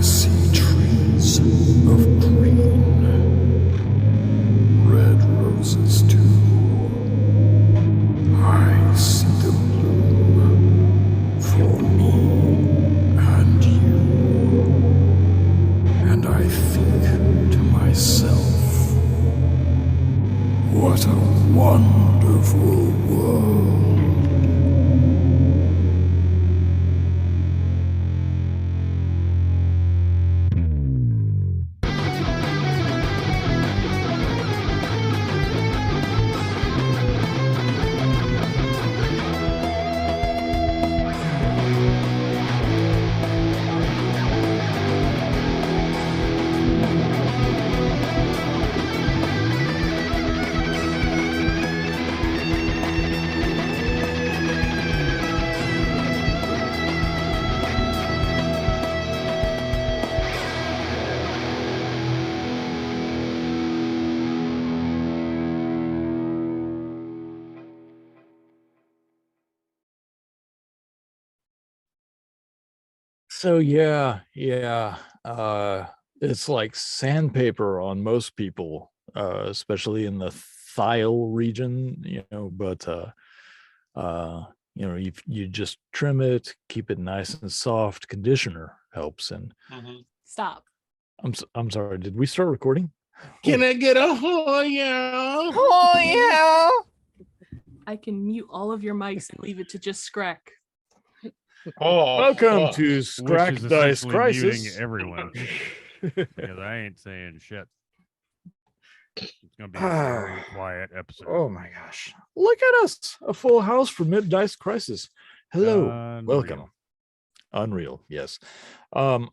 see trees of green, red roses too. I see them bloom for me and you. And I think to myself, what a wonderful world. So yeah. It's like sandpaper on most people, especially in the thigh region, but you just trim it, keep it nice and soft. Conditioner helps. And Stop. I'm sorry, did we start recording? Can I get a oh yeah? Oh yeah. I can mute all of your mics and leave it to just Scrack. Welcome to Which Scrack is Dice essentially Crisis. muting everyone because I ain't saying shit. It's gonna be a very quiet episode. Oh my gosh. Look at us. A full house for Mid Dice Crisis. Hello. Unreal. Welcome. Unreal. Yes. I'm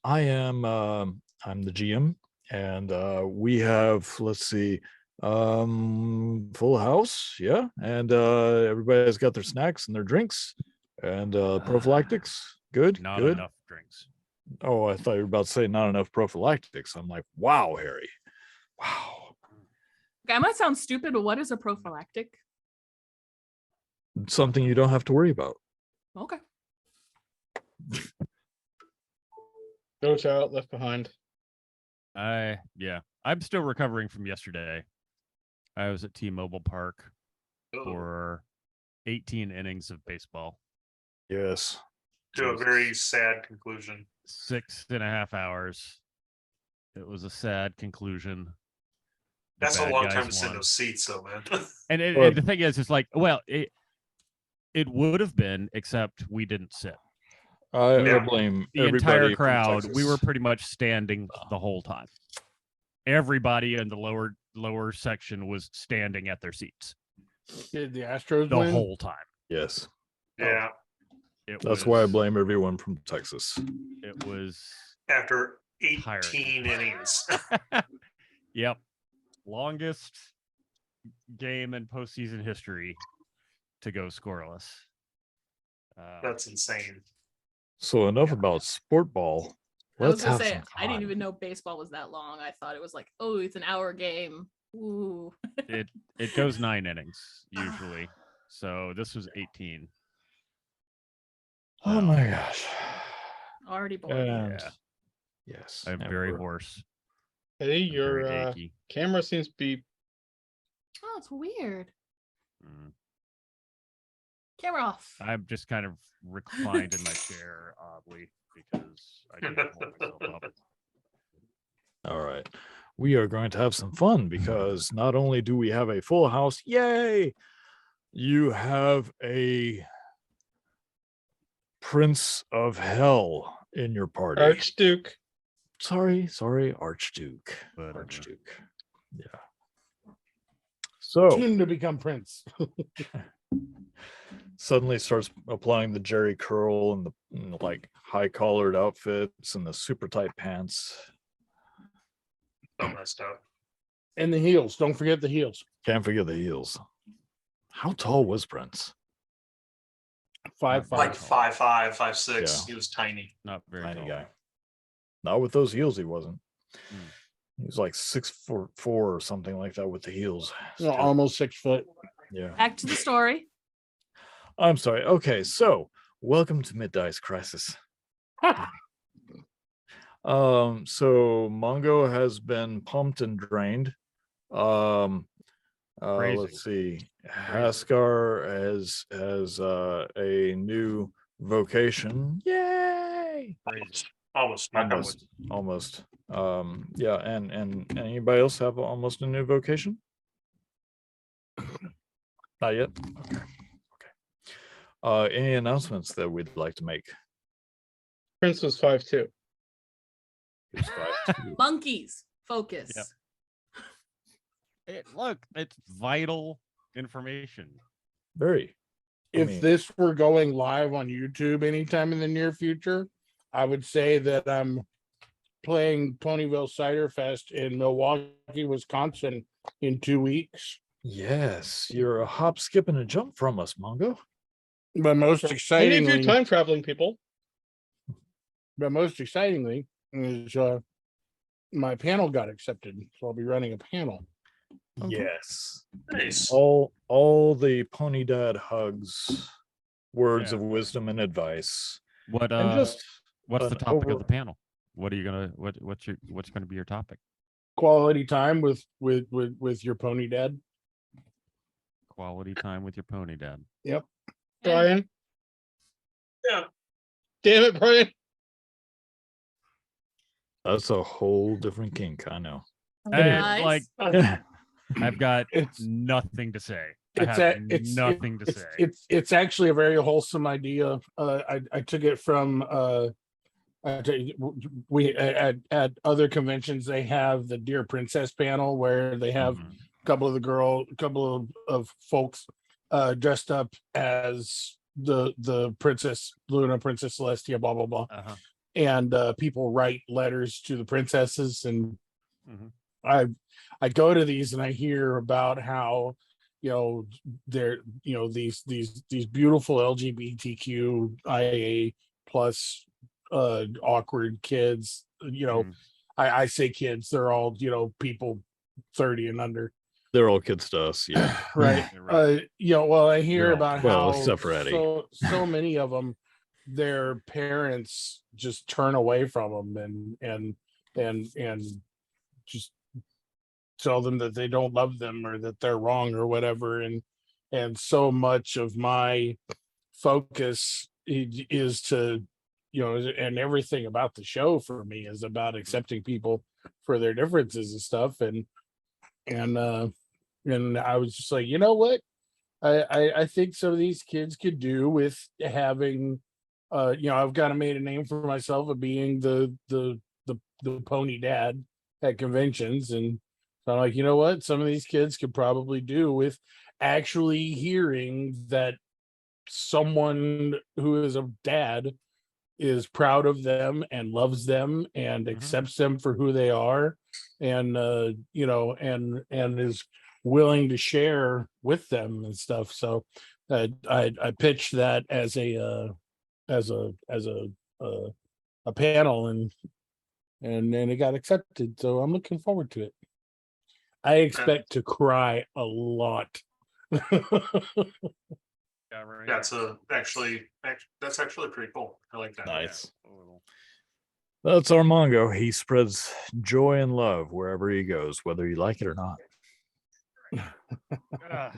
the GM, and we have, let's see, full house. Yeah. And everybody's got their snacks and their drinks and prophylactics. Good. Not good. enough drinks. Oh, I thought you were about to say not enough prophylactics. I'm like, wow, Harry. Wow. Okay, I might sound stupid, but what is a prophylactic? Something you don't have to worry about. Okay. No child left behind. I'm still recovering from yesterday. I was at T-Mobile Park for 18 innings of baseball. Yes. To a very sad conclusion. 6.5 hours. It was a sad conclusion. The That's a bad long guys time to sit in won. those seats, though, man. And the thing is, it's like, well, it would have been, except we didn't sit. I blame The everybody entire from crowd. We were Texas. pretty much standing the whole time. Everybody in the lower section was standing at their seats Did the Astros the win? whole time. Yes. Yeah. That's why I blame everyone from Texas. It was After 18 tiring. innings. Yep. Longest game in postseason history to go scoreless. That's insane. So enough about sport ball. I was Let's gonna have say some I didn't fun. even know baseball was that long. I thought it was like, oh, it's an hour game. Ooh. It goes 9 innings usually. So this was 18. Oh my gosh. Already bored. And Yeah. yes. I'm and very we're- hoarse. Hey, I'm your very achy. camera seems to be. Oh, it's weird. Mm. Camera off. I'm just kind of reclined in my chair oddly because I didn't hold myself up. All right. We are going to have some fun because not only do we have a full house, yay, you have a Prince of Hell in your party. Archduke. Sorry, Archduke. But Archduke. Yeah. So Soon to become prince. suddenly starts applying the Jerry curl and the like high collared outfits and the super tight pants. So messed up. And the heels. Don't forget the heels. Can't forget the heels. How tall was Prince? 5'5". Like 5'5", 5'6". Yeah. He was tiny. not very Tiny tall. guy. Not with those heels, he wasn't. Mm. He was like 6'4" or something like that with the heels. No, almost 6 foot. Yeah. Back to the story. I'm sorry. Okay, so welcome to Mid Dice Crisis. So Mongo has been pumped and drained. Crazy. Let's see. Haskar has a new vocation. Yay! Crazy. Almost. Knock on wood. Almost. Yeah, and anybody else have almost a new vocation? Not yet. Okay. Any announcements that we'd like to make? Prince was 5'2". Who's 5'2"? Monkeys, focus. Yep. Look, it's vital information. Very. If this were going live on YouTube anytime in the near future, I would say that I'm playing Ponyville Cider Fest in Milwaukee, Wisconsin in 2 weeks. Yes, you're a hop, skip, and a jump from us, Mongo. But most Any of you excitingly, time traveling people. is my panel got accepted, so I'll be running a panel. Okay. Yes. Nice. All the Pony Dad hugs, words Yeah. of wisdom and advice. What And just what's an the topic of over- the panel? What are you gonna what's gonna be your topic? Quality time with your pony dad. Quality time with your pony dad. Brian. Yeah. Damn it, Brian. That's a whole different kink, I know. Nice. Like I've got It's nothing to say. I it's have it's nothing to it's, say. it's actually a very wholesome idea. I took it from we at other conventions they have the Dear Princess panel where they have Mhm. a couple of folks dressed up as the princess Luna, Princess Celestia, blah blah blah, Uh-huh. and people write letters to the princesses, and Mhm. I go to these and I hear about how they're these beautiful LGBTQIA plus awkward kids. Mhm. I say kids, they're all people 30 and under. They're all kids to us, yeah. Right. You're right. Well, I hear They're all- about well, how except for Eddie. so many of them, their parents just turn away from them and just tell them that they don't love them or that they're wrong or whatever. And so much of my focus is to and everything about the show for me is about accepting people for their differences and stuff. And I was just like, you know what? I think some of these kids could do with having I've got to made a name for myself of being the pony dad at conventions. And so I'm like, you know what? Some of these kids could probably do with actually hearing that someone who is a dad is proud of them and loves them and accepts them for who they are, and and is willing to share with them and stuff. So I pitched that as a panel, and then it got accepted. So I'm looking forward to it. I expect to cry a lot. Yeah, right. That's actually pretty cool. I like that. Nice. A little. That's our Mongo. He spreads joy and love wherever he goes, whether you like it or not. Ah,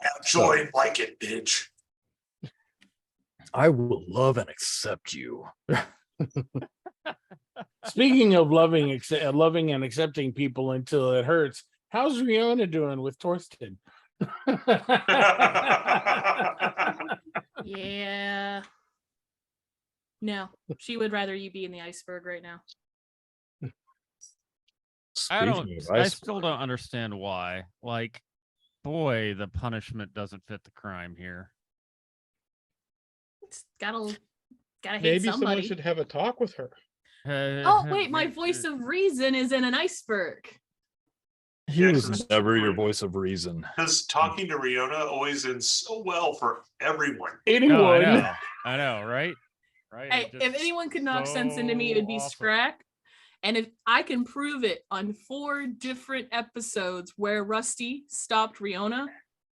Have joy, like it, bitch. I will love and accept you. Speaking of loving and accepting people until it hurts, how's Riona doing with Torsten? Yeah. No, she would rather you be in the iceberg right now. Speaking of I ice- still don't understand why. Like, boy, the punishment doesn't fit the crime here. It's gotta hate Maybe someone somebody. should have a talk with her. Oh wait, my voice of reason is in an iceberg. He Yeah, was that's never your true. voice of reason. Because talking to Riona always ends so well for everyone. Anyone? No, I know, right? Right. Hey, It's if just anyone could knock sense into me, it would be so awesome. Scrack. And if I can prove it on 4 different episodes where Rusty stopped Riona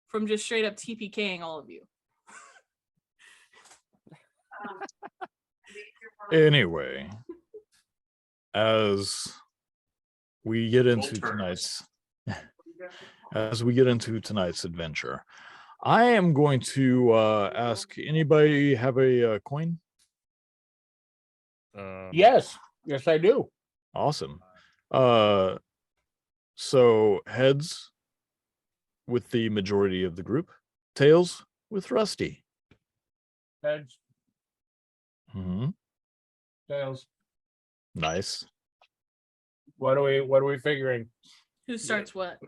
from just straight up TPKing all of you. Anyway, as we get into tournaments. tonight's adventure, I am going to ask anybody have a coin. Yes, yes, I do. Awesome. So heads with the majority of the group, tails with Rusty. Heads, Hmm. tails. Nice. What are we figuring? Who starts what?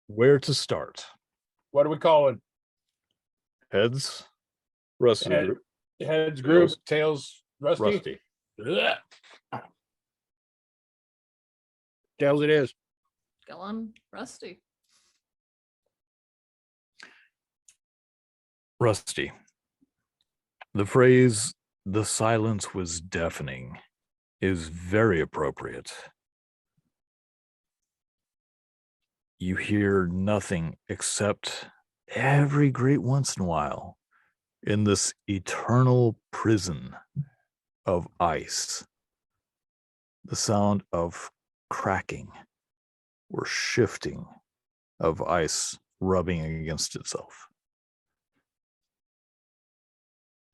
Where to start? What are we calling? Heads, rest of the Head- group, Heads group, Tails. tails, Rusty. Rusty. Ugh. Tails it is. Go on, Rusty. Rusty. The phrase, the silence was deafening, is very appropriate. You hear nothing except every great once in a while in this eternal prison of ice, the sound of cracking or shifting of ice rubbing against itself.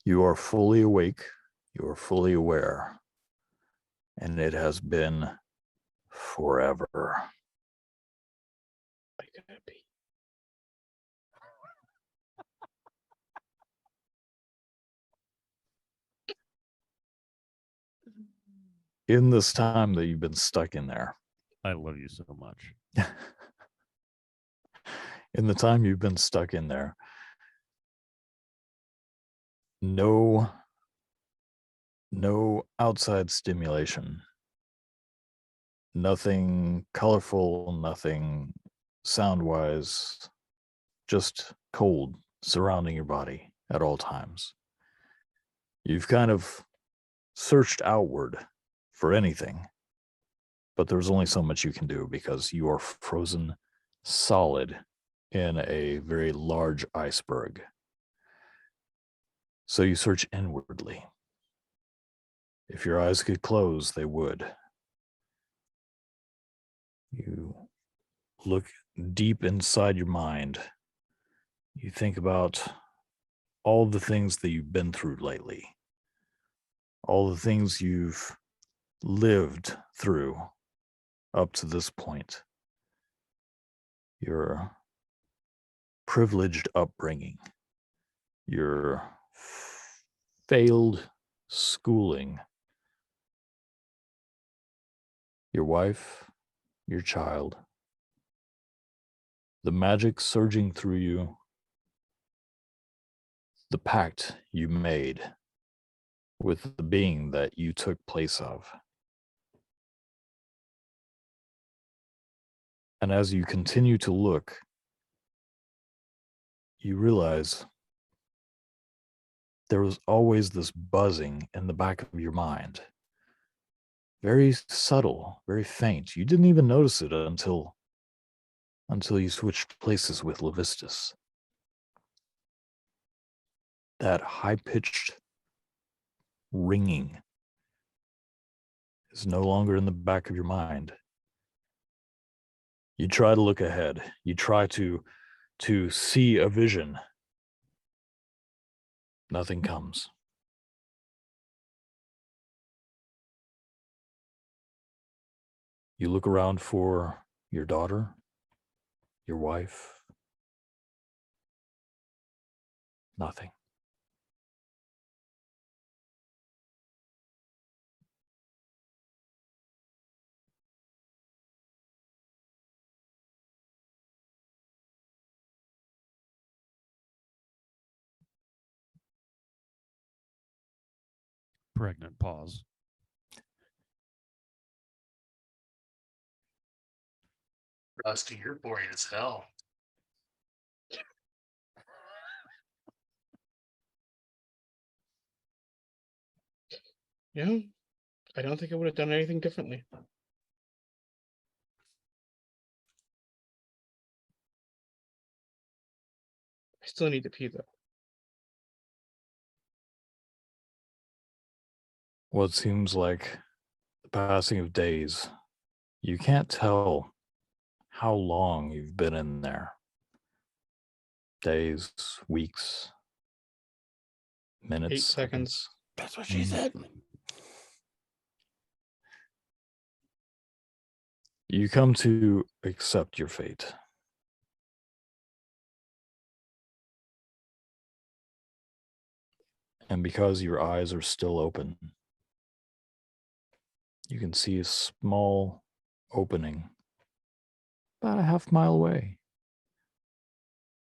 You are fully awake, you are fully aware, and it has been forever. In this time that you've been stuck in there, I love you so much. in the time you've been stuck in there, no outside stimulation, nothing colorful, nothing sound wise, just cold surrounding your body at all times. You've kind of searched outward for anything, but there's only so much you can do because you are frozen solid in a very large iceberg. So you search inwardly. If your eyes could close, they would. You look deep inside your mind. You think about all the things that you've been through lately, all the things you've lived through up to this point, your privileged upbringing, your failed schooling, your wife, your child, the magic surging through you, the pact you made with the being that you took place of. And as you continue to look, you realize there was always this buzzing in the back of your mind. Very subtle, very faint. You didn't even notice it until you switched places with Levistus. That high-pitched ringing is no longer in the back of your mind. You try to look ahead. You try to see a vision. Nothing comes. You look around for your daughter, your wife. Nothing. Pregnant pause. Rusty, you're boring as hell. Yeah, I don't think I would have done anything differently. I still need to pee though. What seems like the passing of days, you can't tell how long you've been in there. Days, weeks, minutes, 8 seconds. That's what she said. You come to accept your fate. And because your eyes are still open, you can see a small opening about a half-mile away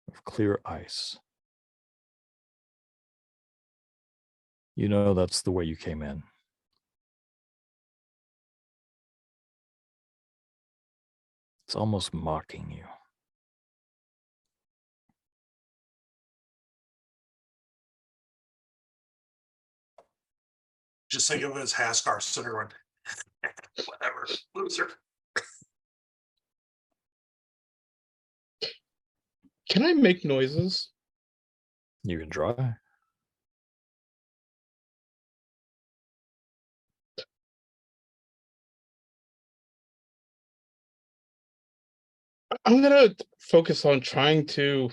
of clear ice. You know that's the way you came in. It's almost mocking you. Just think of it as Haskar Cinderman. Whatever, loser. Can I make noises? You can try. I'm gonna focus on trying to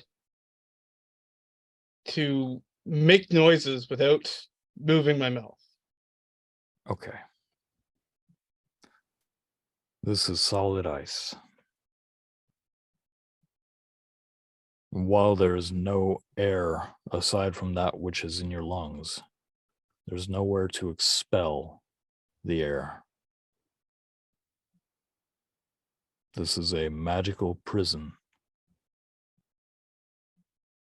make noises without moving my mouth. Okay. This is solid ice. While there is no air aside from that which is in your lungs, there's nowhere to expel the air. This is a magical prison.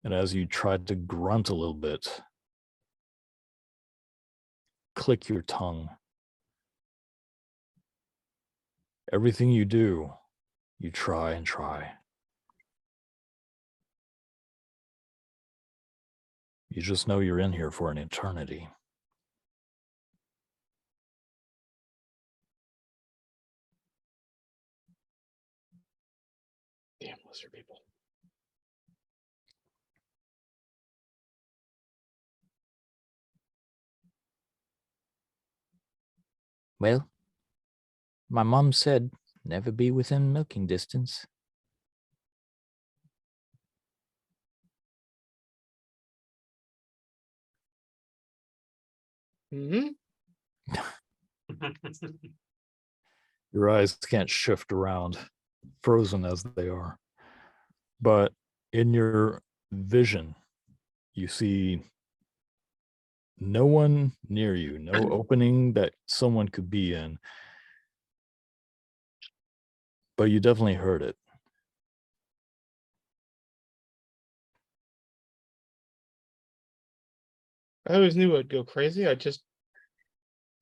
And as you try to grunt a little bit, click your tongue. Everything you do, you try and try. You just know you're in here for an eternity. Damn lizard people. Well, my mom said never be within milking distance. Hmm. Your eyes can't shift around, frozen as they are. But in your vision, you see no one near you, no opening that someone could be in. But you definitely heard it. I always knew I'd go crazy. I just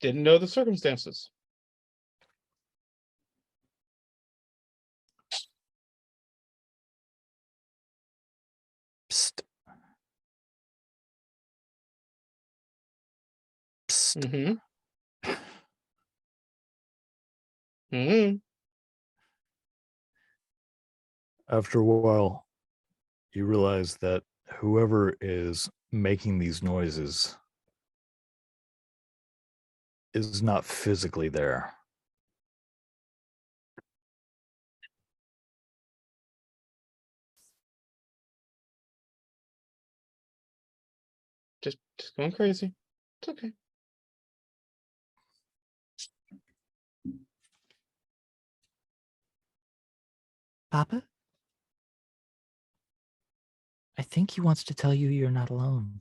didn't know the circumstances. Psst. Psst. Mm-hmm. Mm-hmm. After a while, you realize that whoever is making these noises is not physically there. Just going crazy. It's okay. Papa? I think he wants to tell you you're not alone.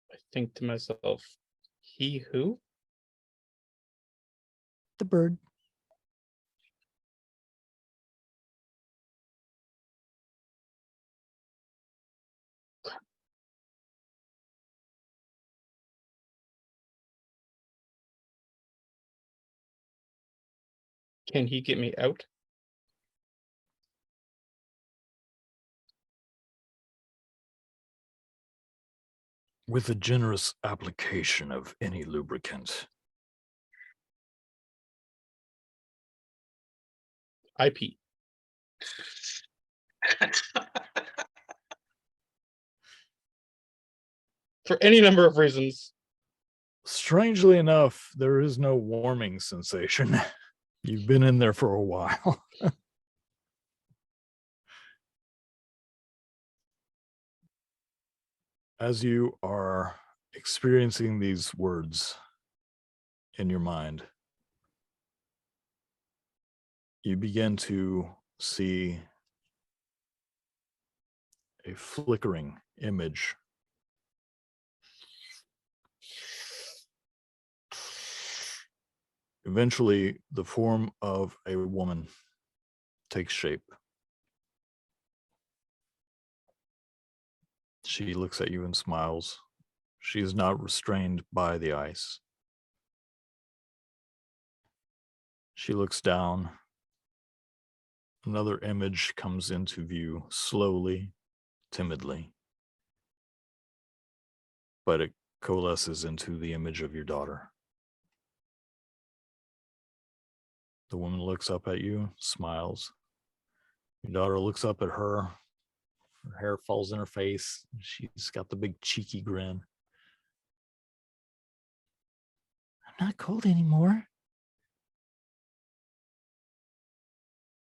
I think to myself, he who? The bird. Can he get me out? With a generous application of any lubricant. I pee. for any number of reasons. Strangely enough, there is no warming sensation. You've been in there for a while. As you are experiencing these words in your mind, you begin to see a flickering image. Eventually, the form of a woman takes shape. She looks at you and smiles. She is not restrained by the ice. She looks down. Another image comes into view slowly, timidly, but it coalesces into the image of your daughter. The woman looks up at you, smiles. Your daughter looks up at her. Her hair falls in her face. She's got the big cheeky grin. I'm not cold anymore.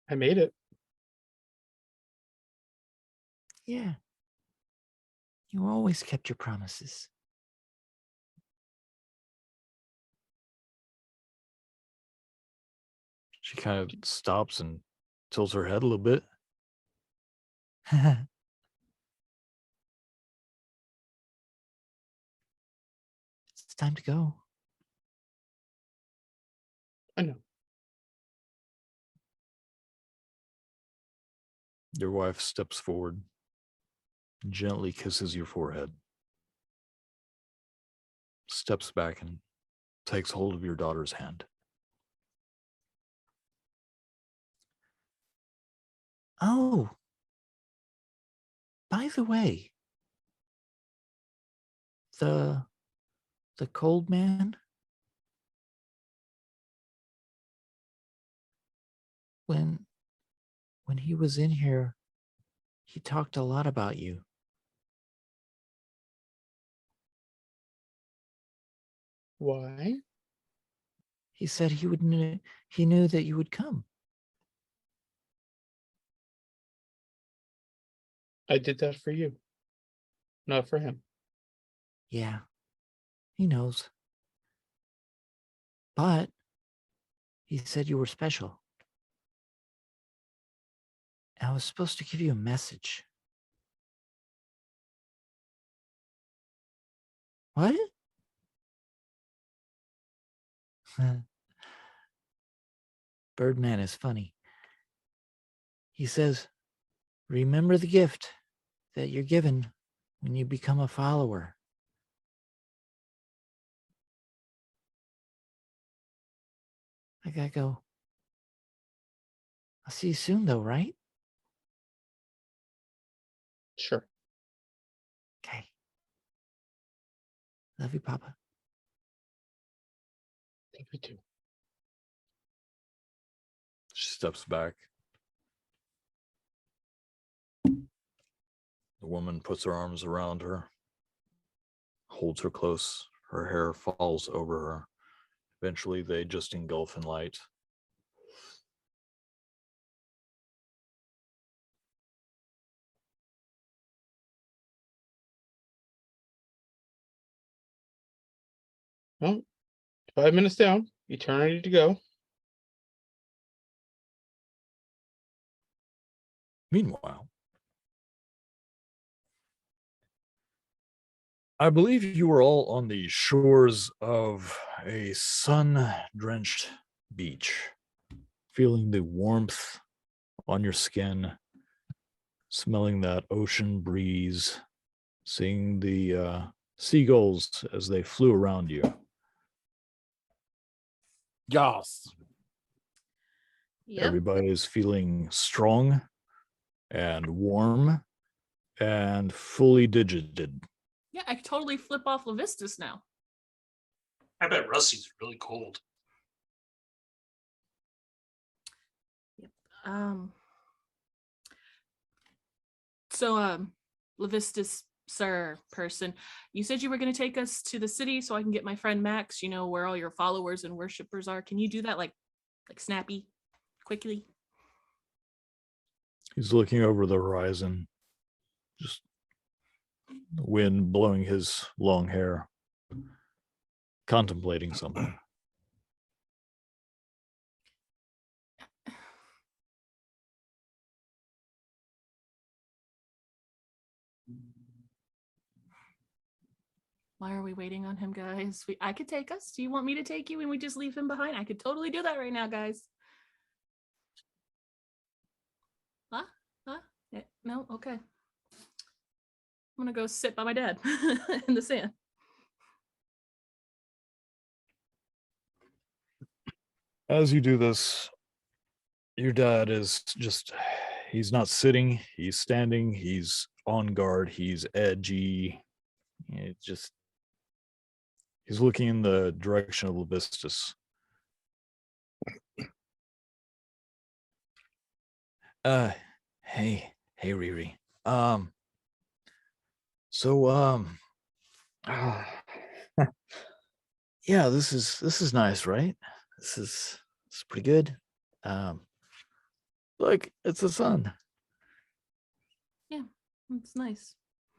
I made it. Yeah. You always kept your promises. She kind of stops and tilts her head a little bit. It's time to go. I know. Your wife steps forward, gently kisses your forehead, steps back and takes hold of your daughter's hand. Oh, by the way, the cold man, when he was in here, he talked a lot about you. Why? He said he knew that you would come. I did that for you, not for him. Yeah, he knows. But he said you were special. I was supposed to give you a message. What? Birdman is funny. He says, remember the gift that you're given when you become a follower. I gotta go. I'll see you soon, though, right? Sure. Okay. Love you, Papa. Love you too. She steps back. The woman puts her arms around her, holds her close. Her hair falls over her. Eventually, they just engulf in light. Well, 5 minutes down, eternity to go. Meanwhile, I believe you were all on the shores of a sun-drenched beach, feeling the warmth on your skin, smelling that ocean breeze, seeing the seagulls as they flew around you. Yas. Yep. Everybody is feeling strong and warm and fully digited. Yeah, I could totally flip off Levistus now. I bet Rusty's really cold. So Levistus sir, person, you said you were going to take us to the city so I can get my friend Max, you know, where all your followers and worshipers are. Can you do that like snappy, quickly? He's looking over the horizon, just the wind blowing his long hair, contemplating something. Why are we waiting on him, guys? I could take us. Do you want me to take you and we just leave him behind? I could totally do that right now, guys. Huh? No? Okay. I'm gonna go sit by my dad in the sand. As you do this, your dad is just, he's not sitting, he's standing, he's on guard, he's edgy. It just, he's looking in the direction of Levistus. Hey Riri. Yeah, this is nice, right? This is pretty good. Look, it's the sun. Yeah, it's nice.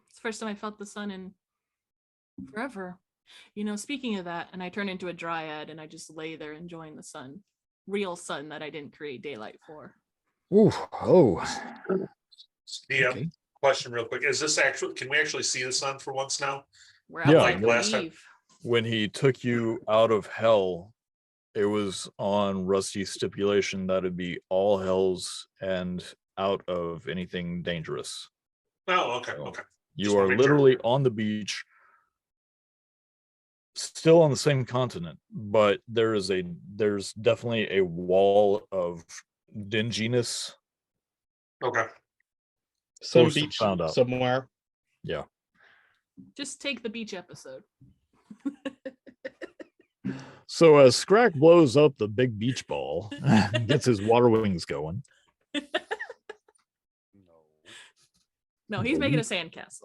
It's the first time I felt the sun in forever. You know, speaking of that, and I turn into a dryad and I just lay there enjoying the sun. Real sun that I didn't create daylight for. Ooh, oh. Yeah. Okay. Question real quick. Is this actually, can we actually see the sun for once now? We're Yeah, out like last time. Eve. When he took you out of hell, it was on Rusty's stipulation that it'd be all hells and out of anything dangerous. Oh, okay, So okay. you Just are wanna make sure. literally on the beach, still on the same continent, but there's definitely a wall of dinginess. Okay. Some Tourists have beach found out. somewhere. Yeah. Just take the beach episode. So as Scrack blows up the big beach ball, gets his water wings going. No, he's making a sandcastle.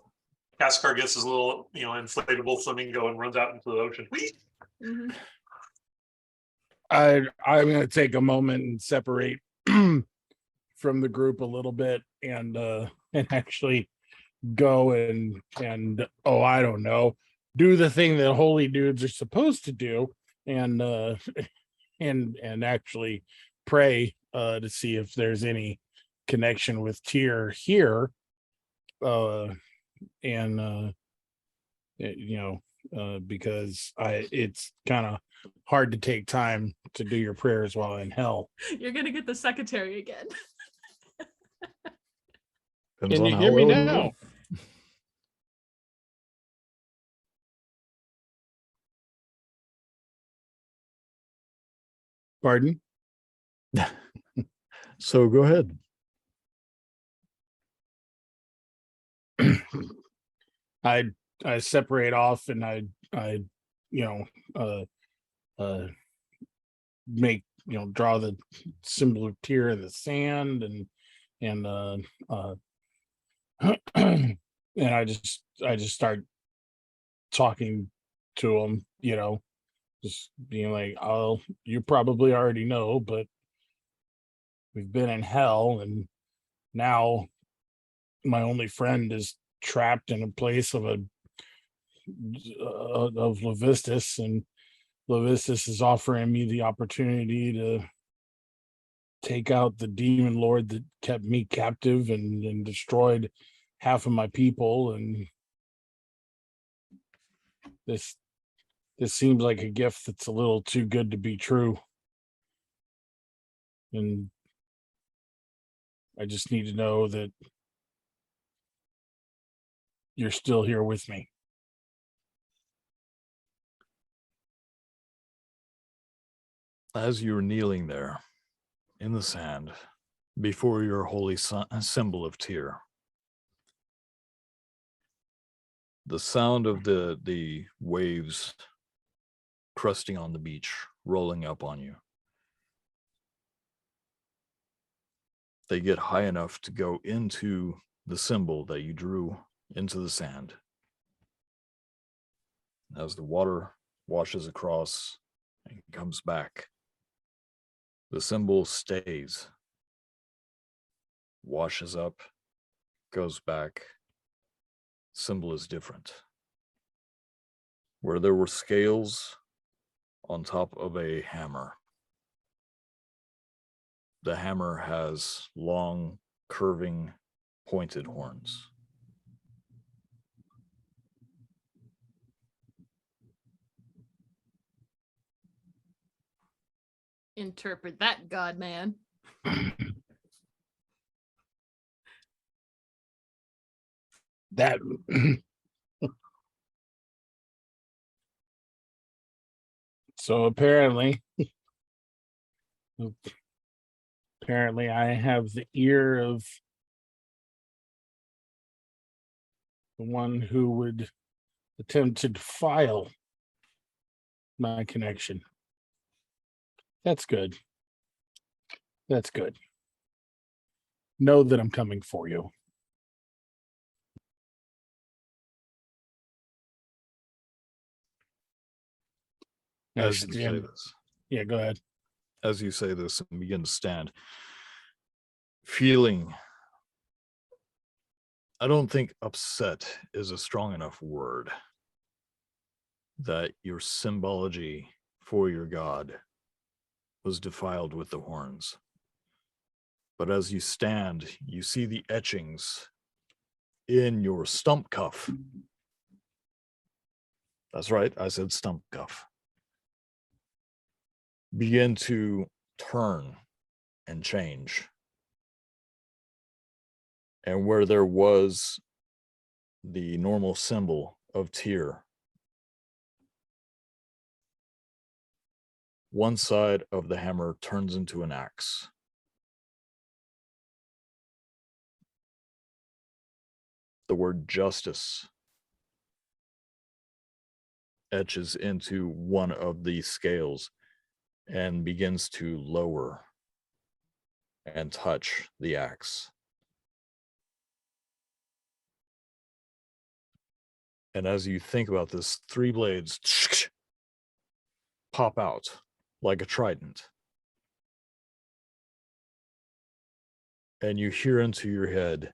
Kaskar gets his little, inflatable flamingo and runs out into the ocean. Whee! Mhm. I'm going to take a moment and separate from the group a little bit and actually go and I don't know, do the thing that holy dudes are supposed to do and actually pray to see if there's any connection with Tyr here, because it's kind of hard to take time to do your prayers while in hell. You're gonna get the secretary again. Depends Can on you how hear me well you now? do. Pardon? So go ahead. I separate off and I make, draw the symbol of Tyr in the sand and and I just start talking to him, just being like, oh, you probably already know, but we've been in hell and now my only friend is trapped in a place of Levistus, and Levistus is offering me the opportunity to take out the demon lord that kept me captive and destroyed half of my people, and this seems like a gift that's a little too good to be true, and I just need to know that you're still here with me. As you're kneeling there in the sand before your holy symbol of Tyr, the sound of the waves crusting on the beach, rolling up on you. They get high enough to go into the symbol that you drew into the sand. As the water washes across and comes back, the symbol stays, washes up, goes back. Symbol is different. Where there were scales on top of a hammer, the hammer has long, curving, pointed horns. Interpret that, God man. That so apparently I have the ear of the one who would attempt to defile my connection. That's good. That's good. Know that I'm coming for you. As you say Stand- this, Yeah, go ahead. as you say this and begin to stand, feeling, I don't think upset is a strong enough word, that your symbology for your god was defiled with the horns. But as you stand, you see the etchings in your stump cuff. That's right, I said stump cuff. Begin to turn and change. And where there was the normal symbol of tear, one side of the hammer turns into an axe. The word justice etches into one of the scales and begins to lower and touch the axe. And as you think about this, 3 blades pop out like a trident. And you hear into your head,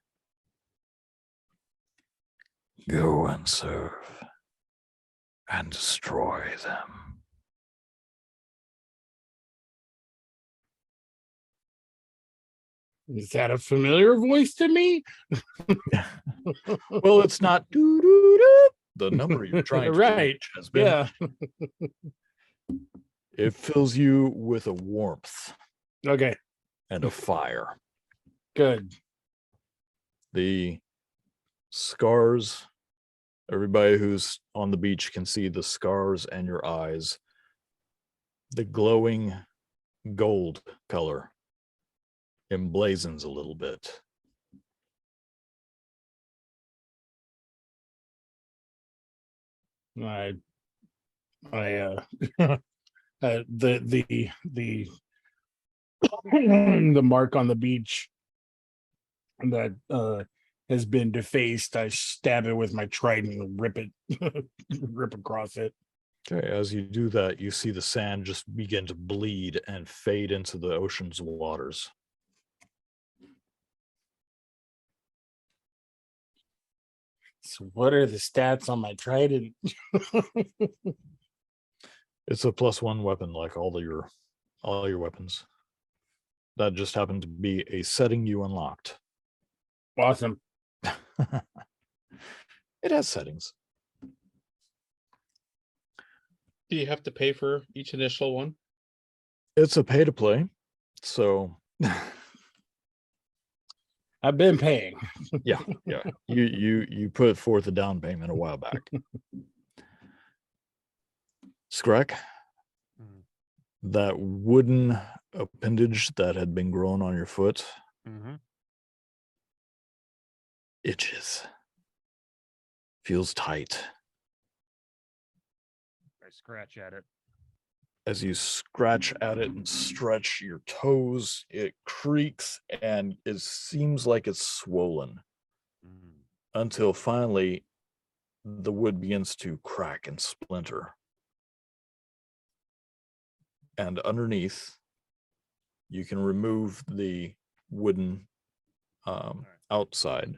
Go and serve and destroy them. Is that a familiar voice to me? well, it's not doo-doo-doo, the number you're trying to Right. reach has been. Yeah. It fills you with a warmth Okay. and a fire. Good. The scars, everybody who's on the beach can see the scars in your eyes. The glowing gold color emblazons a little bit. I the the mark on the beach that has been defaced, I stab it with my trident and rip it rip across it. Okay, as you do that, you see the sand just begin to bleed and fade into the ocean's waters. So what are the stats on my trident? It's a +1 weapon like all your weapons. That just happened to be a setting you unlocked. Awesome. It has settings. Do you have to pay for each initial one? It's a pay to play. So I've been paying. yeah. You put forth a down payment a while back. Skrek, Mhm. that wooden appendage that had been grown on your foot Mm-hmm. itches. Feels tight. I scratch at it. As you scratch at it and stretch your toes, it creaks and it seems like it's swollen. Mm. until finally the wood begins to crack and splinter. And underneath, you can remove the wooden outside,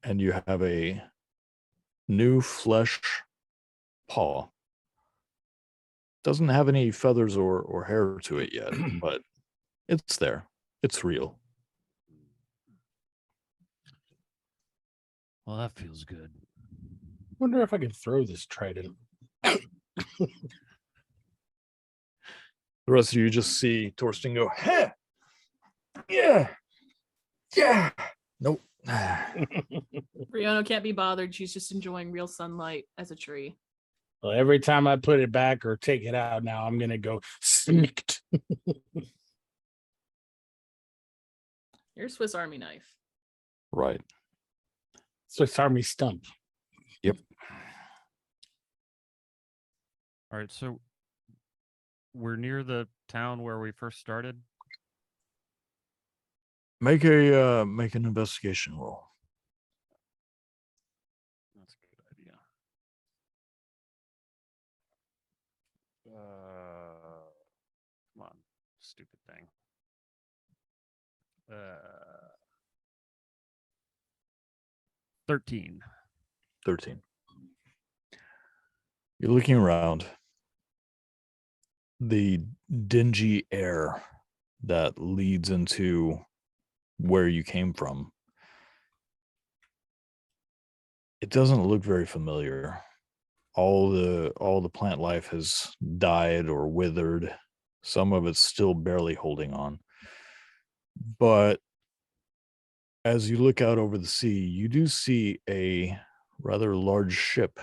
and you have a new flesh paw. Doesn't have any feathers or hair to it yet, but it's there. It's real. Well, that feels good. Wonder if I could throw this trident. The rest of you just see Torsten go, "Heh! Yeah, yeah, nope." Brianna can't be bothered. She's just enjoying real sunlight as a tree. Well, every time I put it back or take it out now, I'm gonna go snicked. Your Swiss Army knife. Right. Swiss Army stump. Yep. All right, so we're near the town where we first started. Make an investigation roll. That's a good idea. Come on, stupid thing. 13. 13. You're looking around. The dingy air that leads into where you came from, it doesn't look very familiar. All the plant life has died or withered. Some of it's still barely holding on. But as you look out over the sea, you do see a rather large ship,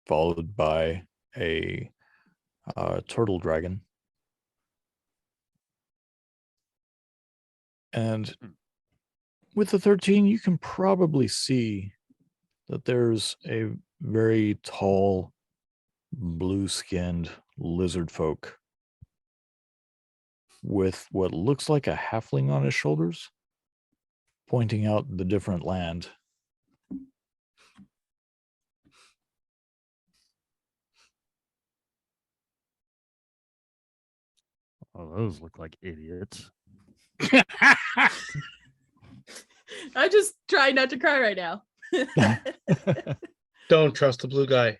followed by a turtle dragon. And with the 13, you can probably see that there's a very tall, blue-skinned lizard folk with what looks like a halfling on his shoulders, pointing out the different land. Oh, those look like idiots. I just try not to cry right now. Don't trust the blue guy.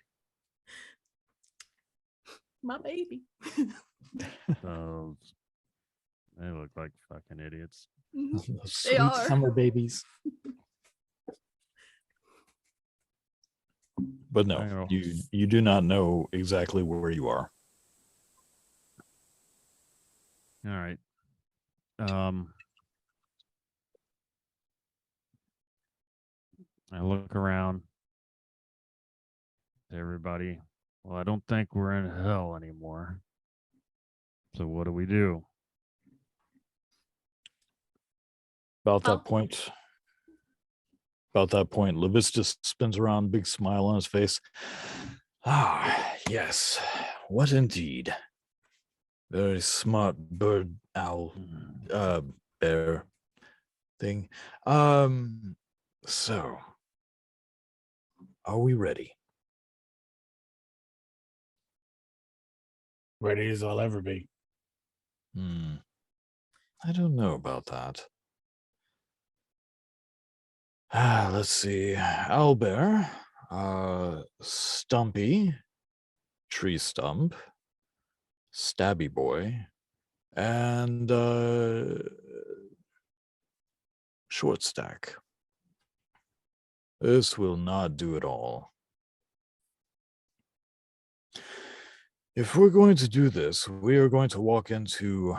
My baby. Those, they look like fucking idiots. Sweet are. summer babies. But I no, know. you do not know exactly where you are. All right. I look around to everybody. Well, I don't think we're in hell anymore. So what do we do? About Well- that point, Levistus spins around, big smile on his face. Ah, yes. What indeed? Very smart bird owl bear thing. So are we ready? Ready as I'll ever be. I don't know about that. Let's see. Owlbear, Stumpy, Tree Stump, Stabby Boy, and Short Stack. This will not do it all. If we're going to do this, we are going to walk into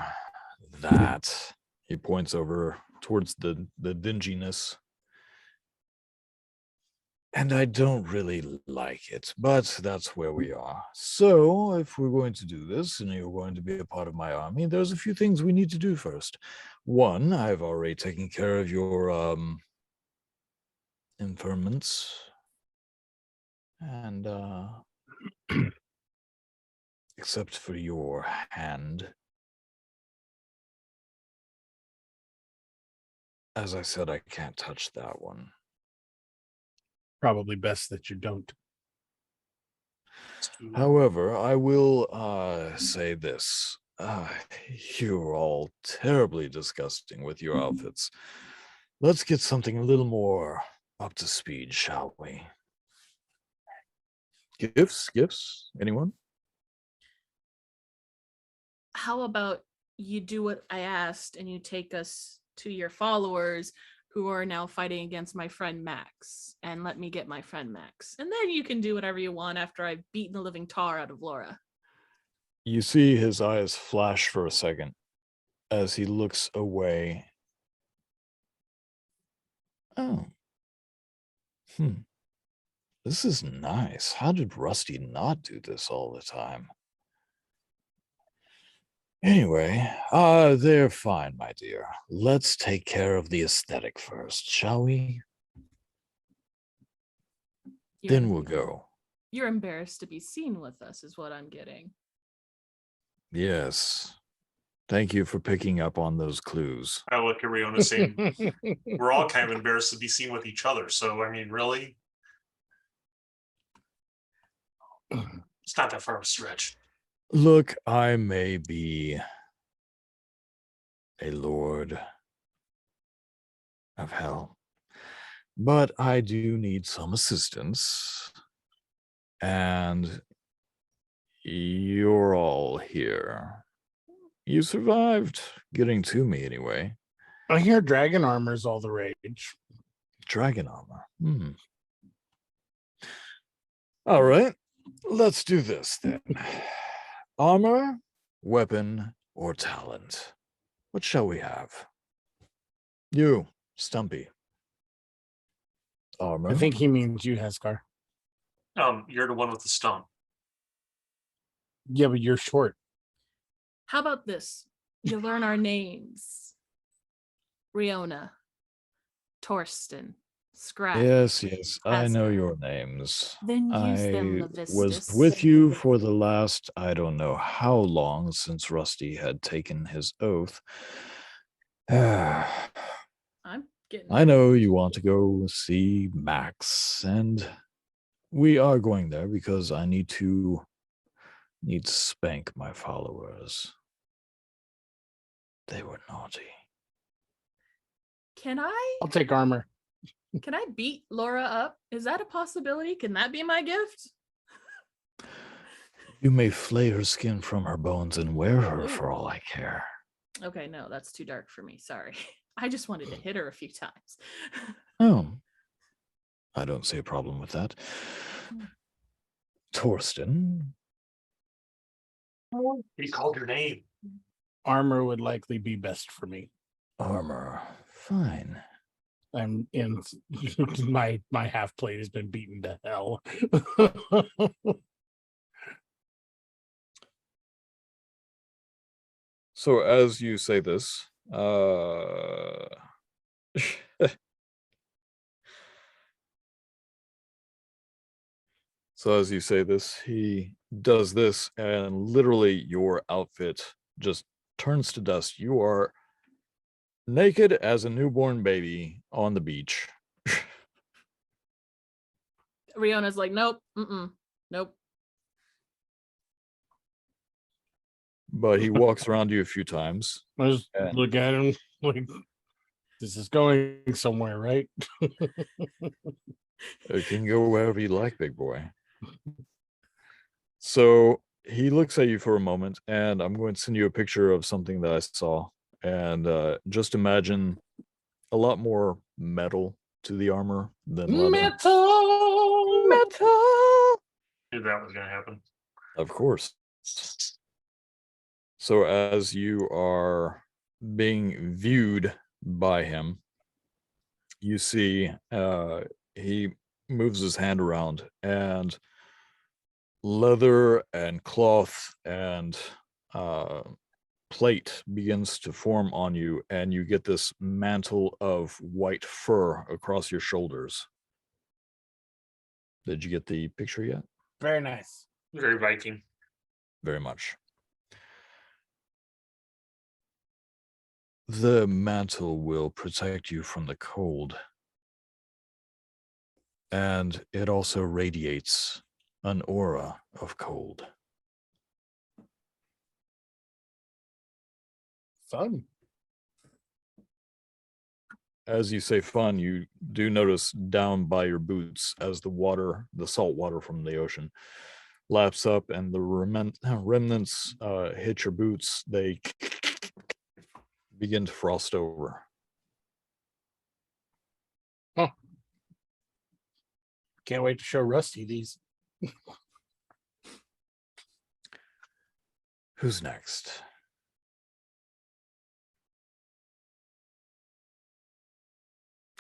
that. He points over towards the dinginess. And I don't really like it, but that's where we are. So if we're going to do this and you're going to be a part of my army, there's a few things we need to do first. One, I've already taken care of your informants. And except for your hand. As I said, I can't touch that one. Probably best that you don't. However, I will say this. You're all terribly disgusting with your outfits. Let's get something a little more up to speed, shall we? Gifts? Anyone? How about you do what I asked and you take us to your followers who are now fighting against my friend Max, and let me get my friend Max. And then you can do whatever you want after I've beaten the living tar out of Laura. You see his eyes flash for a second as he looks away. Oh. This is nice. How did Rusty not do this all the time? Anyway, they're fine, my dear. Let's take care of the aesthetic first, shall we? Then we'll go. You're embarrassed to be seen with us, is what I'm getting. Yes. Thank you for picking up on those clues. I look at Riona saying, we're all kind of embarrassed to be seen with each other. So, I mean, really? It's not that far of a stretch. Look, I may be a lord of hell, but I do need some assistance. And you're all here. You survived getting to me anyway. I hear dragon armor is all the rage. Dragon armor. All right, let's do this then. Armor, weapon, or talent? What shall we have? You, Stumpy. Armor. I think he means you, Heskar. You're the one with the stump. Yeah, but you're short. How about this? You learn our names. Riona, Torsten, Scrap. Yes, I know Asgard. your names. Then use them, I Levistus. was with you for the last, I don't know how long, since Rusty had taken his oath. I'm getting. I know you want to go see Max, and we are going there because I need to spank my followers. They were naughty. Can I? I'll take armor. Can I beat Laura up? Is that a possibility? Can that be my gift? You may flay her skin from her bones and wear her Ooh. for all I care. Okay, no, that's too dark for me. Sorry. I just wanted to hit her a few times. Oh, I don't see a problem with that. Torsten. He called your name. Armor would likely be best for me. Armor. Fine. I'm in my half plate has been beaten to hell. So as you say this, he does this, and literally your outfit just turns to dust. You are naked as a newborn baby on the beach. Riona's like, nope, nope. But he walks around you a few times. I just and- look at him like, this is going somewhere, right? It can go wherever you like, big boy. So he looks at you for a moment, and I'm going to send you a picture of something that I saw. And just imagine a lot more metal to the armor than leather. Metal. Knew that was going to happen. Of course. So as you are being viewed by him, you see he moves his hand around, and leather and cloth and plate begins to form on you, and you get this mantle of white fur across your shoulders. Did you get the picture yet? Very nice. Very Viking. Very much. The mantle will protect you from the cold. And it also radiates an aura of cold. Fun. As you say fun, you do notice down by your boots as the salt water from the ocean laps up and the remnants hit your boots. They begin to frost over. Can't wait to show Rusty these. Who's next?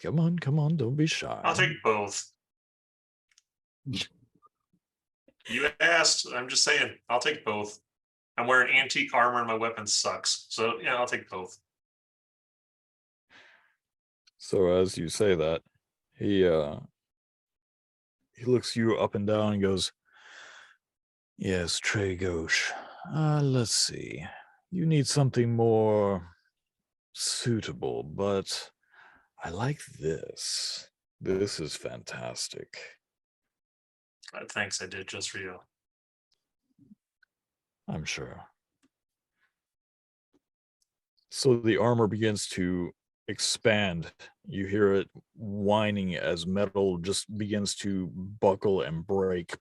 Come on, don't be shy. I'll take both. You asked. I'm just saying. I'll take both. I'm wearing antique armor and my weapon sucks. So yeah, I'll take both. So as you say that, he looks you up and down and goes, "Yes, Trey Gauche. Let's see. You need something more suitable, but I like this. This is fantastic." Thanks, I did just for you. I'm sure. So the armor begins to expand. You hear it whining as metal just begins to buckle and break.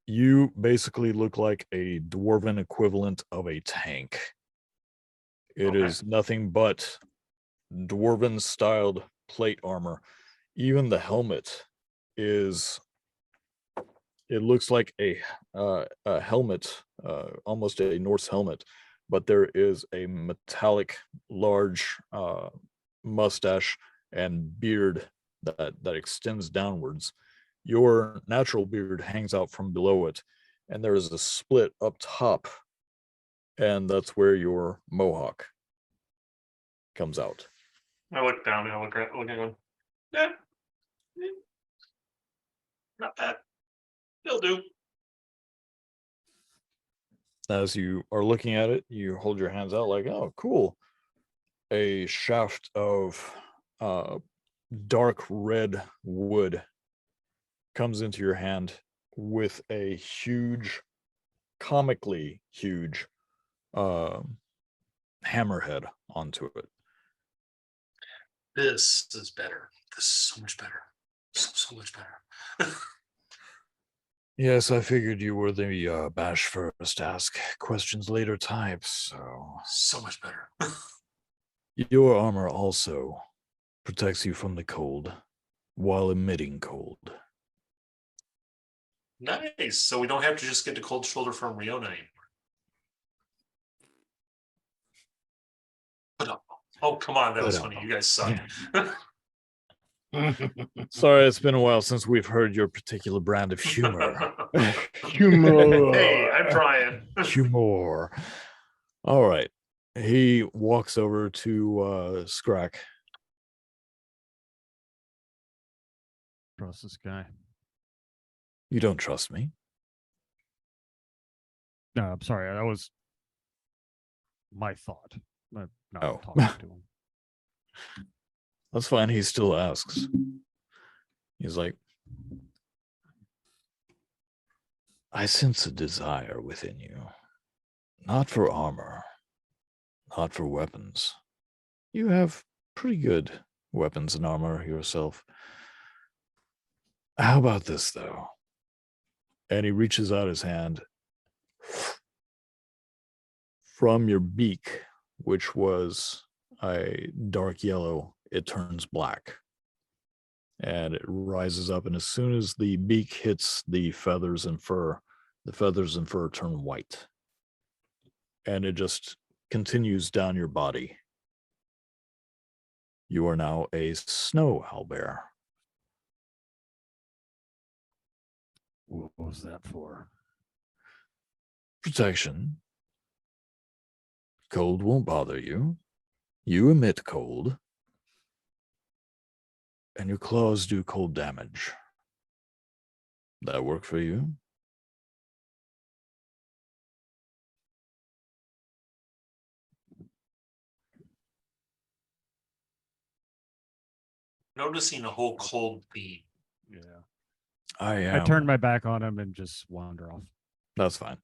You basically look like a dwarven equivalent of a tank. It Okay. is nothing but dwarven styled plate armor. Even the helmet is, it looks like a helmet, almost a Norse helmet, but there is a metallic large mustache and beard that extends downwards. Your natural beard hangs out from below it, and there is a split up top, and that's where your mohawk comes out. I look down and I look at going, yeah, not bad. It'll do. As you are looking at it, you hold your hands out like, "Oh, cool." A shaft of dark red wood comes into your hand with a huge, comically huge hammerhead onto it. This is better. This is so much better. So much better. Yes, I figured you were the bash first, ask questions later type, so. So much better. Your armor also protects you from the cold while emitting cold. Nice. So we don't have to just get the cold shoulder from Riona anymore. Put up. Oh, come on. That was funny. You guys suck. Sorry, it's been a while since we've heard your particular brand of humor. Humor. Hey, I'm trying. Humor. All right. He walks over to Scrack. Trust this guy. You don't trust me? No, I'm sorry. That was my thought. Not Oh. talking to him. That's fine. He still asks. He's like, I sense a desire within you. Not for armor. Not for weapons. You have pretty good weapons and armor yourself. How about this, though? And he reaches out his hand. From your beak, which was a dark yellow, it turns black. And it rises up, and as soon as the beak hits the feathers and fur turn white. And it just continues down your body. You are now a snow owlbear. What was that for? Protection. Cold won't bother you. You emit cold. And your claws do cold damage. That work for you? noticing a whole cold beam. Yeah. I I am. turn my back on him and just wander off. That's fine.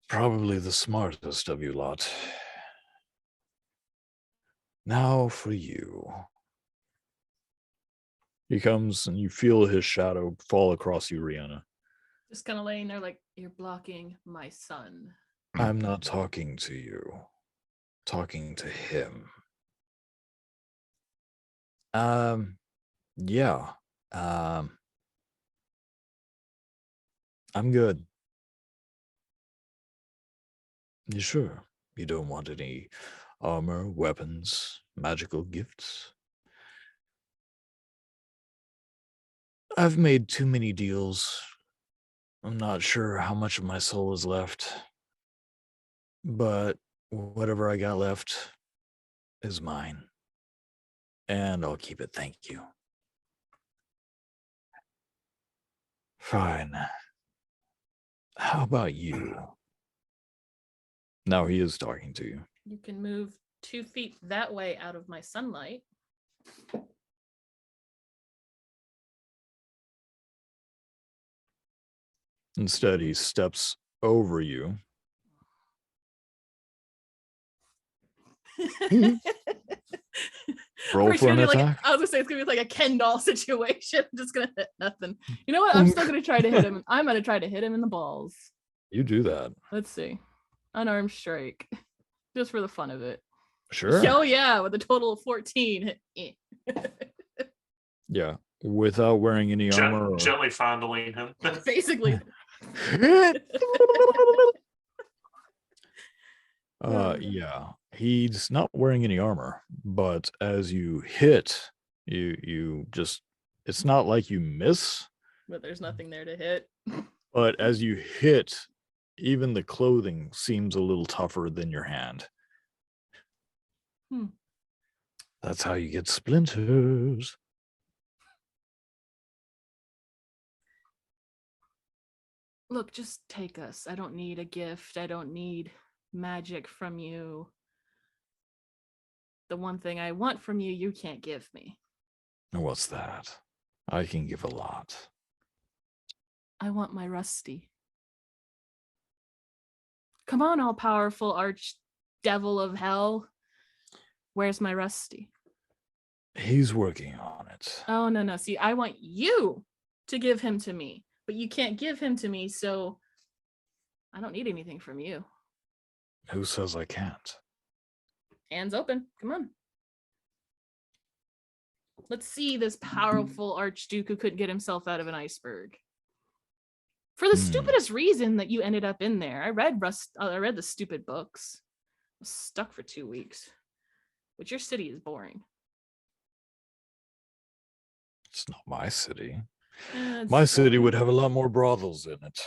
Probably the smartest of you lot. Now for you. He comes and you feel his shadow fall across you, Rihanna. Just kind of laying there like, you're blocking my son. I'm not talking to you. Talking to him. Yeah. I'm good. You sure? You don't want any armor, weapons, magical gifts? I've made too many deals. I'm not sure how much of my soul is left. But whatever I got left is mine. And I'll keep it, thank you. Fine. How about you? Now he is talking to you. You can move 2 feet that way out of my sunlight. Instead, he steps over you. Roll First, for an gonna be like, attack. I was gonna say it's gonna be like a Ken doll situation. I'm just gonna hit nothing. You know what? I'm still gonna try to hit him. I'm gonna try to hit him in the balls. You do that. Let's see. Unarmed strike. Just for the fun of it. Sure. Oh yeah, with a total of 14. Yeah. Without wearing any armor. Or... Gently fondling him. Basically. Yeah. He's not wearing any armor, but as you hit, you just it's not like you miss, But there's nothing there to hit. but as you hit, even the clothing seems a little tougher than your hand. That's how you get splinters. Look, just take us. I don't need a gift. I don't need magic from you. The one thing I want from you, you can't give me. What's that? I can give a lot. I want my Rusty. Come on, all powerful arch devil of hell. Where's my Rusty? He's working on it. Oh, no. See, I want you to give him to me, but you can't give him to me, so I don't need anything from you. Who says I can't? Hands open. Come on. Let's see this powerful archduke who couldn't get himself out of an iceberg. For the stupidest reason that you ended up in there. I read the stupid books. I was stuck for 2 weeks. But your city is boring. It's not my city. It's My city boring. would have a lot more brothels in it.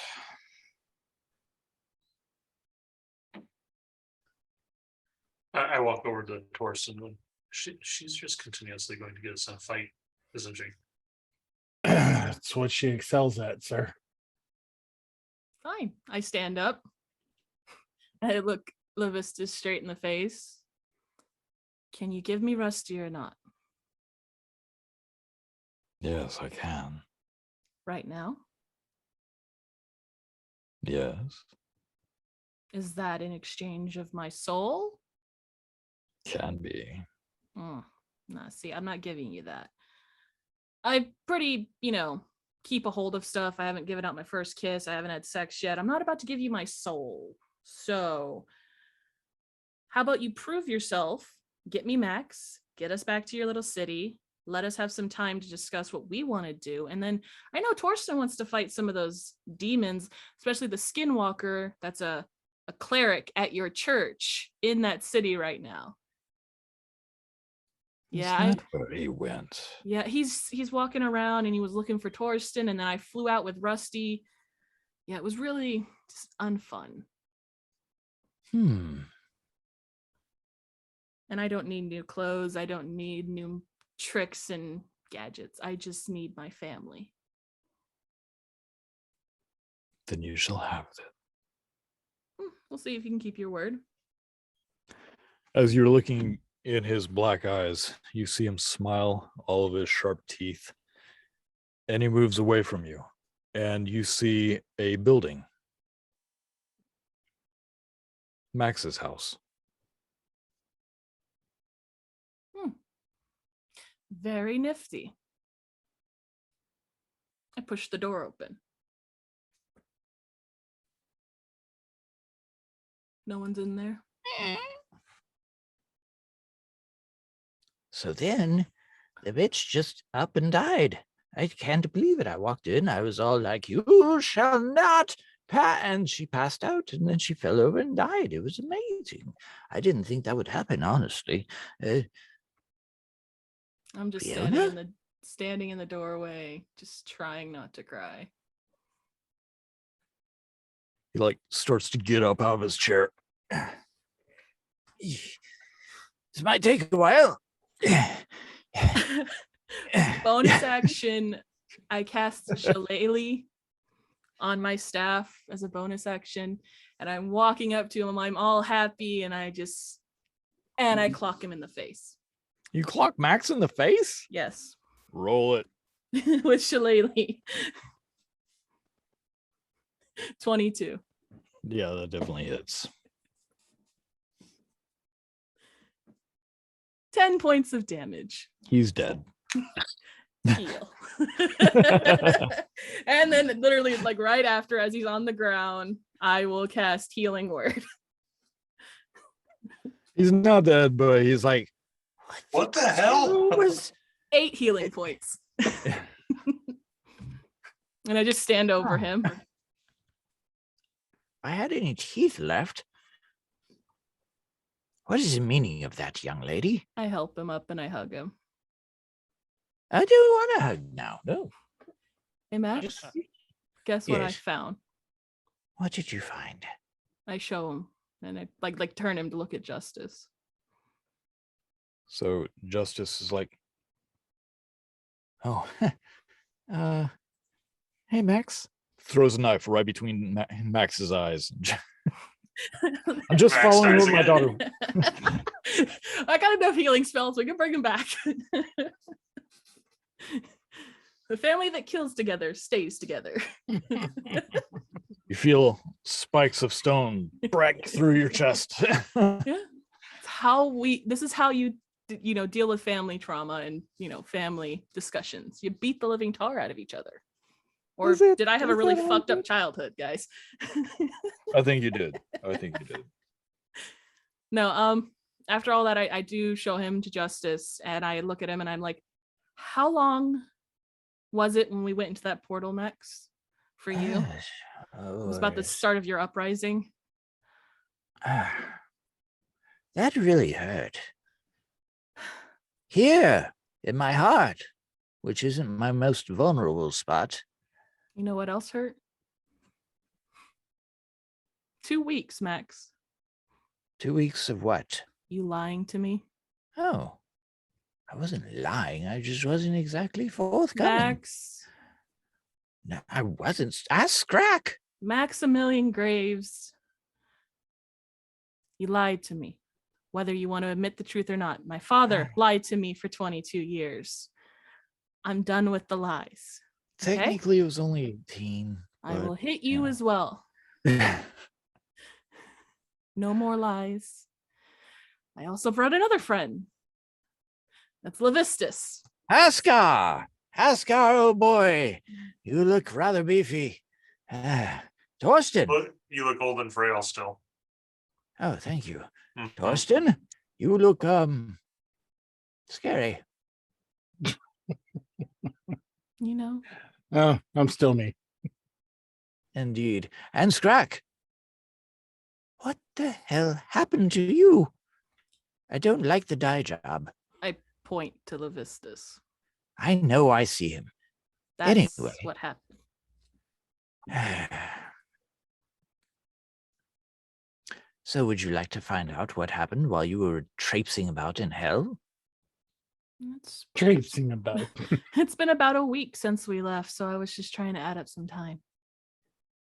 I walk over to Torsten. And she's just continuously going to get us in a fight, isn't she? That's what she excels at, sir. Fine. I stand up. I look Levistus straight in the face. Can you give me Rusty or not? Yes, I can. Right now? Yes. Is that in exchange of my soul? Can be. Nah, see, I'm not giving you that. I pretty, keep a hold of stuff. I haven't given out my first kiss. I haven't had sex yet. I'm not about to give you my soul. So, how about you prove yourself, get me Max, get us back to your little city, let us have some time to discuss what we want to do. And then I know Torsten wants to fight some of those demons, especially the Skinwalker. That's a cleric at your church in that city right now. Yeah, Is that where he went? Yeah, he's walking around and he was looking for Torsten, and then I flew out with Rusty. Yeah, it was really just unfun. And I don't need new clothes. I don't need new tricks and gadgets. I just need my family. Then you shall have it. We'll see if you can keep your word. As you're looking in his black eyes, you see him smile, all of his sharp teeth, and he moves away from you. And you see a building. Max's house. Very nifty. I push the door open. No one's in there. So then the bitch just up and died. I can't believe it. I walked in. I was all like, you shall not pass. And she passed out and then she fell over and died. It was amazing. I didn't think that would happen, honestly. I'm just Fiona? standing in the doorway, just trying not to cry. He like starts to get up out of his chair. This might take a while. Bonus action, I cast Shillelagh on my staff as a bonus action, and I'm walking up to him. I'm all happy, and I clock him in the face. You clock Max in the face? Yes, Roll it. with Shillelagh. 22. Yeah, that definitely hits. 10 points of damage. He's dead. Heal. And then literally like right after, as he's on the ground, I will cast Healing Word. He's not dead, but he's like, What the hell? Was 8 healing points. And I just stand over him. I had any teeth left? What is the meaning of that, young lady? I help him up and I hug him. I do want a hug now. No. Hey Max, guess what I Yes. found? What did you find? I show him and I like turn him to look at Justice. so Justice is like, Oh, hey, Max. throws a knife right between Max's eyes. I'm just Max following dies what my again. daughter. I got enough healing spells. We can bring him back. The family that kills together stays together. You feel spikes of stone break through your chest. Yeah, it's how this is how you deal with family trauma and family discussions. You beat the living tar out of each other. Or Is it- did I have a is really that how fucked it up childhood, guys? I think you did. No, after all that, I do show him to Justice and I look at him and I'm like, how long was it when we went into that portal, Max, for you? It was about the start of your uprising. That really hurt. Here, in my heart, which isn't my most vulnerable spot. You know what else hurt? 2 weeks, Max. 2 weeks of what? You lying to me? Oh, I wasn't lying. I just wasn't exactly forthcoming. Max. No, I wasn't. Ask Scrack. Maximilian Graves. You lied to me. Whether you want to admit the truth or not. My father lied to me for 22 years. I'm done with the lies. Okay? Technically, it was only 18. I will hit you as well. No more lies. I also brought another friend. That's Levistus. Haskar, oh boy, you look rather beefy. Torsten. But you look old and frail still. Oh, thank you. Mhm. Torsten, you look scary. Oh, I'm still me. Indeed. And Scrack, what the hell happened to you? I don't like the dye job. I point to Levistus. I know I see him. That's Anyway. what happened. So would you like to find out what happened while you were traipsing about in hell? Traipsing about. It's been about a week since we left, so I was just trying to add up some time.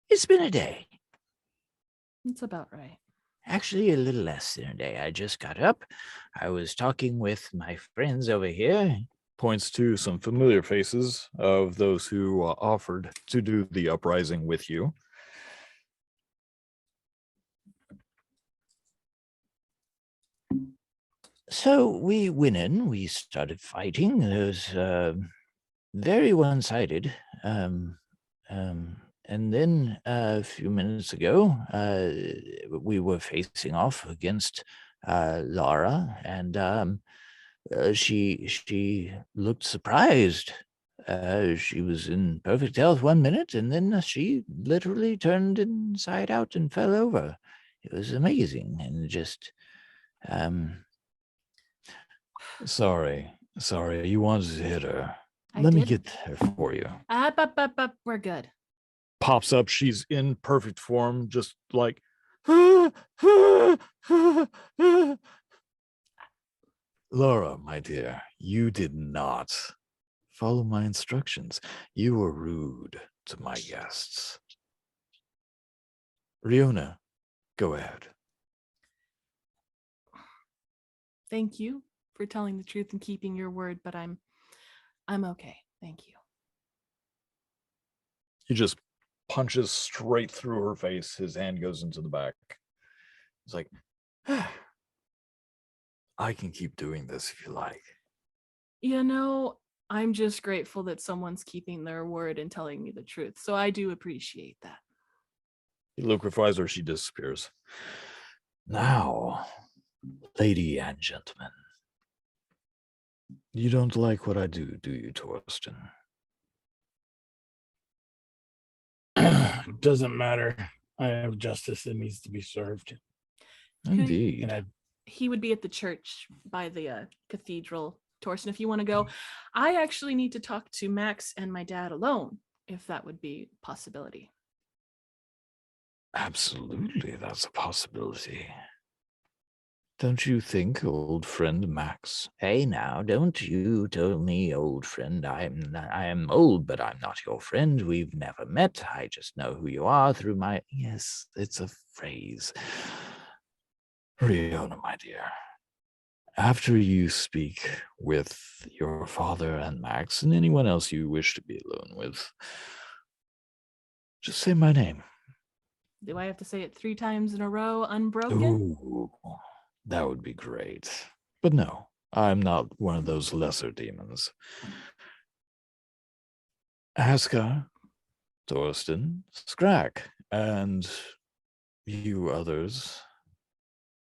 It's been a day. It's about right. Actually, a little less than a day. I just got up. I was talking with my friends over here. Points to some familiar faces of those who offered to do the uprising with you. So we went in, we started fighting. It was very one-sided. And then a few minutes ago, we were facing off against Laura, and she looked surprised. She was in perfect health 1 minute, and then she literally turned inside out and fell over. It was amazing, and just Sorry. You wanted to hit her. I Let me did. get her for you. Up. We're good. Pops up. She's in perfect form, just like. Laura, my dear, you did not follow my instructions. You were rude to my guests. Riona, go ahead. Thank you for telling the truth and keeping your word, but I'm okay. Thank you. He just punches straight through her face. His hand goes into the back. It's like, I can keep doing this if you like. You know, I'm just grateful that someone's keeping their word and telling me the truth. So I do appreciate that. He liquefies her. She disappears. Now, lady and gentlemen, you don't like what I do you, Torsten? Doesn't matter. I have justice that needs to be served. Indeed. And He would be at the church by the cathedral. Torsten, if you want to go. I actually need to talk to Max and my dad alone, if that would be a possibility. Absolutely, that's a possibility. Don't you think, old friend Max? Hey now, don't you tell me, old friend. I am old, but I'm not your friend. We've never met. I just know who you are through my... Yes, it's a phrase. Riona, my dear, after you speak with your father and Max and anyone else you wish to be alone with, just say my name. Do I have to say it 3 times in a row, unbroken? Ooh, that would be great. But no, I'm not one of those lesser demons. Aska, Torsten, Skrak, and you others,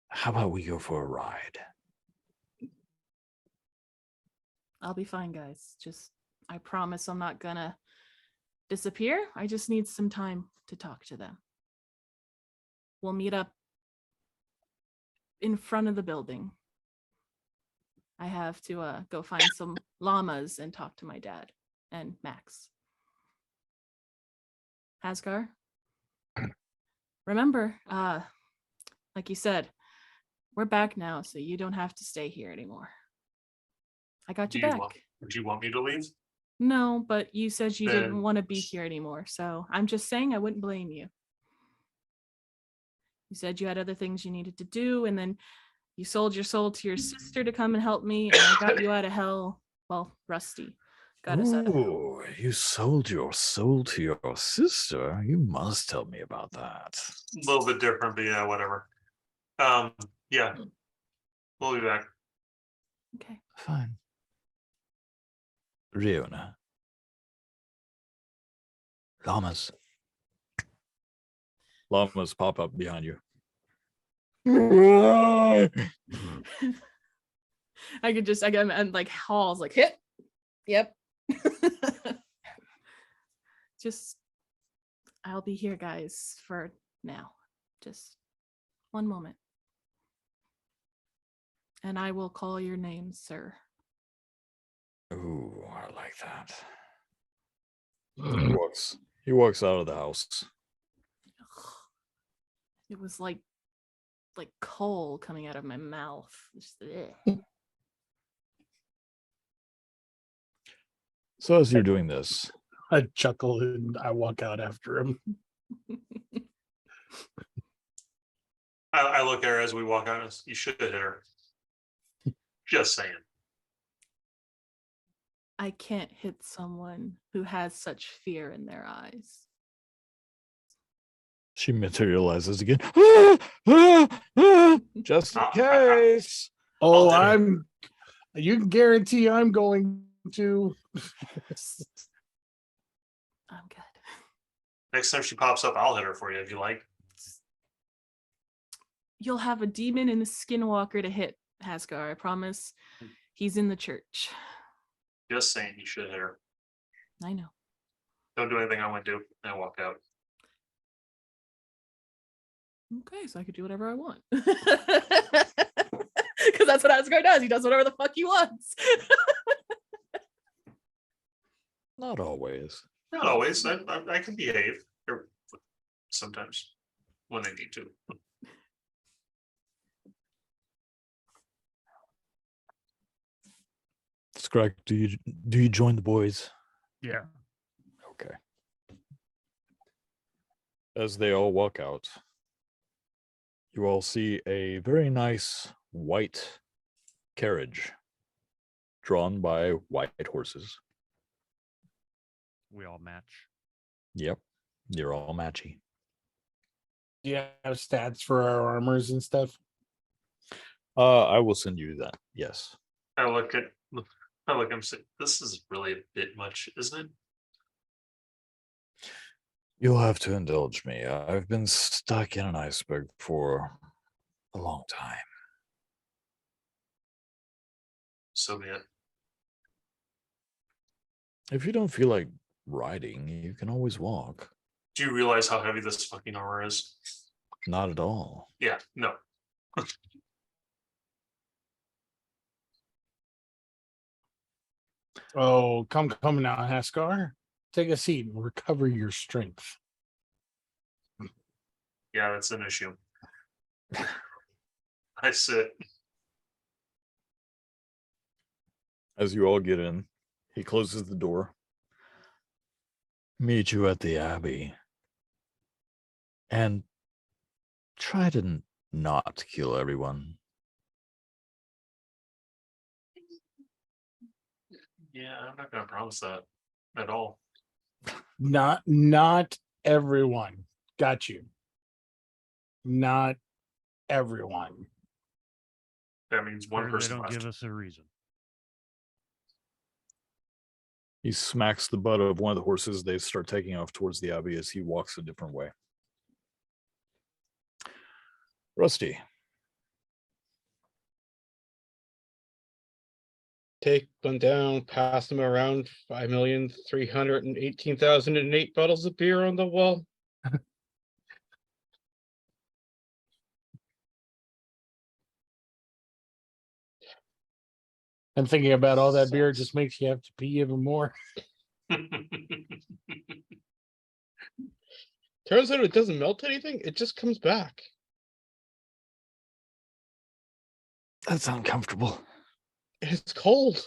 how about we go for a ride? I'll be fine, guys. Just, I promise I'm not gonna disappear. I just need some time to talk to them. We'll meet up in front of the building. I have to go find some llamas and talk to my dad and Max. Asgar, remember, like you said, we're back now, so you don't have to stay here anymore. I got Do you you back. do you want me to leave? No, but you said you didn't Then- want to be here anymore, so I'm just saying I wouldn't blame you. You said you had other things you needed to do, and then you sold your soul to your sister to come and help me, and I got you out of hell. Well, Rusty got us out of hell. Ooh, you sold your soul to your sister? You must tell me about that. A little bit different, but yeah, whatever. Yeah, we'll be back. Okay. Fine. Riona. Llamas. Llamas pop up behind you. I got and like Hall's like hit. Yep. Just I'll be here, guys, for now. Just one moment. And I will call your name, sir. Ooh, I like that. He walks out of the house. It was like coal coming out of my mouth. Just, ugh. So as you're doing this, I chuckle and I walk out after him. I look at her as we walk out. And you should hit her. Just saying. I can't hit someone who has such fear in their eyes. She materializes again. Ah, ah, ah, just in case. Oh, I'll hit you can guarantee I'm going to. I'm good. Next time she pops up, I'll hit her for you if you like. You'll have a demon and a skinwalker to hit, Haskar, I promise. He's in the church. Just saying, you should hit her. I know. Don't do anything I want to do. And walk out. Okay, so I could do whatever I want. Because that's what Asgard does. He does whatever the fuck he wants. Not always. Not always. I can behave sometimes when I need to. Scrag, do you join the boys? Yeah. Okay. As they all walk out, you all see a very nice white carriage drawn by white horses. We all match. Yep, you're all matchy. Do you have stats for our armors and stuff? I will send you that. Yes. I look, I'm saying, this is really a bit much, isn't it? You'll have to indulge me. I've been stuck in an iceberg for a long time. So be it. If you don't feel like riding, you can always walk. Do you realize how heavy this fucking armor is? Not at all. Yeah, no. Oh, come now, Haskar. Take a seat and recover your strength. Yeah, that's an issue. I sit. As you all get in, he closes the door. Meet you at the Abbey. And try to not kill everyone. Yeah, I'm not gonna promise that at all. Not everyone. Got you. Not everyone. That means one Or they person don't left. give us a reason. He smacks the butt of one of the horses. They start taking off towards the Abbey as he walks a different way. Rusty. Take one down, pass them around 5,318,008 bottles of beer on the wall. And thinking about all that beer just makes you have to pee even more. Turns out it doesn't melt anything, it just comes back. That's uncomfortable. It's cold.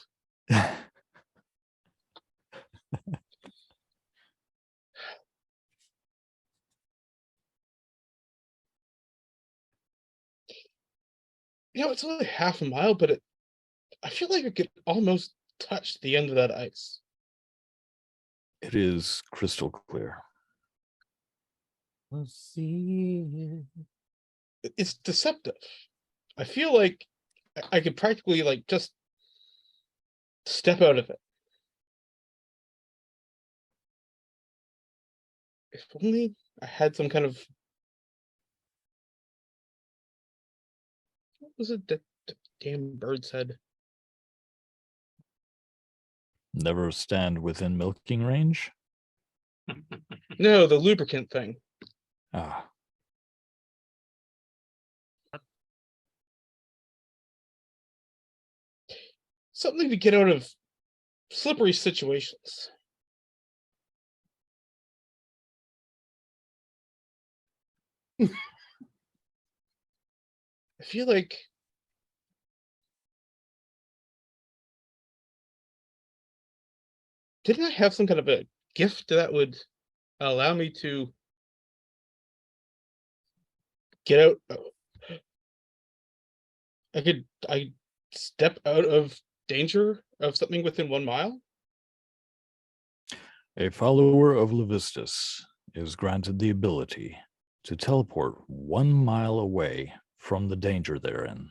It's only half a mile, but I feel like I could almost touch the end of that ice. It is crystal clear. We'll see. It's deceptive. I feel like I could practically just step out of it. If only I had some kind of, what was it? The damn bird's head. Never stand within milking range. No, the lubricant thing. Ah, Something to get out of slippery situations. I feel like didn't I have some kind of a gift that would allow me to get out? I step out of danger of something within 1 mile? A follower of Levistus is granted the ability to teleport 1 mile away from the danger they're in.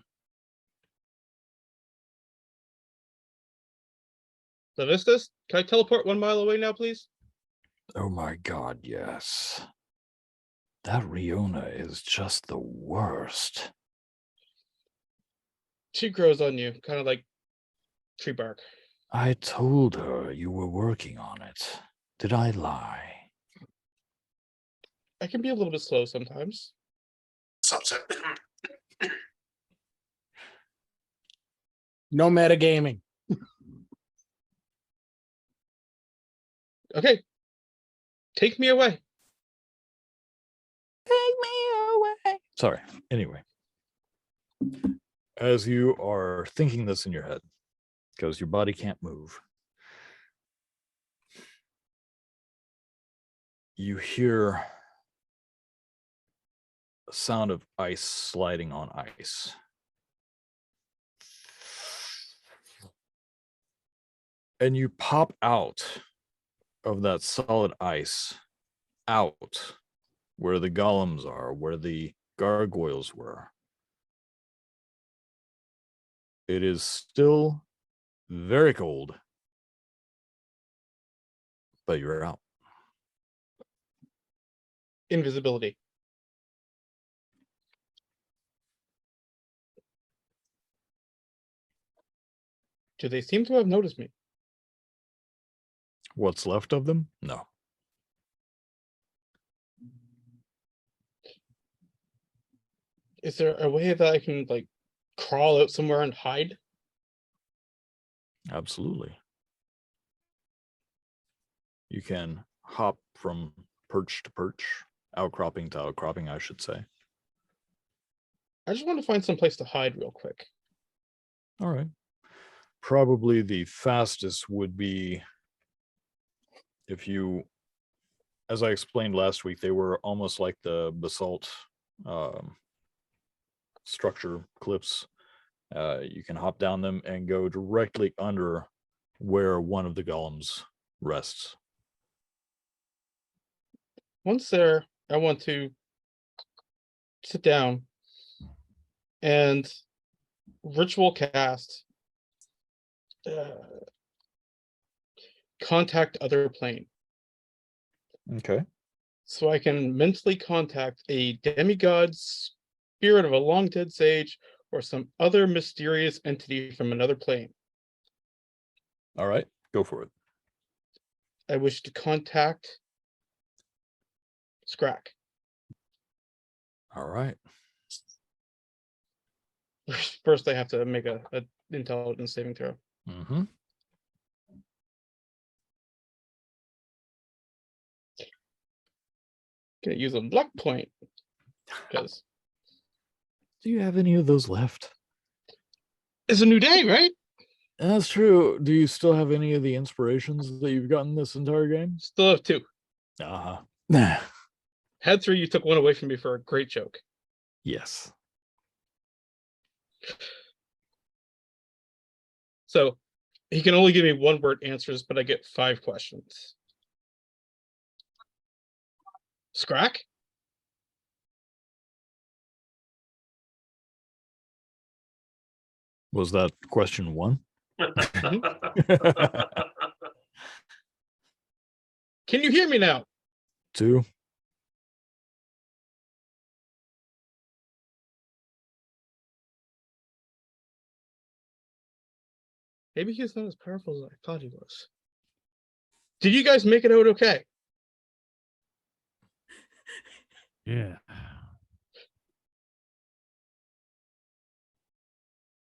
Levistus, can I teleport 1 mile away now, please? Oh my god, yes. That Riona is just the worst. She grows on you, kind of like tree bark. I told her you were working on it. Did I lie? I can be a little bit slow sometimes. Subset. No metagaming. Okay. Take me away. Take me away. Sorry. Anyway, as you are thinking this in your head, because your body can't move, you hear a sound of ice sliding on ice. And you pop out of that solid ice, out where the golems are, where the gargoyles were. It is still very cold, but you're out. Invisibility. Do they seem to have noticed me? What's left of them? No. Is there a way that I can like crawl out somewhere and hide? Absolutely. You can hop from perch to perch, outcropping to outcropping, I should say. I just want to find some place to hide real quick. All right. Probably the fastest would be if you, as I explained last week, they were almost like the basalt structure cliffs. You can hop down them and go directly under where one of the golems rests. Once there, I want to sit down and ritual cast contact other plane. Okay. So I can mentally contact a demigod, spirit of a long dead sage, or some other mysterious entity from another plane. All right. Go for it. I wish to contact Scrack. All right. First, I have to make a intelligence saving throw. Mm-hmm. Gonna use a luck point because Do you have any of those left? it's a new day, right? That's true. Do you still have any of the inspirations that you've gotten this entire game? Still have 2. Uh-huh. Had 3, you took 1 away from me for a great joke. Yes. So he can only give me 1-word answers, but I get 5 questions. Scrack? Was that question 1? Can you hear me now? 2? Maybe he's not as powerful as I thought he was. Did you guys make it out okay? Yeah.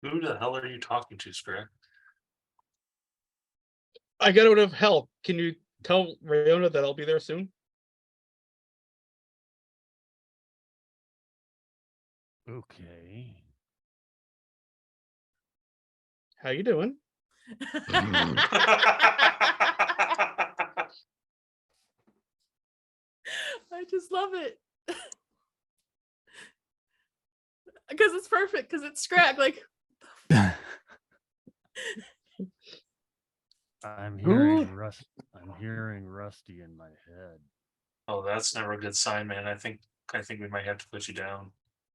Who the hell are you talking to, Scrack? I got out of hell. Can you tell Rayona that I'll be there soon? Okay. How you doing? I just love it. Because it's perfect, because it's Scrag. Like, I'm Who? hearing Rusty in my head. Oh, that's never a good sign, man. I think we might have to put you down.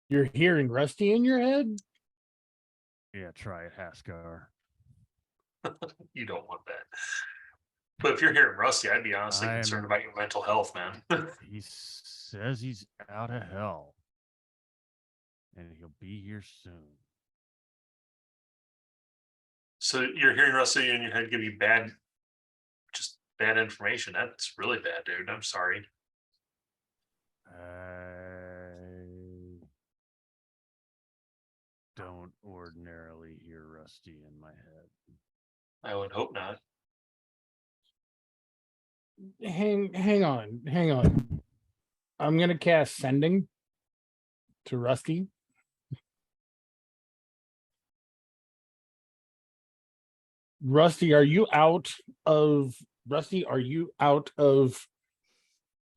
You're hearing Rusty in your head? Yeah, try it, Haskar. You don't want that. But if you're hearing Rusty, I'd be honestly I'm- concerned about your mental health, man. He says he's out of hell. And he'll be here soon. So you're hearing Rusty in your head give you bad information. That's really bad, dude. I'm sorry. I don't ordinarily hear Rusty in my head. I would hope not. Hang on. I'm gonna cast sending to Rusty. Rusty, are you out of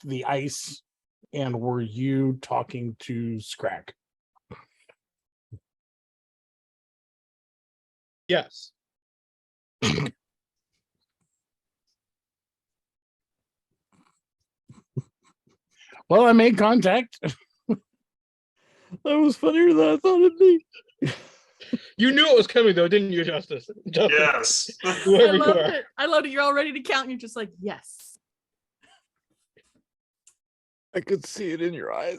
the ice? And were you talking to Scrack? Yes. Well, I made contact. That was funnier than I thought it'd be. You knew it was coming though, didn't you, Justice? Yes. I Whoever you loved are. it. I loved it. You're all ready to count, and you're just like, yes. I could see it in your eyes.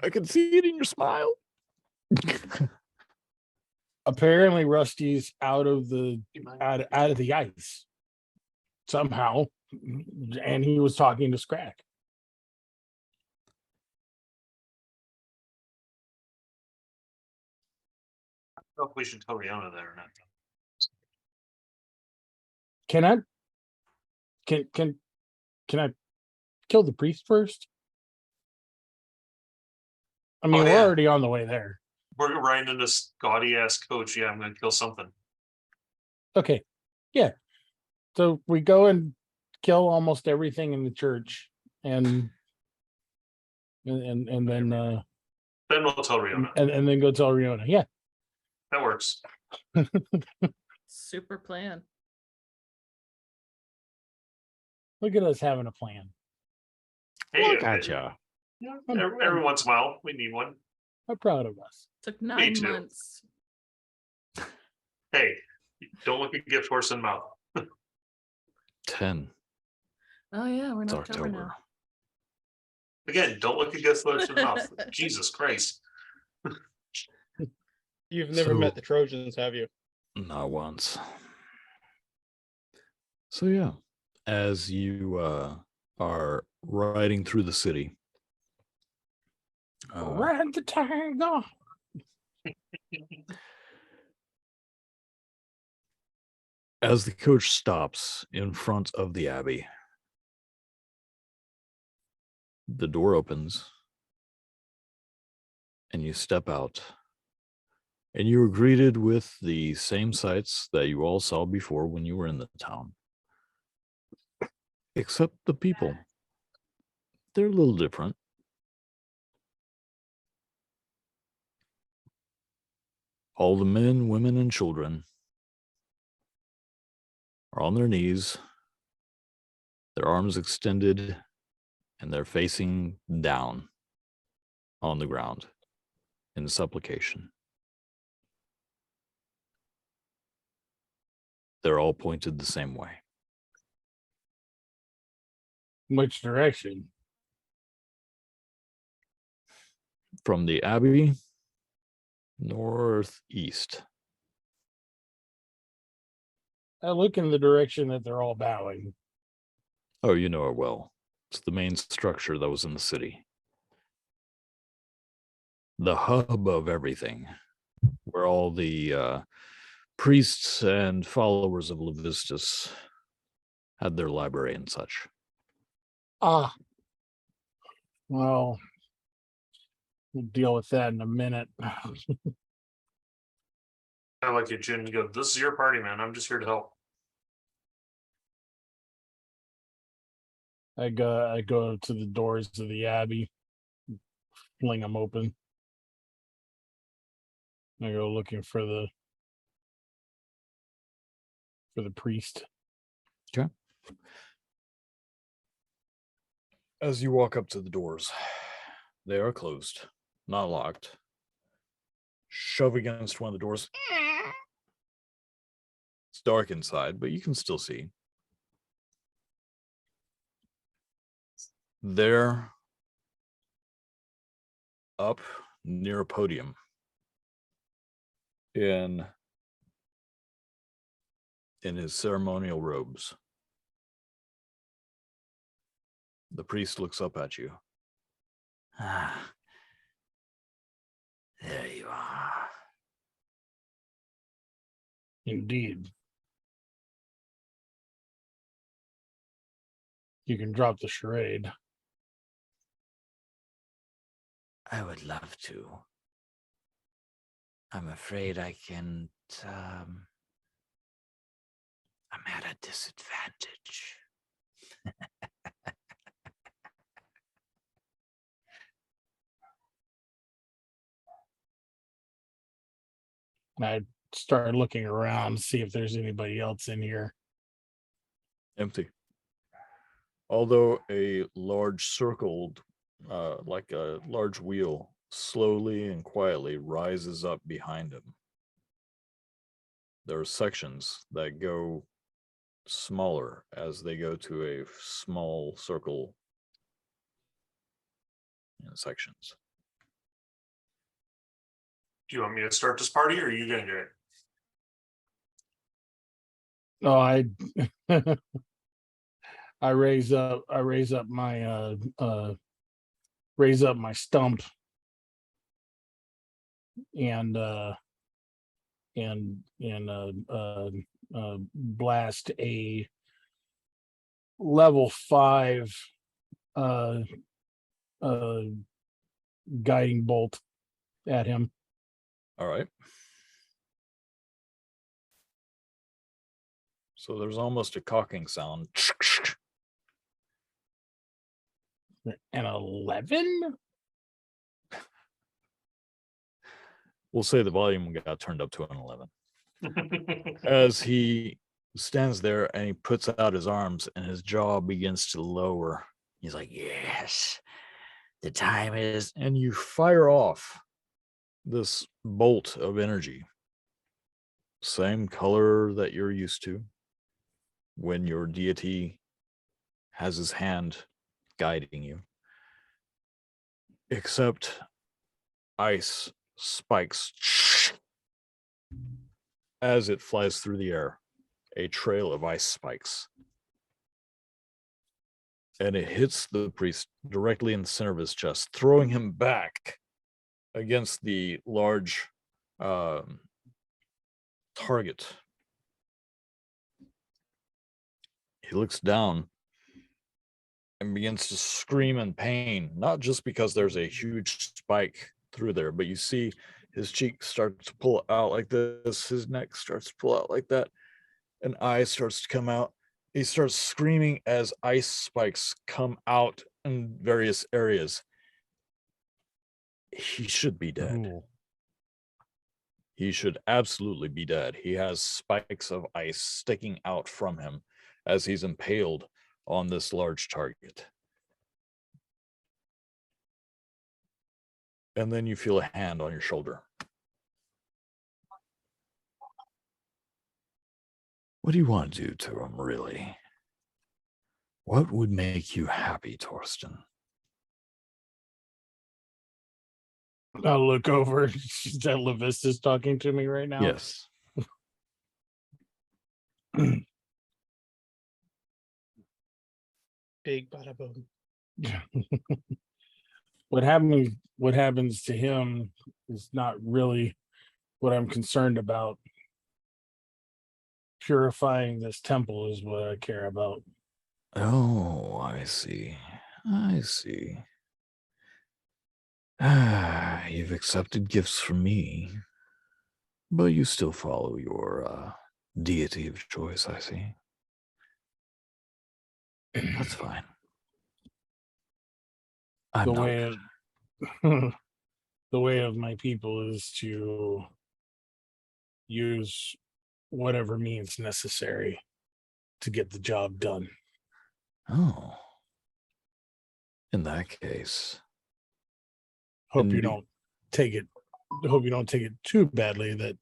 I could see it in your smile. Apparently, Rusty's out of the ice somehow, and he was talking to Scrack. I don't know if we should tell Rihanna that or not. Can I kill the priest first? I mean, Oh, we're yeah. already on the way there. We're riding in this gaudy ass coach. Yeah, I'm gonna kill something. Okay. Yeah. So we go and kill almost everything in the church and then Then we'll tell Rihanna. and then go tell Riona. Yeah. That works. Super plan. Look at us having a plan. Hey, Look at ya. every once in a while, we need one. I'm proud of us. Took 9 too. months. Hey, don't look a gift horse in the mouth. 10. Oh yeah, we're in It's October now. October. Again, don't look a gift horse in the mouth. Jesus Christ. You've never So- met the Trojans, have you? Not once. So yeah, as you are riding through the city, Ride the tiger. as the coach stops in front of the abbey, the door opens and you step out, and you are greeted with the same sights that you all saw before when you were in the town, except the people. They're a little different. All the men, women, and children are on their knees, their arms extended, and they're facing down on the ground in supplication. They're all pointed the same way. Which direction? From the abbey, northeast. I look in the direction that they're all bowing. Oh, you know it well. It's the main structure that was in the city. The hub of everything, where all the priests and followers of Levistus had their library and such. Ah. Well, we'll deal with that in a minute. I like it, Jim. You go, this is your party, man. I'm just here to help. I go to the doors of the abbey, fling them open. I go looking for the priest. Okay. As you walk up to the doors, they are closed, not locked. Shove against one of the doors. It's dark inside, but you can still see. There, up near a podium, in his ceremonial robes, the priest looks up at you. Ah, there you are. Indeed. You can drop the charade. I would love to. I'm afraid I can't. I'm at a disadvantage. I started looking around to see if there's anybody else in here. Empty. Although a large circled, like a large wheel, slowly and quietly rises up behind him. There are sections that go smaller as they go to a small circle in sections. Do you want me to start this party, or are you gonna do it? Oh, I raise up my raise up my stump and blast a level 5 guiding bolt at him. All right. So there's almost a cocking sound. An 11? We'll say the volume got turned up to an 11. As he stands there and he puts out his arms and his jaw begins to lower. He's like, yes, the time is. And you fire off this bolt of energy. Same color that you're used to when your deity has his hand guiding you. Except ice spikes as it flies through the air. A trail of ice spikes. And it hits the priest directly in the center of his chest, throwing him back against the large target. He looks down and begins to scream in pain, not just because there's a huge spike through there, but you see his cheek starts to pull out like this, his neck starts to pull out like that, an eye starts to come out. He starts screaming as ice spikes come out in various areas. He should be dead. Cool. He should absolutely be dead. He has spikes of ice sticking out from him as he's impaled on this large target. And then you feel a hand on your shoulder. What do you want to do to him, really? What would make you happy, Torsten? I'll look over. Is that Levistus talking to me right now? Yes. Big bada boom. What happens to him is not really what I'm concerned about. Purifying this temple is what I care about. Oh, I see. I see. Ah, you've accepted gifts from me, but you still follow your deity of choice, I see. That's fine. I'm The not. way of the way of my people is to use whatever means necessary to get the job done. Oh. In that case. Hope And you be- don't take it. Hope you don't take it too badly that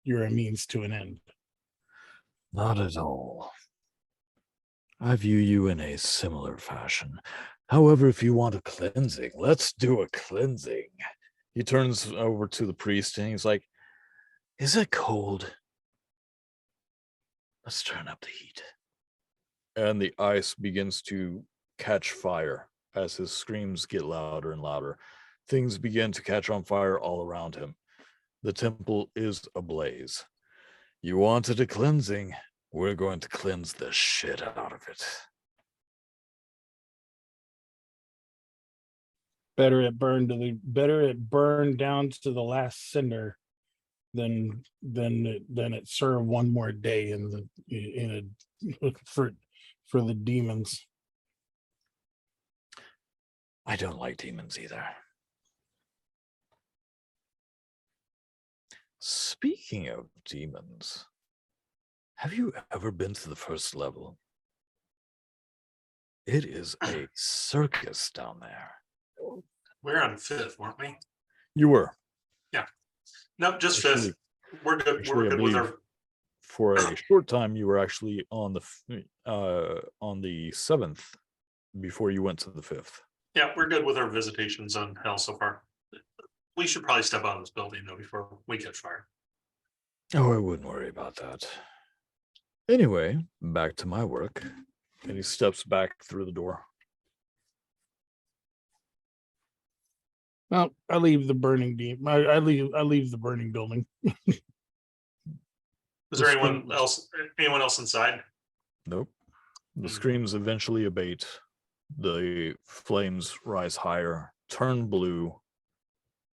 you're a means to an end. Not at all. I view you in a similar fashion. However, if you want a cleansing, let's do a cleansing. He turns over to the priest and he's like, is it cold? Let's turn up the heat. And the ice begins to catch fire as his screams get louder and louder. Things begin to catch on fire all around him. The temple is ablaze. You wanted a cleansing. We're going to cleanse the shit out of it. Better it burned down to the last cinder than it serve one more day for the demons. I don't like demons either. Speaking of demons, have you ever been to the first level? It is a circus down there. We're on 5th, weren't we? You were. No, just Actually- 5th. We're good. actually, We're I good with believe- our. For a short time, you were actually on the 7th before you went to the 5th. Yeah, we're good with our visitations on hell so far. We should probably step out of this building though before we catch fire. Oh, I wouldn't worry about that. Anyway, back to my work. And he steps back through the door. Well, I leave the burning I leave the burning building. Is there Let's anyone else inside? Nope. The Hmm. screams eventually abate. The flames rise higher, turn blue,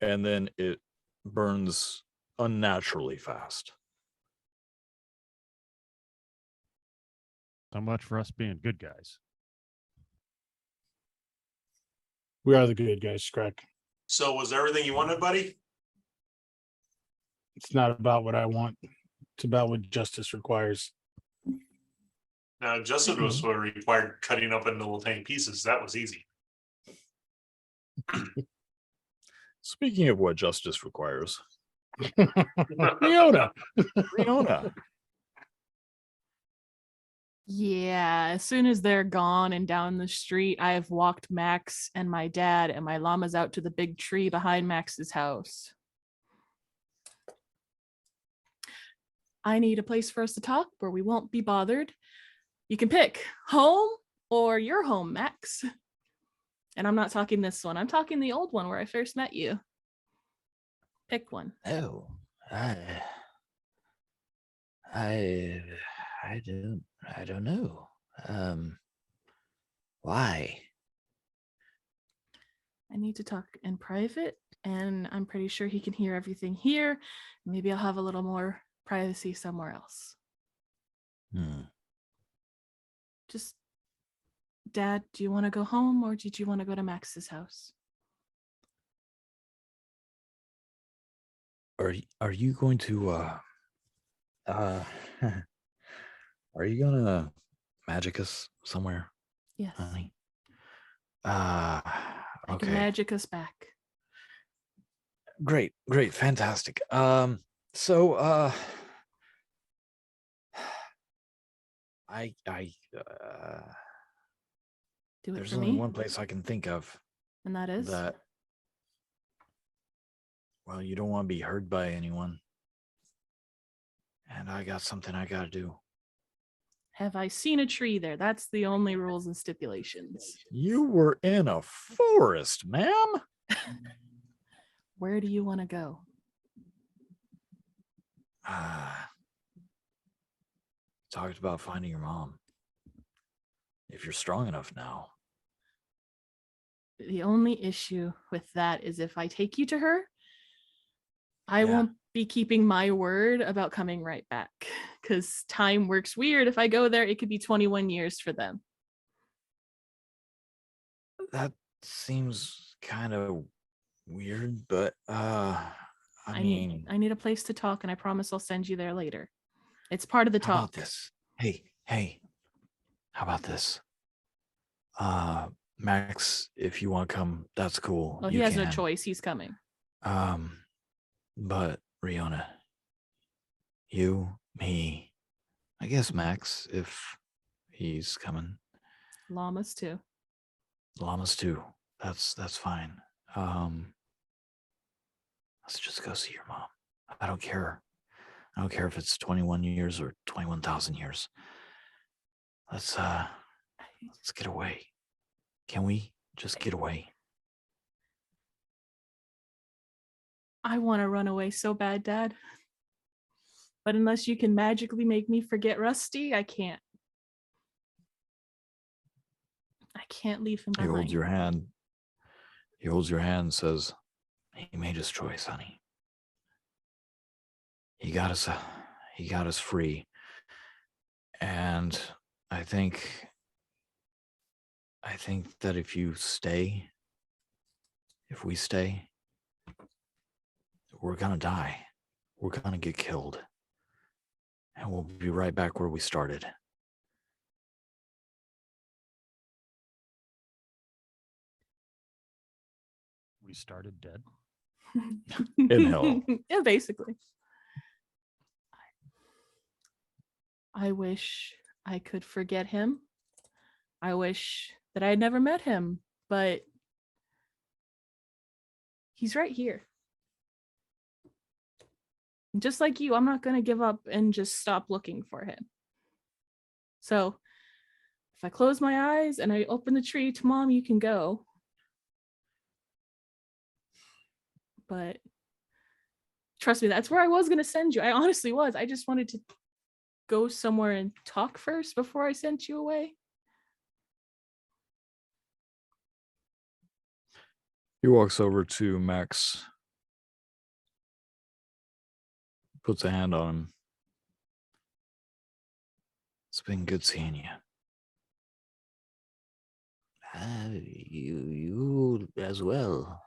and then it burns unnaturally fast. So much for us being good guys. We are the good guys, Scrack. So was everything you wanted, buddy? It's not about what I want. It's about what justice requires. Now, Justin was what required cutting up into little tiny pieces. That was easy. Speaking of what justice requires, Leona. Riona. Yeah, as soon as they're gone and down the street, I have walked Max and my dad and my llamas out to the big tree behind Max's house. I need a place for us to talk where we won't be bothered. You can pick home or your home, Max. And I'm not talking this one. I'm talking the old one where I first met you. Pick one. Oh, I don't know. Why? I need to talk in private, and I'm pretty sure he can hear everything here. Maybe I'll have a little more privacy somewhere else. Just, Dad, do you want to go home or did you want to go to Max's house? Are you going to are you gonna magic us somewhere, Yes. honey? I can Okay. magic us back. Great, fantastic. So I Do it there's for only me. one place I can think of And that is? that, well, you don't want to be heard by anyone. And I got something I gotta do. Have I seen a tree there? That's the only rules and stipulations. You were in a forest, ma'am. Where do you want to go? Talked about finding your mom. If you're strong enough now. The only issue with that is if I take you to her, I Yeah. won't be keeping my word about coming right back because time works weird. If I go there, it could be 21 years for them. That seems kind of weird, but I mean, I need a place to talk, and I promise I'll send you there later. It's part of the how about talk. this? Hey, how about this? Max, if you want to come, that's cool. Well, you he has no can. choice. He's coming. But Riona, you, me, I guess Max, if he's coming. Llamas too. Llamas too. That's fine. Let's just go see your mom. I don't care. I don't care if it's 21 years or 21,000 years. Let's get away. Can we just get away? I want to run away so bad, Dad. But unless you can magically make me forget Rusty, I can't. I can't leave him He behind. holds your hand. He holds your hand and says, he made his choice, honey. He got us free. And I think that if we stay, we're gonna die. We're gonna get killed. And we'll be right back where we started. We started dead. In hell. Yeah, basically. I wish I could forget him. I wish that I had never met him, but he's right here. And just like you, I'm not going to give up and just stop looking for him. So if I close my eyes and I open the tree to Mom, you can go. But trust me, that's where I was going to send you. I honestly was. I just wanted to go somewhere and talk first before I sent you away. He walks over to Max, puts a hand on him. It's been good seeing you. You as well.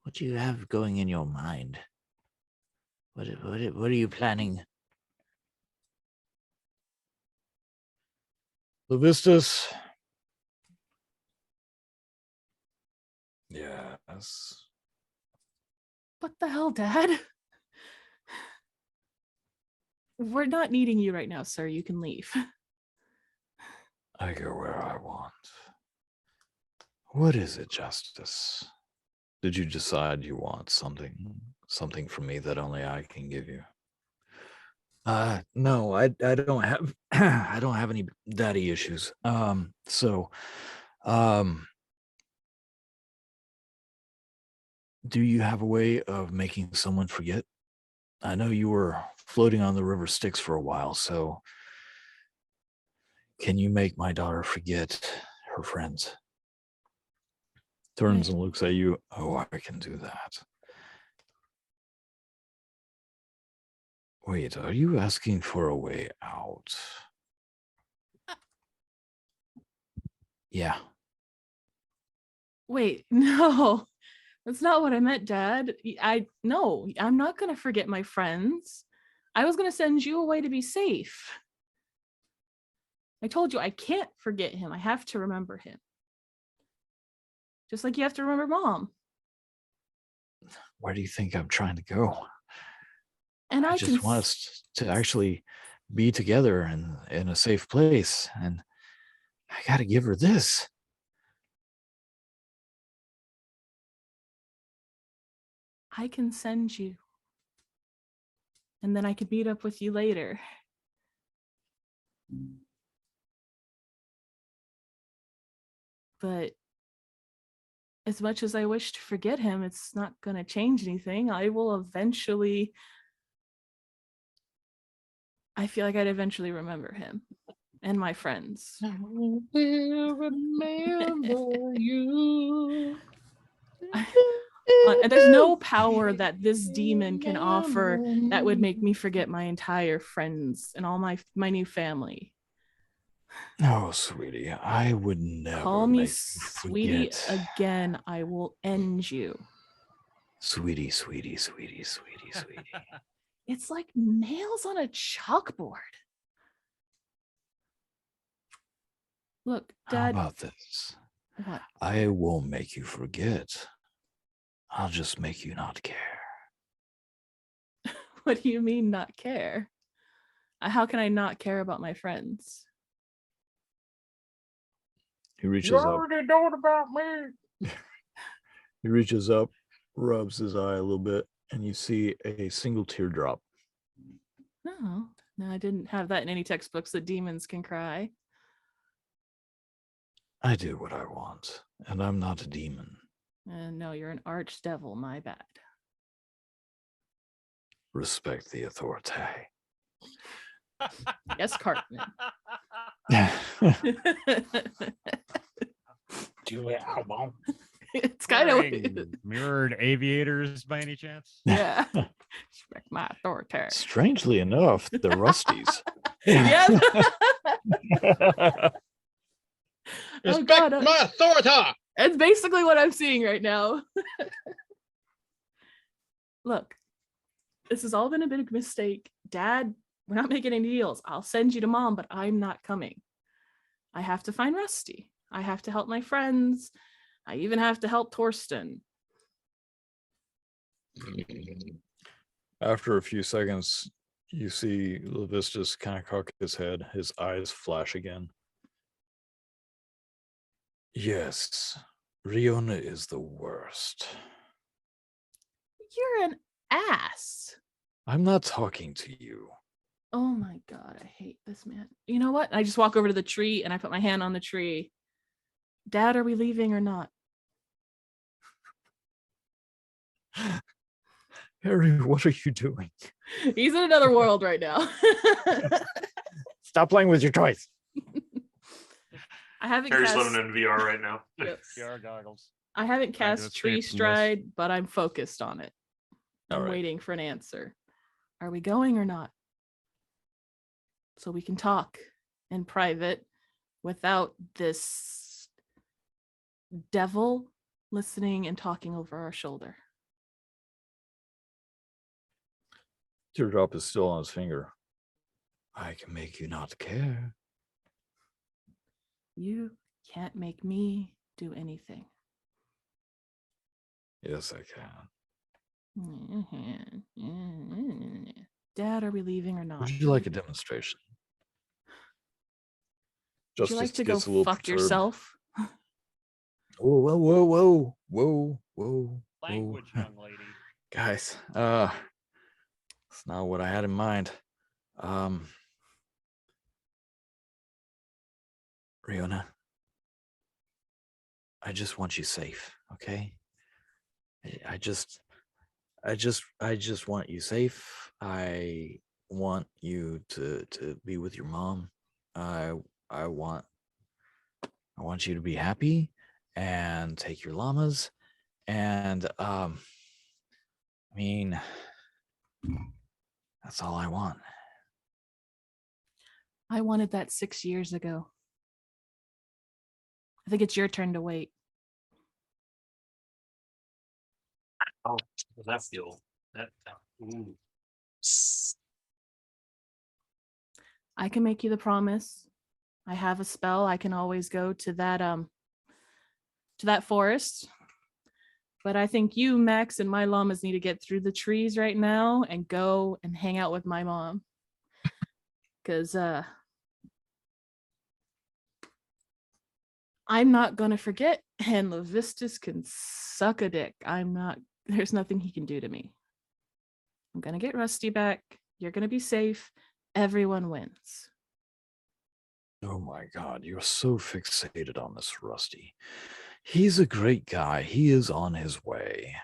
What do you have going in your mind? What are you planning? Levistus. Yes. What the hell, Dad? We're not needing you right now, sir. You can leave. I go where I want. What is it, Justice? Did you decide you want something from me that only I can give you? No, I don't have I don't have any daddy issues. Do you have a way of making someone forget? I know you were floating on the river Styx for a while, so can you make my daughter forget her friends? Turns and looks at you. Oh, I can do that. Wait, are you asking for a way out? Yeah. Wait, no. That's not what I meant, Dad. No, I'm not going to forget my friends. I was going to send you away to be safe. I told you I can't forget him. I have to remember him. Just like you have to remember Mom. Where do you think I'm trying to go? And I just want us to actually be together and in a safe place. And I got to give her this. I can send you. And then I could meet up with you later. But as much as I wish to forget him, it's not going to change anything. I feel like I'd eventually remember him and my friends. I will remember you. There's no power that this demon can offer that would make me forget my entire friends and all my new family. Oh, sweetie, I would never Call me make you sweetie forget. again. I will end you. Sweetie, sweetie, sweetie, sweetie, sweetie. It's like nails on a chalkboard. Look, How Dad. about this? What? I won't make you forget. I'll just make you not care. What do you mean not care? How can I not care about my friends? He reaches You up. already know about me. He reaches up, rubs his eye a little bit, and you see a single teardrop. Oh, no, I didn't have that in any textbooks that demons can cry. I do what I want, and I'm not a demon. No, you're an archdevil, my bad. Respect the authority. Yes, Cartman. Do it, I won't. It's kind of Wearing mirrored aviators by any chance? yeah. Respect my authority. Strangely enough, the Rusties. Yes. Oh, Respect God, my authority. It's basically what I'm seeing right now. Look, this has all been a big mistake. Dad, we're not making any deals. I'll send you to Mom, but I'm not coming. I have to find Rusty. I have to help my friends. I even have to help Torsten. After a few seconds, you see Levistus kind of cock his head, his eyes flash again. Yes, Riona is the worst. You're an ass. I'm not talking to you. Oh my God, I hate this man. You know what? I just walk over to the tree and I put my hand on the tree. Dad, are we leaving or not? Harry, what are you doing? He's in another world right now. Stop playing with your toys. I haven't Harry's cast, living in VR right now. Yep. VR goggles. I haven't Trying to cast Tree escape from this. Stride, but I'm focused on it. I'm All right. waiting for an answer. Are we going or not? So we can talk in private without this devil listening and talking over our shoulder. Teardrop is still on his finger. I can make you not care. You can't make me do anything. Yes, I can. Dad, are we leaving or not? Would you like a demonstration? Would you like to go gets a little fuck perturbed. yourself? Whoa, whoa, whoa, whoa, whoa, whoa. Language, young lady. Guys, it's not what I had in mind. Riona, I just want you safe, okay? I just want you safe. I want you to be with your mom. I want you to be happy and take your llamas. And I mean, that's all I want. I wanted that 6 years ago. I think it's your turn to wait. Oh, does that feel that? Ooh. I can make you the promise. I have a spell. I can always go to that forest. But I think you, Max, and my llamas need to get through the trees right now and go and hang out with my mom. Because I'm not going to forget, and Levistus can suck a dick. There's nothing he can do to me. I'm going to get Rusty back. You're going to be safe. Everyone wins. Oh my God, you're so fixated on this Rusty. He's a great guy. He is on his way.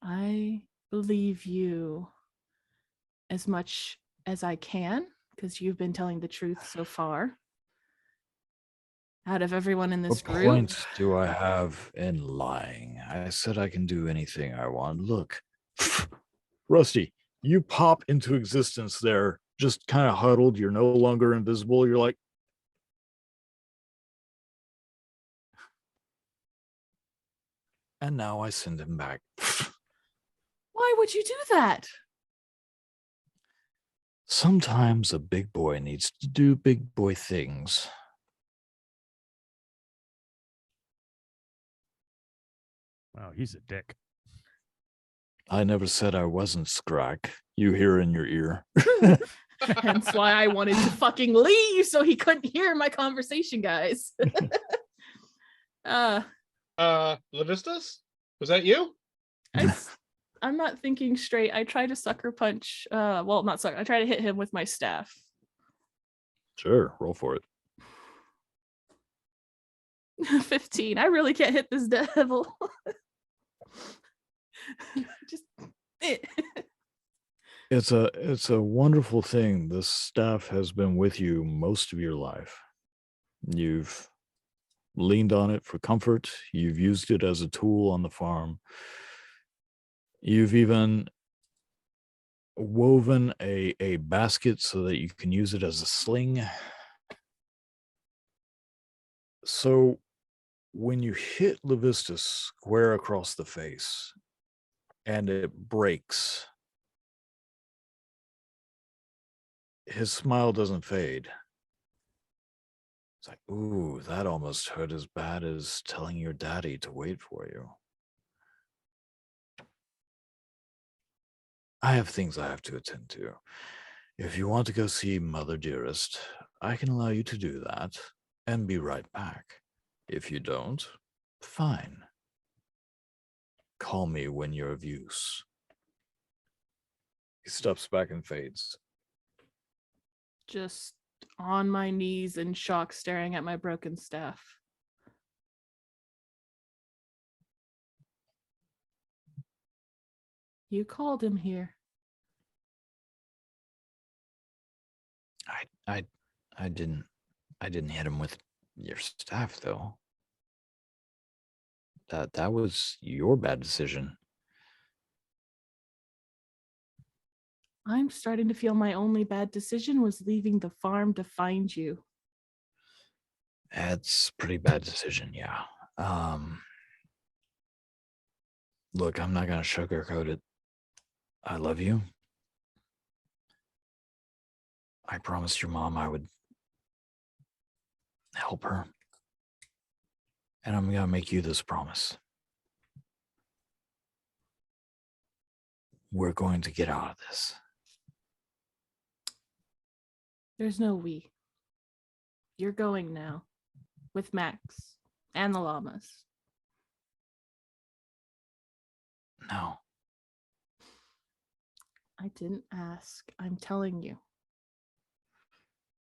I believe you as much as I can, because you've been telling the truth so far. Out of everyone in this What group. point do I have in lying? I said I can do anything I want. Look, Rusty, you pop into existence there just kind of huddled. You're no longer invisible. You're like, and now I send him back. Why would you do that? Sometimes a big boy needs to do big boy things. Wow, he's a dick. I never said I wasn't, Scrack. You hear in your ear. Hence why I wanted to fucking leave so he couldn't hear my conversation, guys. Levistus? Was that you? I'm not thinking straight. I try to sucker punch. Well, not sucker. I try to hit him with my staff. Sure, roll for it. 15. I really can't hit this devil. Just It's a wonderful thing. This staff has been with you most of your life. You've leaned on it for comfort. You've used it as a tool on the farm. You've even woven a basket so that you can use it as a sling. So when you hit Levistus square across the face and it breaks, his smile doesn't fade. It's like, ooh, that almost hurt as bad as telling your daddy to wait for you. I have things I have to attend to. If you want to go see Mother Dearest, I can allow you to do that and be right back. If you don't, fine. Call me when you're of use. He steps back and fades. just on my knees in shock, staring at my broken staff. You called him here. I didn't hit him with your staff though. That was your bad decision. I'm starting to feel my only bad decision was leaving the farm to find you. That's a pretty bad decision, yeah. Look, I'm not gonna sugarcoat it. I love you. I promised your mom I would help her. And I'm gonna make you this promise. We're going to get out of this. There's no we. You're going now with Max and the llamas. No. I didn't ask. I'm telling you.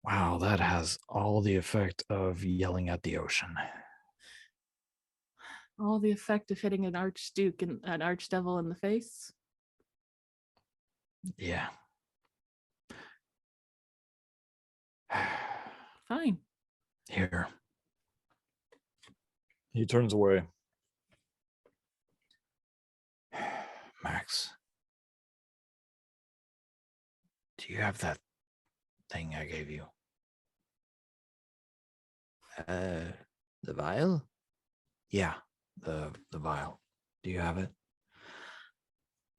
Wow, that has all the effect of yelling at the ocean. All the effect of hitting an archduke and an archdevil in the face. Yeah. Fine. Here. He turns away. Max. Do you have that thing I gave you? The vial? Yeah, the vial. Do you have it?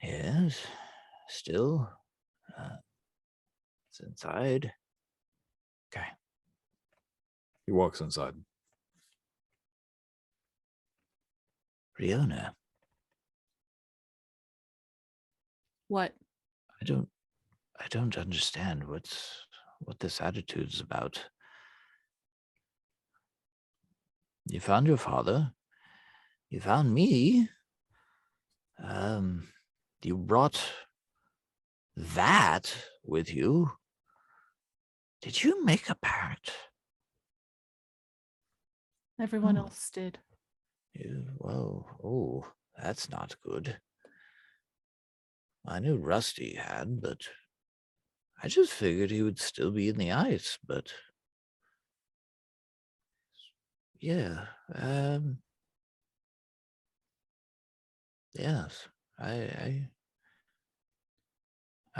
Yes. Still. It's inside. Okay. He walks inside. Riona, What? I don't understand what this attitude's about. You found your father. You found me. You brought that with you. Did you make a pact? Everyone Oh. else did. That's not good. I knew Rusty had, but I just figured he would still be in the ice, but yeah, yes, I'm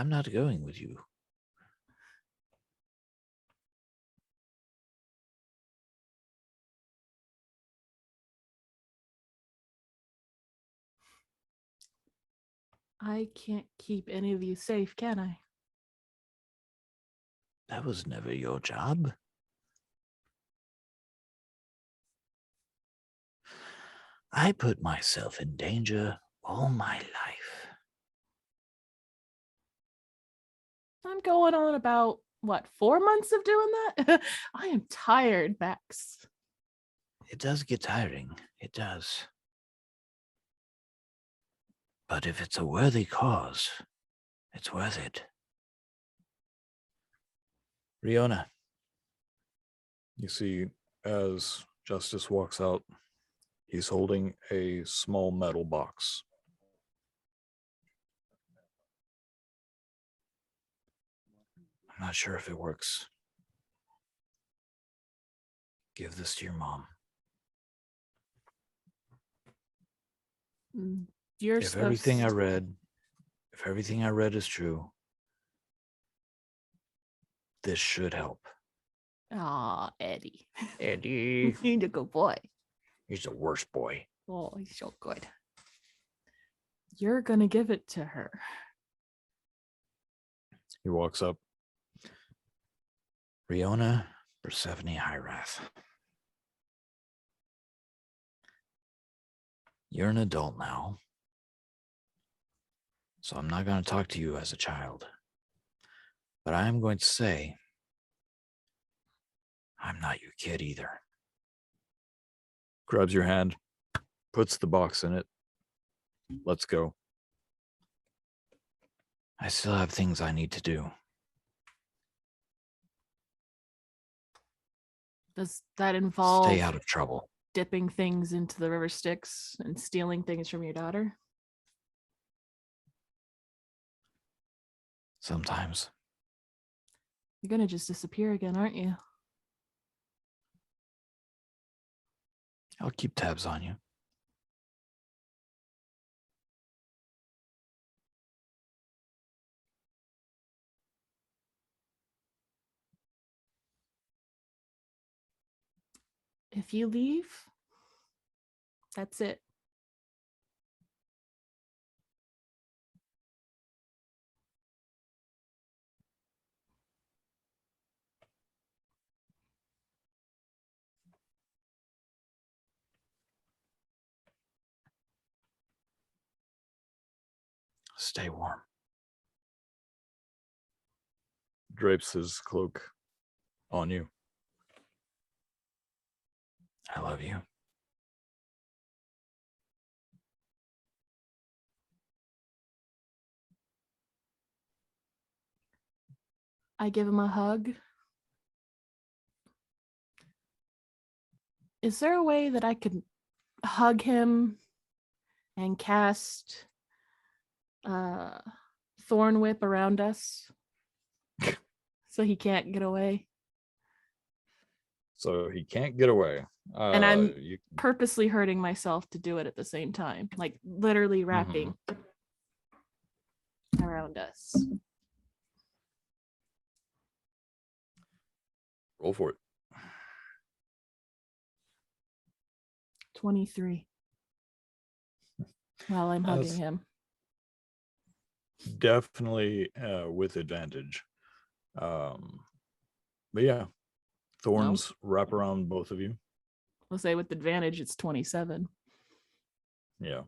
not going with you. I can't keep any of you safe, can I? That was never your job. I put myself in danger all my life. I'm going on about, what, 4 months of doing that? I am tired, Max. It does get tiring. It does. But if it's a worthy cause, it's worth it. Riona. You see, as Justice walks out, he's holding a small metal box. I'm not sure if it works. Give this to your mom. You're If everything I read is true, this should help. Aw, Eddie. Eddie. He's a good boy. He's the worst boy. Oh, he's so good. You're gonna give it to her. He walks up. Riona Persephone Hyrath. You're an adult now. So I'm not going to talk to you as a child. But I am going to say, I'm not your kid either. Grabs your hand, puts the box in it. Let's go. I still have things I need to do. Does that involve Stay out of trouble. dipping things into the river Styx and stealing things from your daughter? Sometimes. You're gonna just disappear again, aren't you? I'll keep tabs on you. If you leave, that's it. Stay warm. Drapes his cloak on you. I love you. I give him a hug. Is there a way that I could hug him and cast Thorn Whip around us so he can't get away? So he can't get away. And I'm you, purposely hurting myself to do it at the same time, like literally wrapping around us. roll for it. 23. While I'm hugging That's- him. Definitely with advantage. But yeah, thorns wrap around both of you. We'll say with advantage, it's 27. Yeah.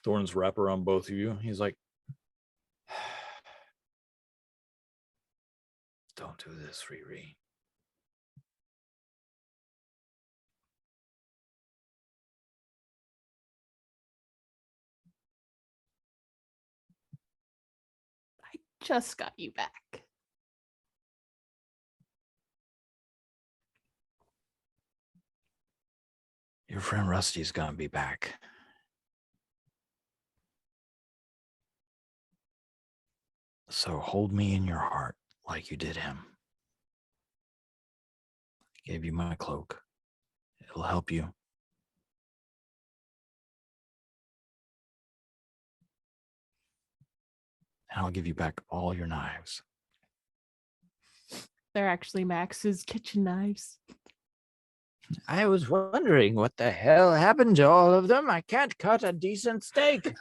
Thorns wrap around both of you. He's like, Don't do this, Riri. I just got you back. Your friend Rusty's gonna be back. So hold me in your heart like you did him. I gave you my cloak. It'll help you. And I'll give you back all your knives. They're actually Max's kitchen knives. I was wondering what the hell happened to all of them. I can't cut a decent steak.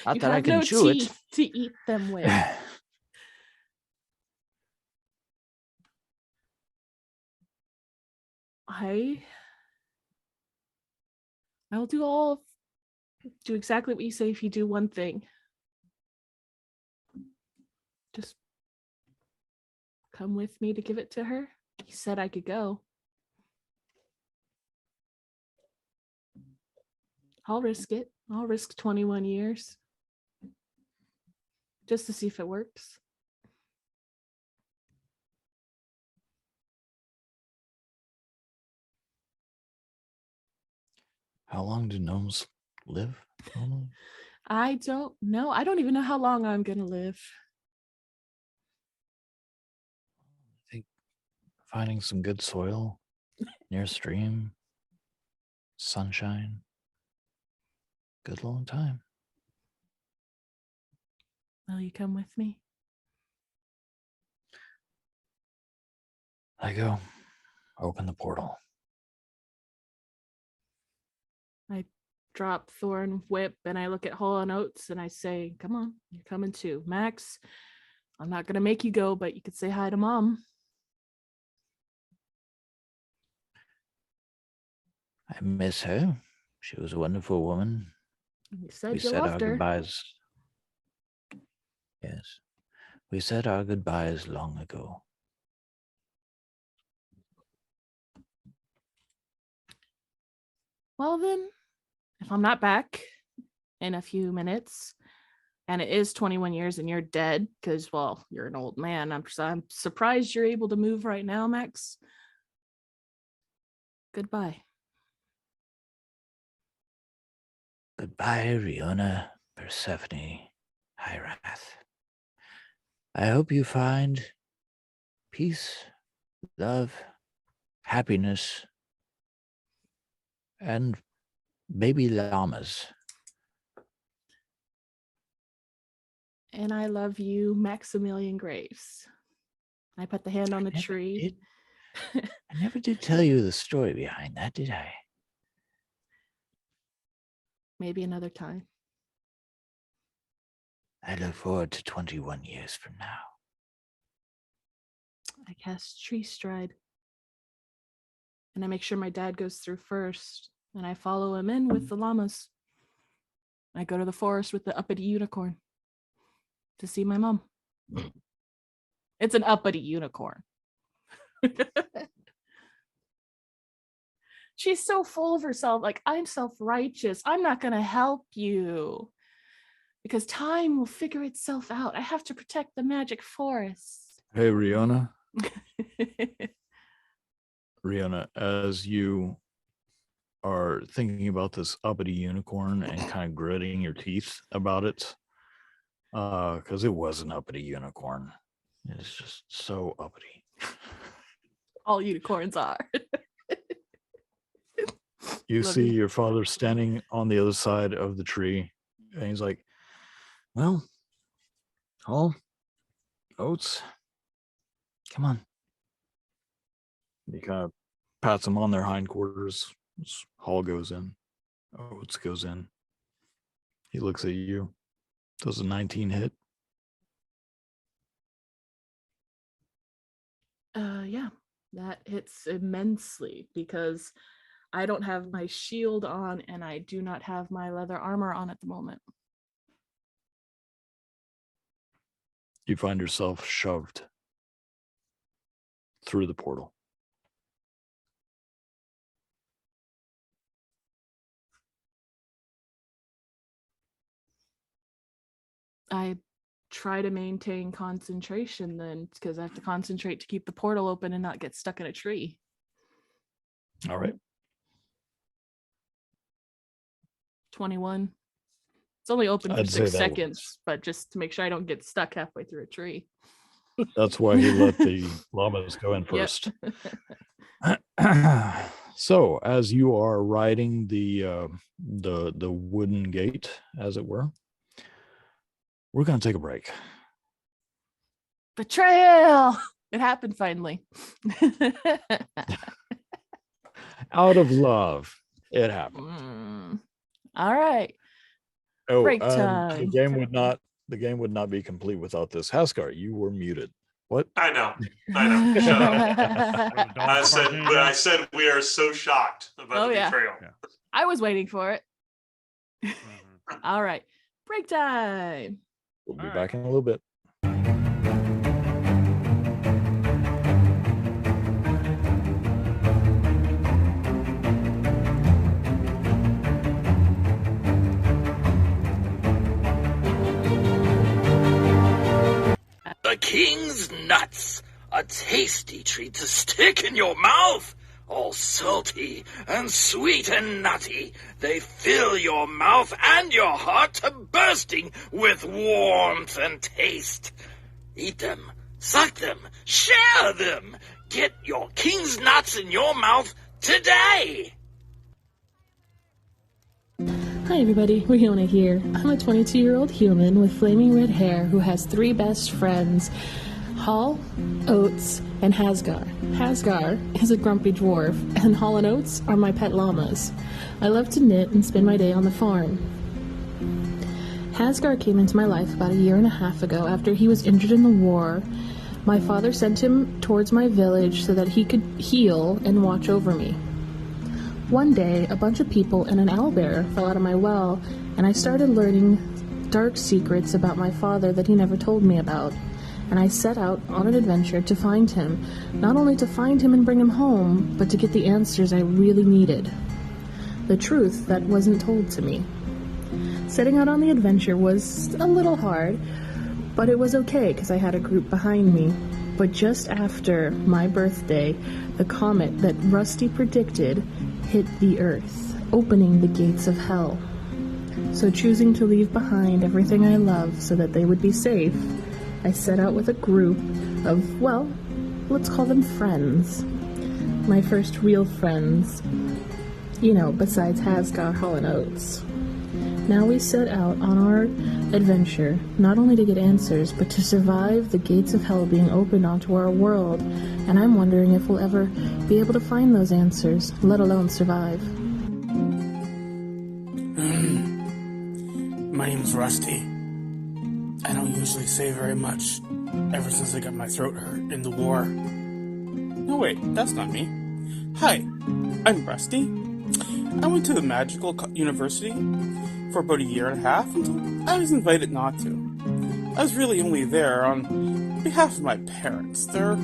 Not You that I have can no chew it. teeth to eat them with. I'll do exactly what you say if you do one thing. Just come with me to give it to her. He said I could go. I'll risk it. I'll risk 21 years. Just to see if it works. How long do gnomes live normally? I don't know. I don't even know how long I'm going to live. I think finding some good soil near a stream, sunshine, good long time. Will you come with me? I go, open the portal. I drop Thorn Whip and I look at Hole and Oates and I say, come on, you're coming too. Max, I'm not going to make you go, but you could say hi to Mom. I miss her. She was a wonderful woman. You said We you said our loved her. goodbyes. Yes. We said our goodbyes long ago. Well, then, if I'm not back in a few minutes, and it is 21 years and you're dead, because, well, you're an old man. I'm surprised you're able to move right now, Max. Goodbye. Goodbye, Riona, Persephone, Hyrath. I hope you find peace, love, happiness, and baby llamas. And I love you, Maximilian Graves. I put the hand on the tree. I never did tell you the story behind that, did I? Maybe another time. I look forward to 21 years from now. I cast Tree Stride. And I make sure my dad goes through first. And I follow him in with the llamas. I go to the forest with the uppity unicorn to see my mom. It's an uppity unicorn. She's so full of herself. Like, I'm self-righteous. I'm not going to help you. Because time will figure itself out. I have to protect the magic forest. Hey, Riona. Riona, as you are thinking about this uppity unicorn and kind of gritting your teeth about it, because it was an uppity unicorn. It's just so uppity. All unicorns are. You Love see you. your father standing on the other side of the tree, and he's like, well, Hall, Oates, come on. He kind of pats them on their hindquarters. Hall goes in. Oates goes in. He looks at you. Does a 19 hit? Yeah, that hits immensely because I don't have my shield on and I do not have my leather armor on at the moment. You find yourself shoved through the portal. I try to maintain concentration then because I have to concentrate to keep the portal open and not get stuck in a tree. All right. 21. It's only open for I'd say 6 that seconds, but just to make sure I don't get stuck halfway through a tree. That's why he let the llamas go in Yep. first. So, as you are riding the wooden gate, as it were, we're going to take a break. Betrayal! It happened finally. Out of love, it happened. All right. Oh, Break the time. game would not be complete without this. Haskar, you were muted. What? I know. Shut up. What, a dog I said, barking but I again? said we are so shocked about Oh, the yeah. betrayal. Yeah. I was waiting for it. Mhm. All right. Break time. We'll be All right. back in a little bit. The king's nuts, a tasty treat to stick in your mouth. All salty and sweet and nutty, they fill your mouth and your heart to bursting with warmth and taste. Eat them, suck them, share them. Get your king's nuts in your mouth today. Hi everybody, Riona here. I'm a 22-year-old human with flaming red hair who has 3 best friends, Hall, Oates, and Hasgar. Hasgar is a grumpy dwarf, and Hall and Oates are my pet llamas. I love to knit and spend my day on the farm. Hasgar came into my life about 1.5 years ago after he was injured in the war. My father sent him towards my village so that he could heal and watch over me. One day, a bunch of people and an owlbear fell out of my well, and I started learning dark secrets about my father that he never told me about. And I set out on an adventure to find him, not only to find him and bring him home, but to get the answers I really needed. The truth that wasn't told to me. Setting out on the adventure was a little hard, but it was okay because I had a group behind me. But just after my birthday, the comet that Rusty predicted hit the Earth, opening the gates of hell. So choosing to leave behind everything I love so that they would be safe, I set out with a group of, well, let's call them friends. My first real friends, you know, besides Hasgar, Hall, and Oates. Now we set out on our adventure, not only to get answers, but to survive the gates of hell being opened onto our world, and I'm wondering if we'll ever be able to find those answers, let alone survive. My name's Rusty. I don't usually say very much, ever since I got my throat hurt in the war. No, wait, that's not me. Hi, I'm Rusty. I went to the magical university for about 1.5 years until I was invited not to. I was really only there on behalf of my parents. They're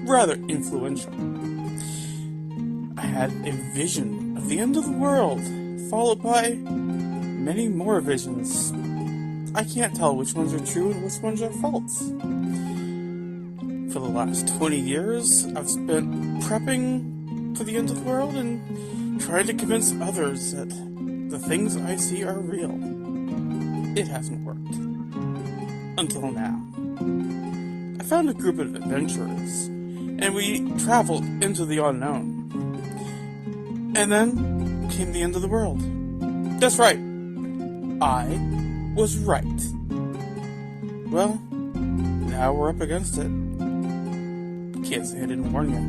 rather influential. I had a vision of the end of the world, followed by many more visions. I can't tell which ones are true and which ones are false. For the last 20 years, I've spent prepping for the end of the world and trying to convince others that the things I see are real. It hasn't worked. Until now. I found a group of adventurers, and we traveled into the unknown. And then came the end of the world. That's right. I was right. Well, now we're up against it. Can't say I didn't warn you.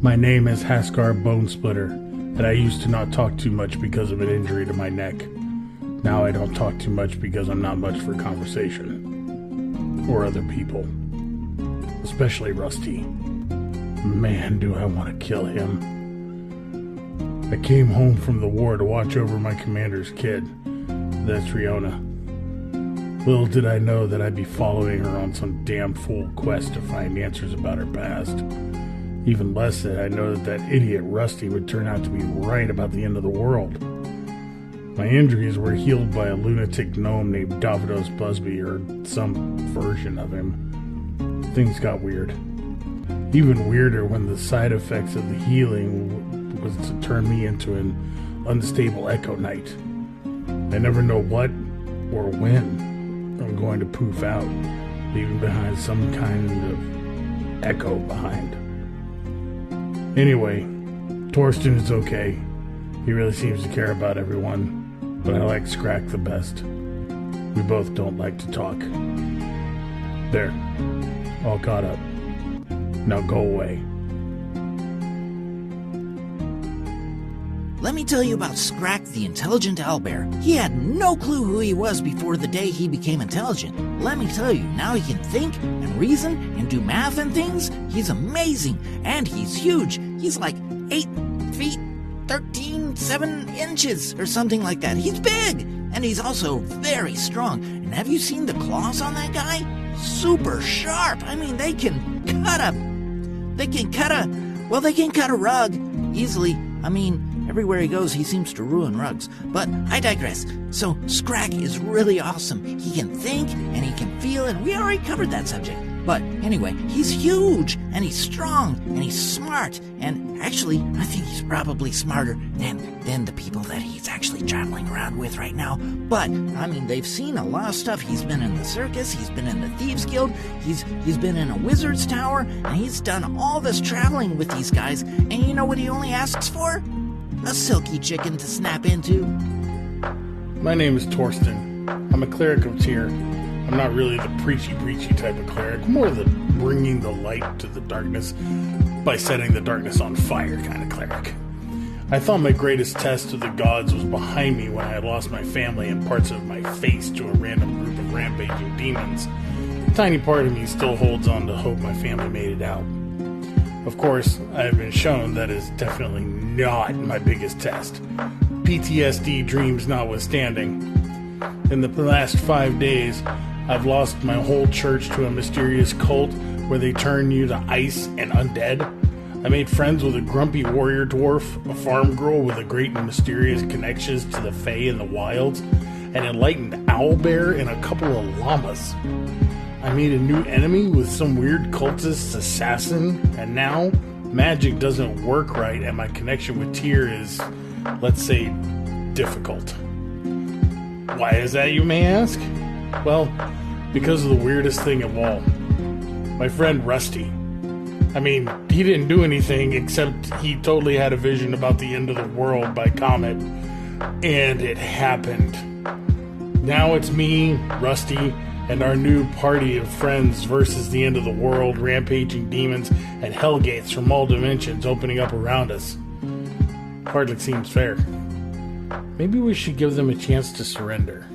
My name is Haskar Bonesplitter, and I used to not talk too much because of an injury to my neck. Now I don't talk too much because I'm not much for conversation. Or other people. Especially Rusty. Man, do I want to kill him. I came home from the war to watch over my commander's kid. That's Riona. Little did I know that I'd be following her on some damn fool quest to find answers about her past. Even less did I know that idiot Rusty would turn out to be right about the end of the world. My injuries were healed by a lunatic gnome named Davidos Busby, or some version of him. Things got weird. Even weirder when the side effects of the healing was to turn me into an unstable Echo Knight. I never know what or when I'm going to poof out, leaving behind some kind of echo behind. Anyway, Torsten is okay. He really seems to care about everyone, but I like Scrack the best. We both don't like to talk. There, all caught up. Now go away. let me tell you about Scrack the intelligent owlbear. He had no clue who he was before the day he became intelligent. Let me tell you, now he can think and reason and do math and things. He's amazing, and he's huge. He's like 8 feet 7 inches or something like that. He's big, and he's also very strong. And have you seen the claws on that guy? Super sharp. I mean, they can cut a rug easily. I mean, everywhere he goes, he seems to ruin rugs. But I digress. So Scrack is really awesome. He can think and he can feel, and we already covered that subject. But anyway, he's huge, and he's strong, and he's smart, and actually, I think he's probably smarter than the people that he's actually traveling around with right now. But, I mean, they've seen a lot of stuff. He's been in the circus, he's been in the Thieves Guild, he's been in a wizard's tower, and he's done all this traveling with these guys, and you know what he only asks for? A silky chicken to snap into. My name is Torsten. I'm a cleric of Tyr. I'm not really the preachy type of cleric, more the bringing the light to the darkness by setting the darkness on fire kind of cleric. I thought my greatest test of the gods was behind me when I had lost my family and parts of my face to a random group of rampaging demons. A tiny part of me still holds on to hope my family made it out. Of course, I have been shown that is definitely not my biggest test. PTSD dreams notwithstanding. In the last 5 days, I've lost my whole church to a mysterious cult where they turn you to ice and undead. I made friends with a grumpy warrior dwarf, a farm girl with a great and mysterious connections to the Fae and the wilds, an enlightened owlbear, and a couple of llamas. I made a new enemy with some weird cultist assassin, and now magic doesn't work right and my connection with Tyr is, let's say, difficult. Why is that, you may ask? Well, because of the weirdest thing of all. My friend Rusty. I mean, he didn't do anything except he totally had a vision about the end of the world by comet. And it happened. Now it's me, Rusty, and our new party of friends versus the end of the world, rampaging demons, and hellgates from all dimensions opening up around us. Hardly seems fair. Maybe we should give them a chance to surrender.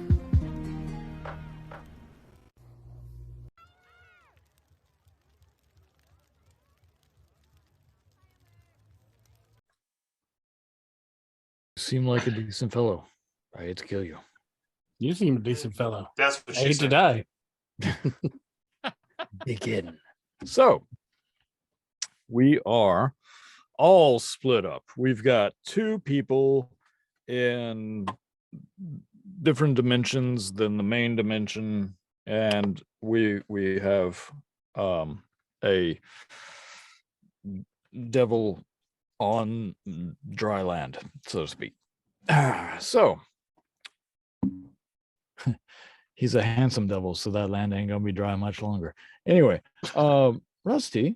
Seem like a decent fellow. I hate to kill you. You seem a decent fellow. That's what I she hate to said. die. Begin. So, we are all split up. We've got 2 people in different dimensions than the main dimension, and we have a devil on dry land, so to speak. So he's a handsome devil, so that land ain't gonna be dry much longer. Anyway, Rusty,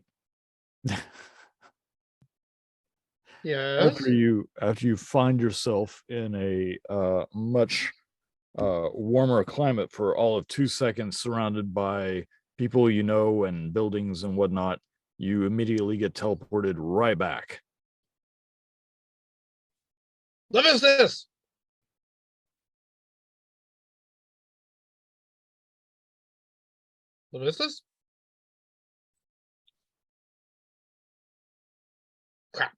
Yes. after you find yourself in a much warmer climate for all of 2 seconds, surrounded by people you know and buildings and whatnot, you immediately get teleported right back. Levistus! Levistus? Crap.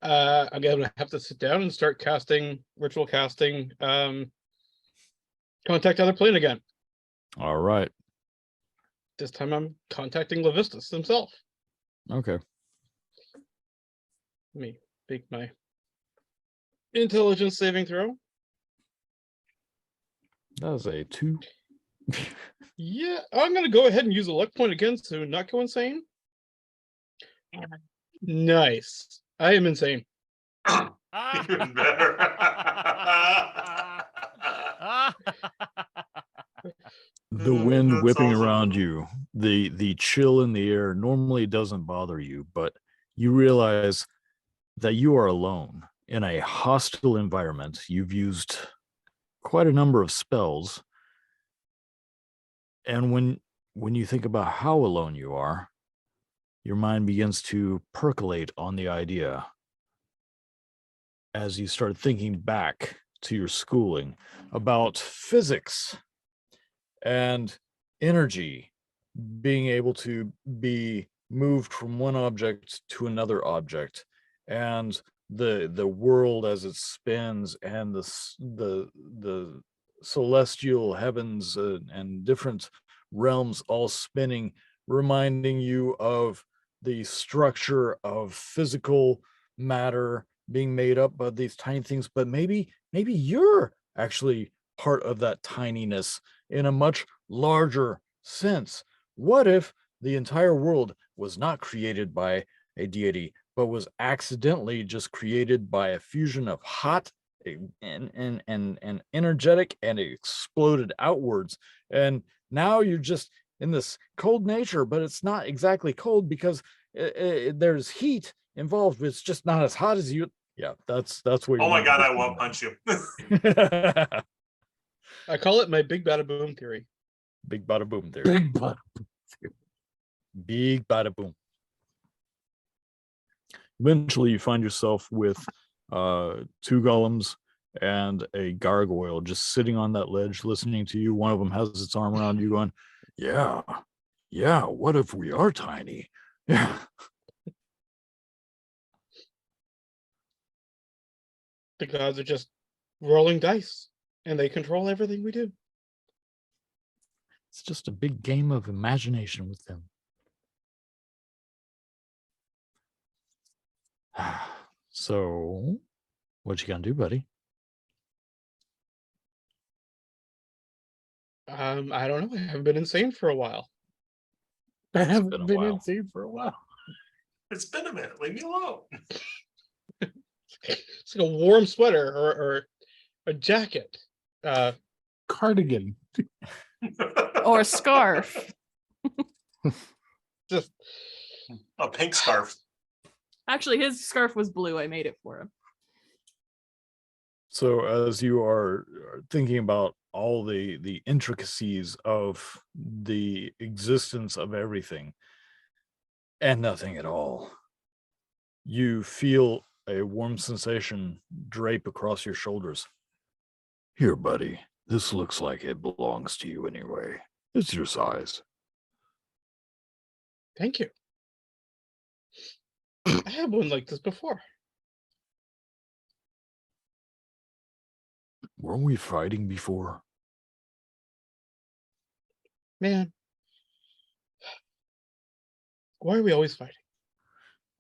I'm gonna have to sit down and start casting ritual casting. Contact other plane again. All right. This time I'm contacting Levistus himself. Okay. Let me make my intelligence saving throw. That was a 2. Yeah, I'm gonna go ahead and use a luck point again to not go insane. Nice. I am insane. Even better. The wind That's whipping awesome. around you, the chill in the air normally doesn't bother you, but you realize that you are alone in a hostile environment. You've used quite a number of spells, and when you think about how alone you are, your mind begins to percolate on the idea as you start thinking back to your schooling about physics and energy being able to be moved from one object to another object, and the world as it spins, and the celestial heavens and different realms all spinning, reminding you of the structure of physical matter being made up by these tiny things. But maybe you're actually part of that tininess in a much larger sense. What if the entire world was not created by a deity, but was accidentally just created by a fusion of hot and energetic, and it exploded outwards, and now you're just in this cold nature, but it's not exactly cold because there's heat involved, but it's just not as hot as you. Yeah, that's what. Oh my God, I won't punch you. I call it my big bada boom theory. Big bada boom theory. Big butt. Big bada boom. Eventually, you find yourself with 2 golems and a gargoyle just sitting on that ledge, listening to you. One of them has its arm around you, going, "Yeah, yeah. What if we are tiny? Yeah." The gods are just rolling dice, and they control everything we do. It's just a big game of imagination with them. So, what you gonna do, buddy? I don't know. I haven't been insane for a while. I been a haven't been while. insane for a while. It's been a minute. Leave me alone. It's like a warm sweater or a jacket. Cardigan. Or a scarf. Just A pink scarf. Actually, his scarf was blue. I made it for him. So, as you are thinking about all the intricacies of the existence of everything and nothing at all, you feel a warm sensation drape across your shoulders. Here, buddy, this looks like it belongs to you anyway. It's your size. thank you. I had one like this before. Weren't we fighting before? Man, why are we always fighting?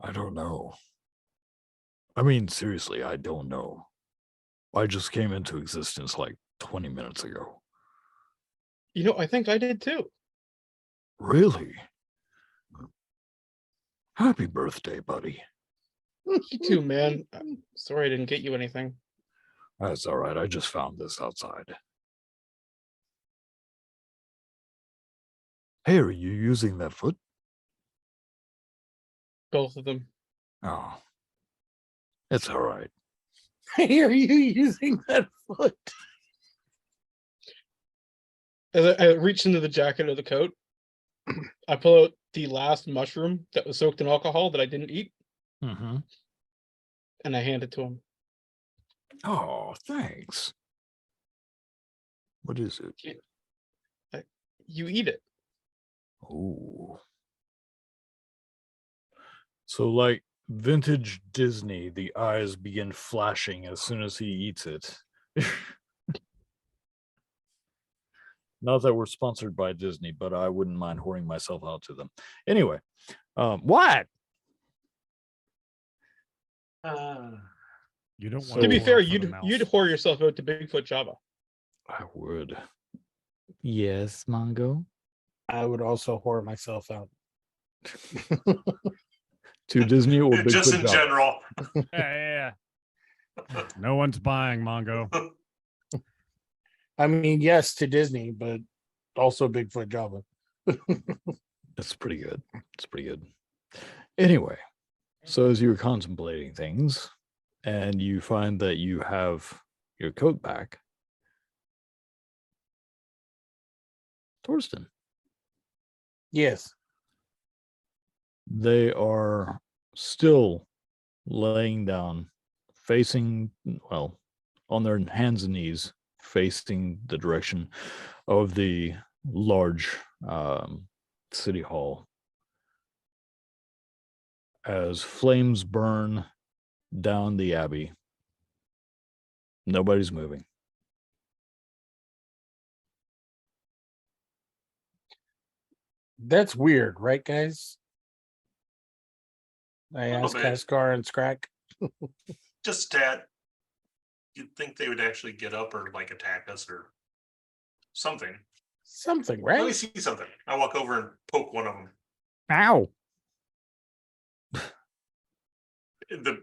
I don't know. I mean, seriously, I don't know. I just came into existence like 20 minutes ago. You know, I think I did too. Really? Happy birthday, buddy. You too, man. I'm sorry I didn't get you anything. That's all right. I just found this outside. Hey, are you using that foot? Both of them. Oh, it's all right. Hey, are you using that foot? As I reach into the jacket or the coat, I pull out the last mushroom that was soaked in alcohol that I didn't eat, Mm-hmm. and I hand it to him. Oh, thanks. What is it? You eat it. Oh. So, like vintage Disney, the eyes begin flashing as soon as he eats it. Not that we're sponsored by Disney, but I wouldn't mind whoring myself out to them. Anyway, what? You don't So- want To be pour fair, off of the you'd mouse. whore yourself out to Bigfoot Java. I would. Yes, Mongo. I would also whore myself out. To Disney or Bigfoot Just in Java? general. Yeah. No one's buying Mongo. I mean, yes, to Disney, but also Bigfoot Java. That's pretty good. It's pretty good. Anyway, so as you were contemplating things and you find that you have your coat back, Torsten, Yes. They are still laying down, facing, well, on their hands and knees, facing the direction of the large city hall as flames burn down the abbey. Nobody's moving. That's weird, right, guys? I Little asked bit. Kaskar and Scrack. Just a tad. You'd think they would actually get up or like attack us or something. Something, Let me right? see something. I walk over and poke one of them. Ow!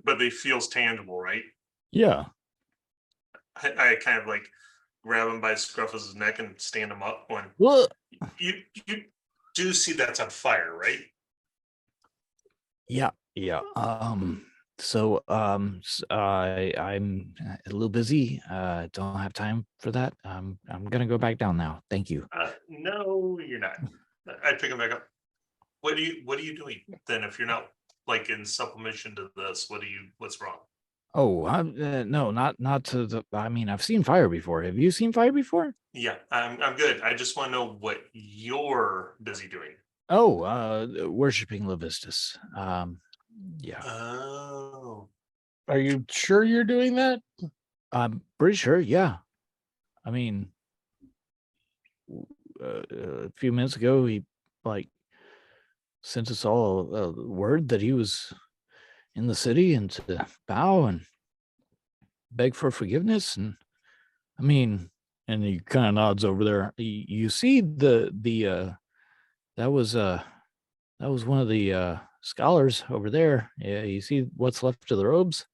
But they feels tangible, right? Yeah. I kind of like grab him by the scruff of his neck and stand him up. When What? you do see that's on fire, right? Yeah. So I'm a little busy. Don't have time for that. I'm gonna go back down now. Thank you. No, you're not. I pick him back up. What are you doing then? If you're not like in supplementation to this, what's wrong? Oh, no, not to the. I mean, I've seen fire before. Have you seen fire before? Yeah, I'm good. I just want to know what you're busy doing. Oh, worshiping Levistus. Yeah, Oh, Are you sure you're doing that? I'm pretty sure. Yeah, I mean, a few minutes ago, he like sent us all a word that he was in the city and to bow and beg for forgiveness. And I mean, And he kind of nods over there. you see that was one of the scholars over there. Yeah, you see what's left of the robes?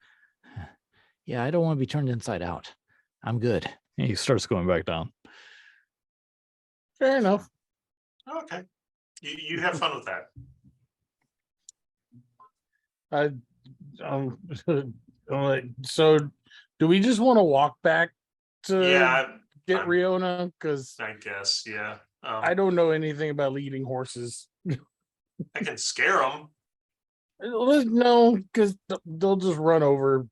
Yeah, I don't want to be turned inside out. I'm good. And he starts going back down. Fair enough. okay. You have fun with that. I so do we just want to walk back to Yeah, get I'm- Riona? Because I guess. Yeah. I don't know anything about leading horses. I can scare them. No, because they'll just run over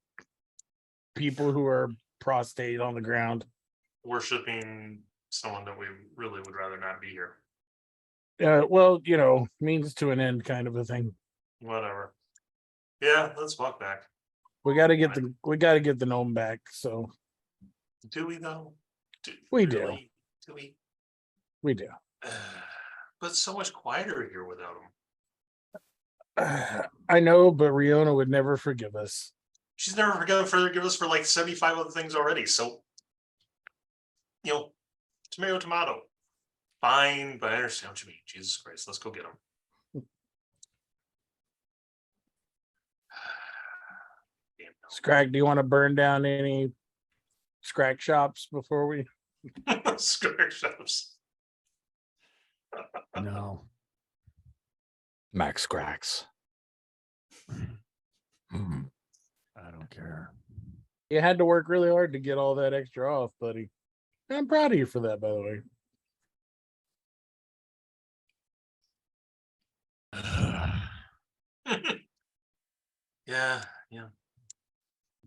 people who are prostrate on the ground. Worshiping someone that we really would rather not be here. Well, means to an end kind of a thing. Whatever. Yeah, let's walk back. We got to get the gnome back. So Do we though? We do. really? Do we? we do. But it's so much quieter here without them. I know, but Riona would never forgive us. She's never forgive us for like 75 other things already. So, tomato, tomato. Fine, but I understand what you mean. Jesus Christ, let's go get them. Damn, Scrag, do you want to burn down any scrag shops before we? no. Scratch shops. No. Max cracks. I don't care. You had to work really hard to get all that extra off, buddy. I'm proud of you for that, by the way. Yeah.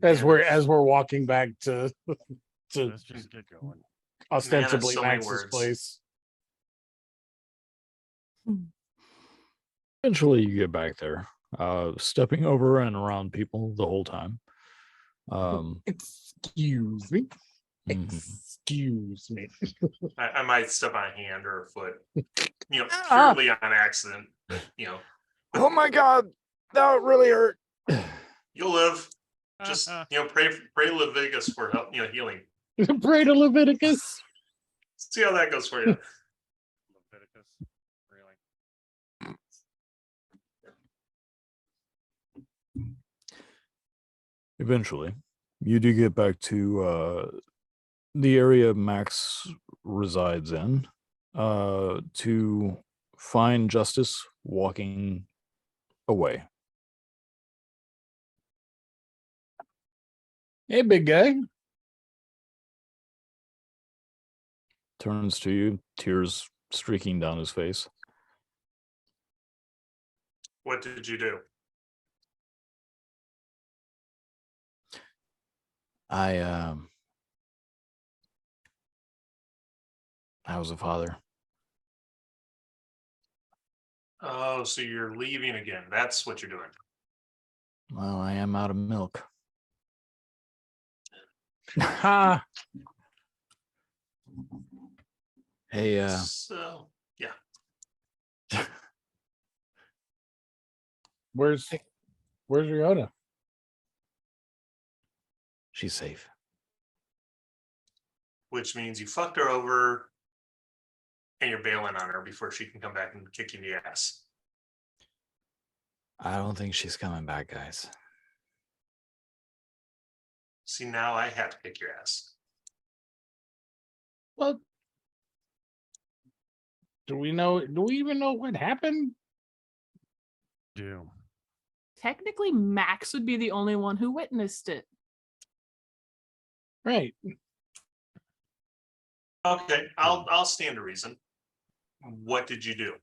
As Man, we're walking back to Let's just get going. ostensibly so many Max's words. place. Eventually, you get back there, stepping over and around people the whole time. Excuse me. Mhm. Excuse me. I might step on a hand or a foot, Ah. purely on accident. Oh my God, that really hurt. You'll live. Just pray Leviticus for help, healing. Pray to Leviticus. See how that goes for you. Leviticus, really? Eventually, you do get back to the area Max resides in to find Justice walking away. Hey, big guy. Turns to you, tears streaking down his face. What did you do? I was a father. Oh, so you're leaving again. That's what you're doing. Well, I am out of milk. Ha! Hey, So, yeah. Where's Riona? she's safe. Which means you fucked her over and you're bailing on her before she can come back and kick you in the ass. I don't think she's coming back, guys. See, now I have to kick your ass. Well, do we even know what happened? Do. Technically, Max would be the only one who witnessed it. Right. Okay, I'll stand to reason. What did you do?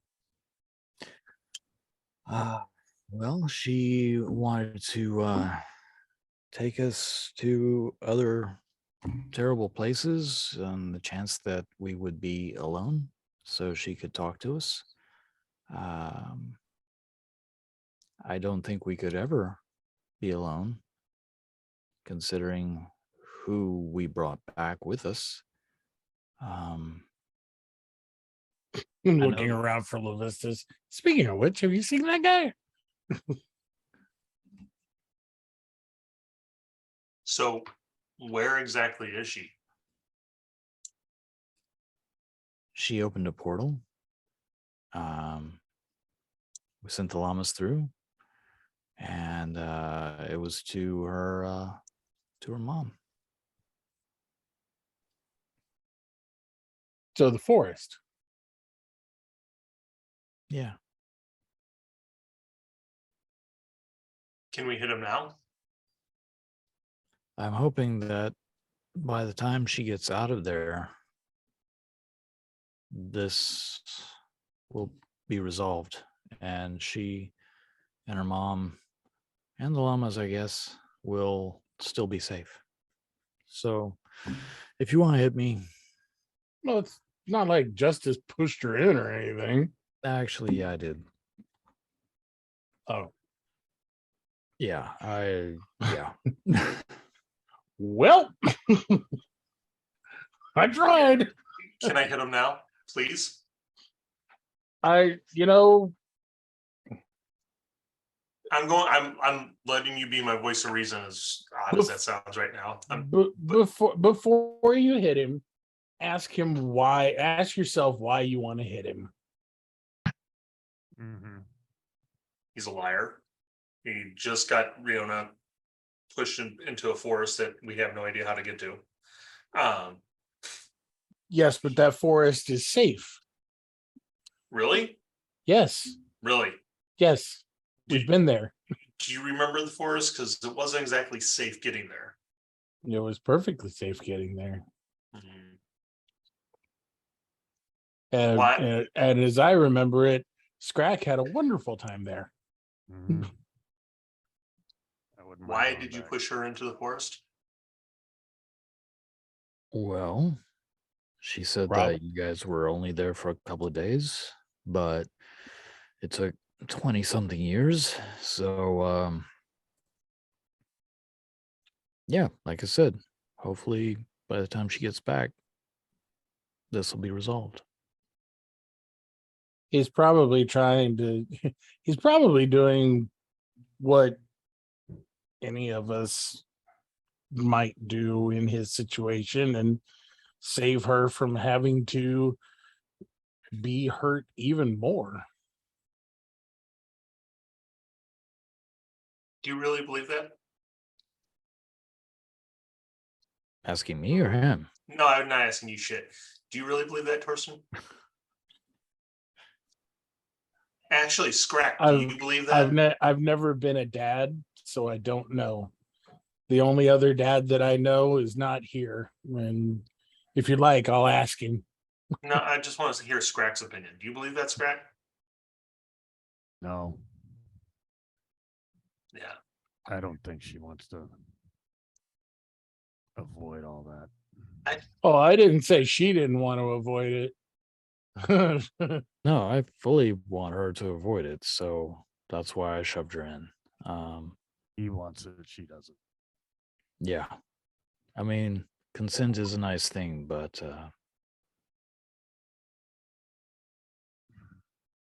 Well, she wanted to take us to other terrible places on the chance that we would be alone so she could talk to us. I don't think we could ever be alone, considering who we brought back with us. I'm know. looking around for Levistus. Speaking of which, have you seen that guy? So, where exactly is she? She opened a portal. We sent the llamas through, and it was to her mom. So the forest. Yeah. Can we hit him now? I'm hoping that by the time she gets out of there, this will be resolved, and she and her mom and the llamas, I guess, will still be safe. So if you want to hit me, Well, it's not like Justice pushed her in or anything. actually, yeah, I did. Oh, Yeah, yeah. well, I tried. Can I hit him now, please? I'm I'm letting you be my voice of reason, as odd as that sounds right now. before you hit him, ask yourself why you want to hit him. Mm-hmm. He's a liar. He just got Riona pushed into a forest that we have no idea how to get to. Yes, but that forest is safe. Really? Yes. Really? Yes. We've been there. Do you remember the forest? Because it wasn't exactly safe getting there. It was perfectly safe getting there. And, Why? and as I remember it, Scrack had a wonderful time there. Mm-hmm. I wouldn't mind Why going did you back. push her into the forest? Well, she said Rob- that you guys were only there for a couple of days, but it took 20 something years. So, yeah, like I said, hopefully by the time she gets back, this will be resolved. He's probably he's probably doing what any of us might do in his situation and save her from having to be hurt even more. Do you really believe that? Asking me or him? No, I'm not asking you shit. Do you really believe that, Torsten? Actually, Scrack, do you believe that? I've never been a dad, so I don't know. The only other dad that I know is not here. And if you'd like, I'll ask him. No, I just want to hear Scrack's opinion. Do you believe that, Scrack? No. Yeah. I don't think she wants to avoid all that. Oh, I didn't say she didn't want to avoid it. No, I fully want her to avoid it, so that's why I shoved her in. He wants it, she doesn't. Yeah. I mean, consent is a nice thing, but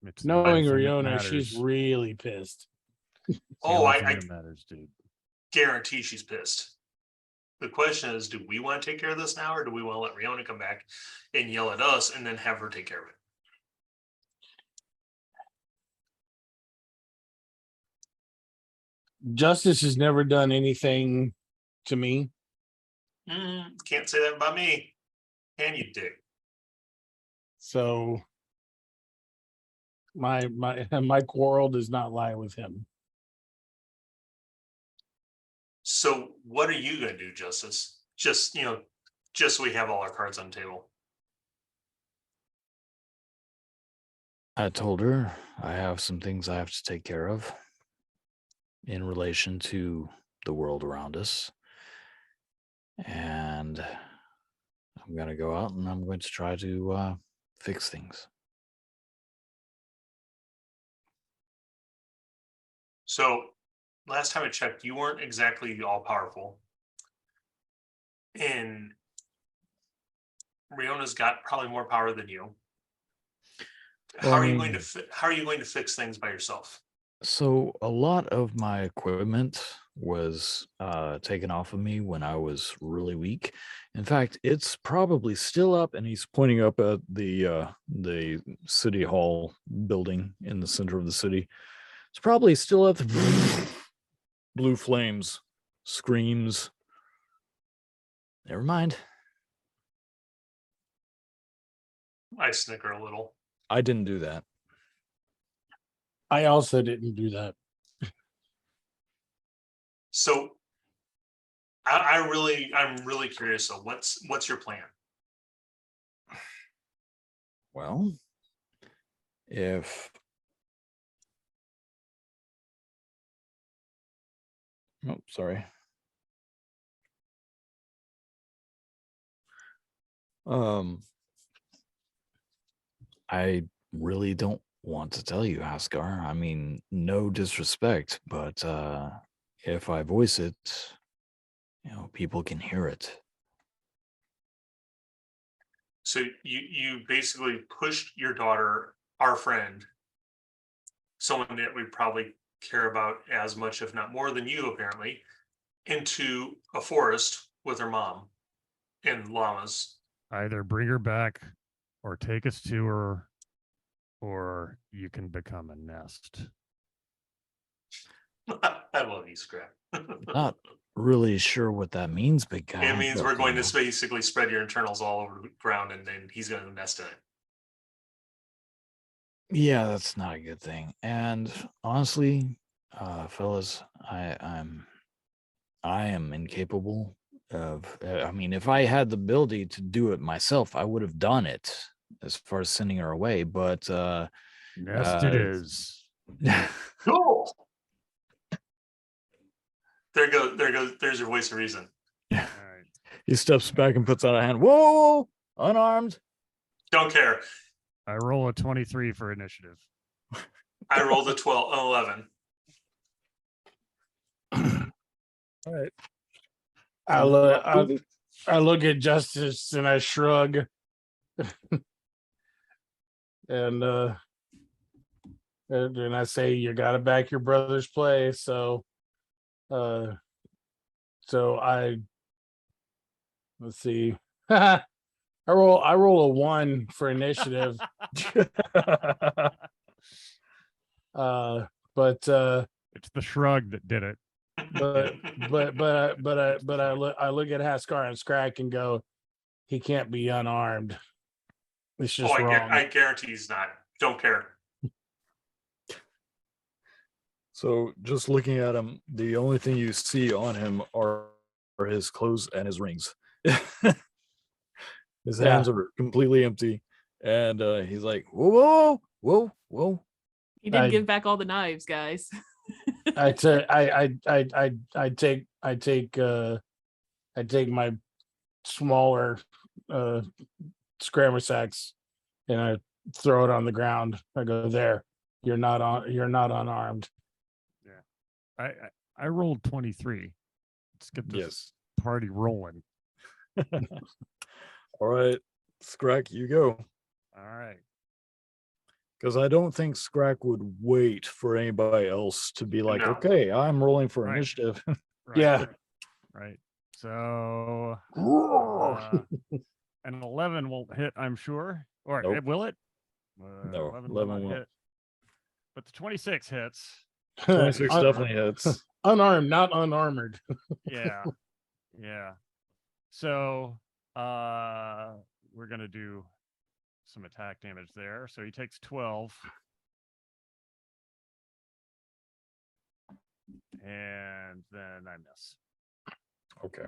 It's the Knowing only thing that Riona, she's matters. really pissed. It's the Oh, only thing I that matters, dude. guarantee she's pissed. The question is, do we want to take care of this now, or do we want to let Riona come back and yell at us and then have her take care of it? Justice has never done anything to me. Can't say that about me. Can you, Dick? So my my quarrel does not lie with him. So what are you going to do, Justice? Just, just so we have all our cards on the table. I told her I have some things I have to take care of in relation to the world around us. And I'm going to go out and I'm going to try to fix things. So last time I checked, you weren't exactly all powerful. And Riona's got probably more power than you. How are you going to fix things by yourself? So a lot of my equipment was taken off of me when I was really weak. In fact, it's probably still up, and he's pointing up at the city hall building in the center of the city. It's probably still up. Blue flames, screams. Never mind. I snicker a little. I didn't do that. I also didn't do that. So I'm really curious. So what's your plan? Well, if oh, sorry. I really don't want to tell you, Haskar. I mean, no disrespect, but if I voice it, people can hear it. So you basically pushed your daughter, our friend, someone that we probably care about as much, if not more than you, apparently, into a forest with her mom and llamas. Either bring her back or take us to her, or you can become a nest. I love you, Scrap. Not really sure what that means, big guy. It means but, we're going to basically spread your internals all over the ground, and then he's going to nest in it. Yeah, that's not a good thing. And honestly, fellas, I am incapable of. I mean, if I had the ability to do it myself, I would have done it. As far as sending her away, but Nest it is. Cool. There's your voice of reason. All right. He steps back and puts out a hand. Whoa, unarmed. Don't care. I roll a 23 for initiative. I rolled a 11. All right. I look at Justice and I shrug. And I say, you gotta back your brother's play. So let's see. I roll a 1 for initiative. But It's the shrug that did it. I look at Haskar and Scrack and go, he can't be unarmed. It's just wrong. I guarantee he's not. Don't care. So just looking at him, the only thing you see on him are his clothes and his rings. His hands are completely empty, and he's like, "Whoa, whoa, whoa, whoa!" He did give back all the knives, guys. I take my smaller scrammer sacks and I throw it on the ground. I go, there, you're not unarmed. I rolled 23. Let's get this Yes. party rolling. All right, Scrack, you go. All right. Because I don't think Scrack would wait for anybody else to be like, No. okay, I'm rolling for Right. initiative. Right, Yeah. Right. So No, an 11 won't hit, I'm sure. Or Nope. will it? No, 11 11 will not won't. hit. But the 26 hits. 26 definitely hits. Unarmed, not unarmored. Yeah. Yeah. So we're gonna do some attack damage there. So he takes 12. And then I miss. Okay.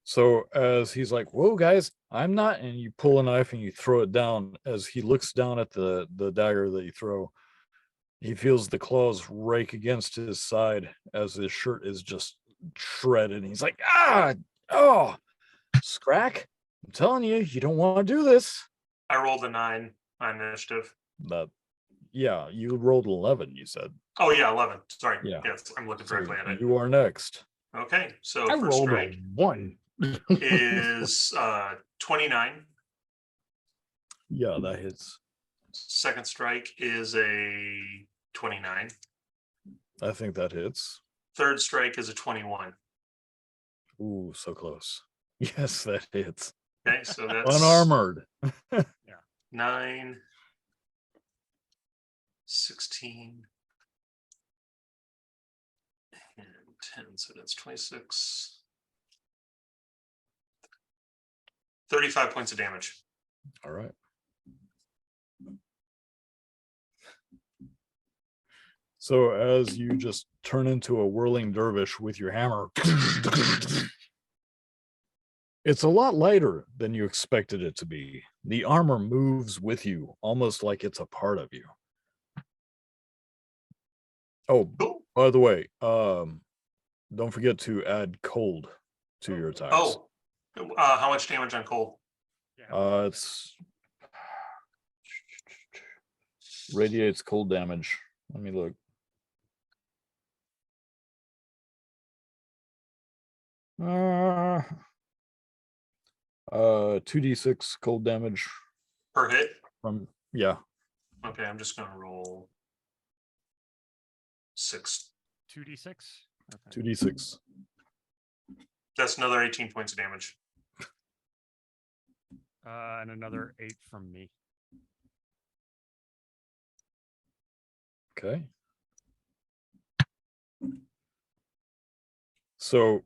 So as he's like, whoa, guys, I'm not, and you pull a knife and you throw it down. As he looks down at the dagger that you throw, he feels the claws rake against his side as his shirt is just shredded. He's like, oh, Scrack, I'm telling you, you don't want to do this. I rolled a 9 on initiative. Yeah, you rolled 11, you said. Oh yeah, 11. Sorry. Yeah. Yes, I'm looking So directly at it. you are next. Okay, so I first rolled strike a 1. is 29. Yeah, that hits. Second strike is a 29. I think that hits. Third strike is a 21. Ooh, so close. Yes, that hits. Okay, so that's Unarmored. 9, 16, and 10. So that's 26. 35 points of damage. All right. So as you just turn into a whirling dervish with your hammer, it's a lot lighter than you expected it to be. The armor moves with you, almost like it's a part of you. Oh, Cool. by the way, don't forget to add cold to your attacks. Oh, how much damage on cold? It's radiates cold damage. Let me look. 2d6 cold damage Per hit? from, yeah. Okay, I'm just gonna roll 6. 2d6. Okay. 2d6. That's another 18 points of damage. And another 8 from me. Okay. So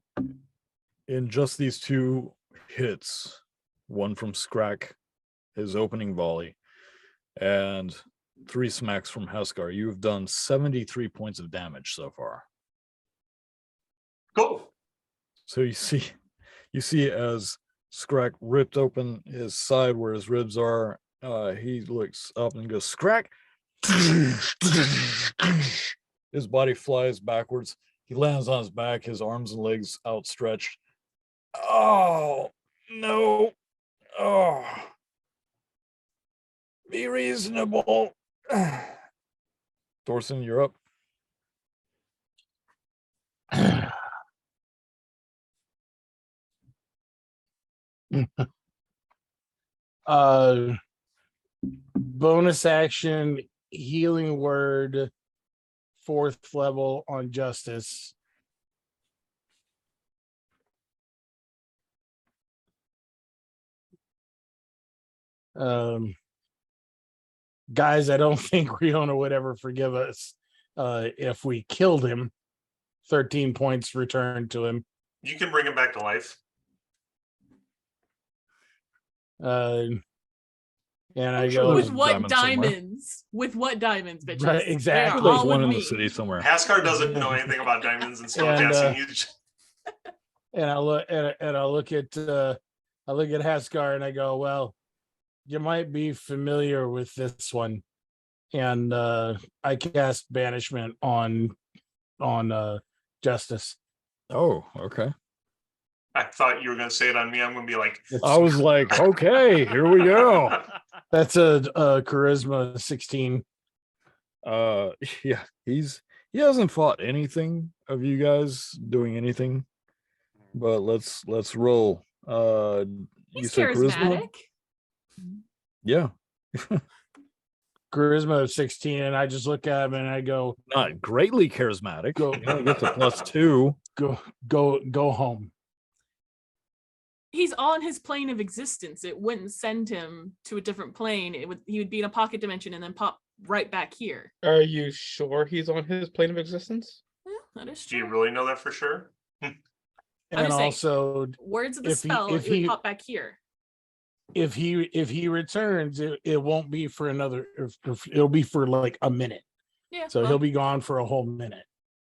in just these 2 hits, one from Scrack, his opening volley, and 3 smacks from Heskar, you've done 73 points of damage so far. Cool. So you see as Scrack ripped open his side where his ribs are, he looks up and goes, Scrack. His body flies backwards. He lands on his back, his arms and legs outstretched. Oh, no. Oh. Be reasonable. Thorson, you're up. Bonus action, healing word, 4th level on justice. Guys, I don't think Riona would ever forgive us if we killed him. 13 points returned to him. You can bring him back to life. And I sure go, there's With what diamond somewhere. diamonds? With what diamonds, bitches? Right, They are exactly. There's all one with in me. the city somewhere. Haskar doesn't know anything about diamonds and spellcasting. and I look at Haskar and I go, well, you might be familiar with this one. and I cast banishment on Justice. Oh, okay. I thought you were going to say it on me. I'm going to be like, I was like, okay, here we go. That's a charisma 16. Yeah, he hasn't fought anything of you guys doing anything, but let's roll. You He's said charisma? charismatic. Yeah, Charisma of 16, and I just look at him and I go, not greatly charismatic. Go. He only gets a +2. go home. He's on his plane of existence. It wouldn't send him to a different plane. He would be in a pocket dimension and then pop right back here. Are you sure he's on his plane of existence? Yeah, that is do you true. really know that for sure? I'm And just saying, also, words of the if he- spell, if it would he- pop back here. if he returns, it won't be for another. It'll be for like a minute. Yeah. So well, he'll be gone for a whole minute.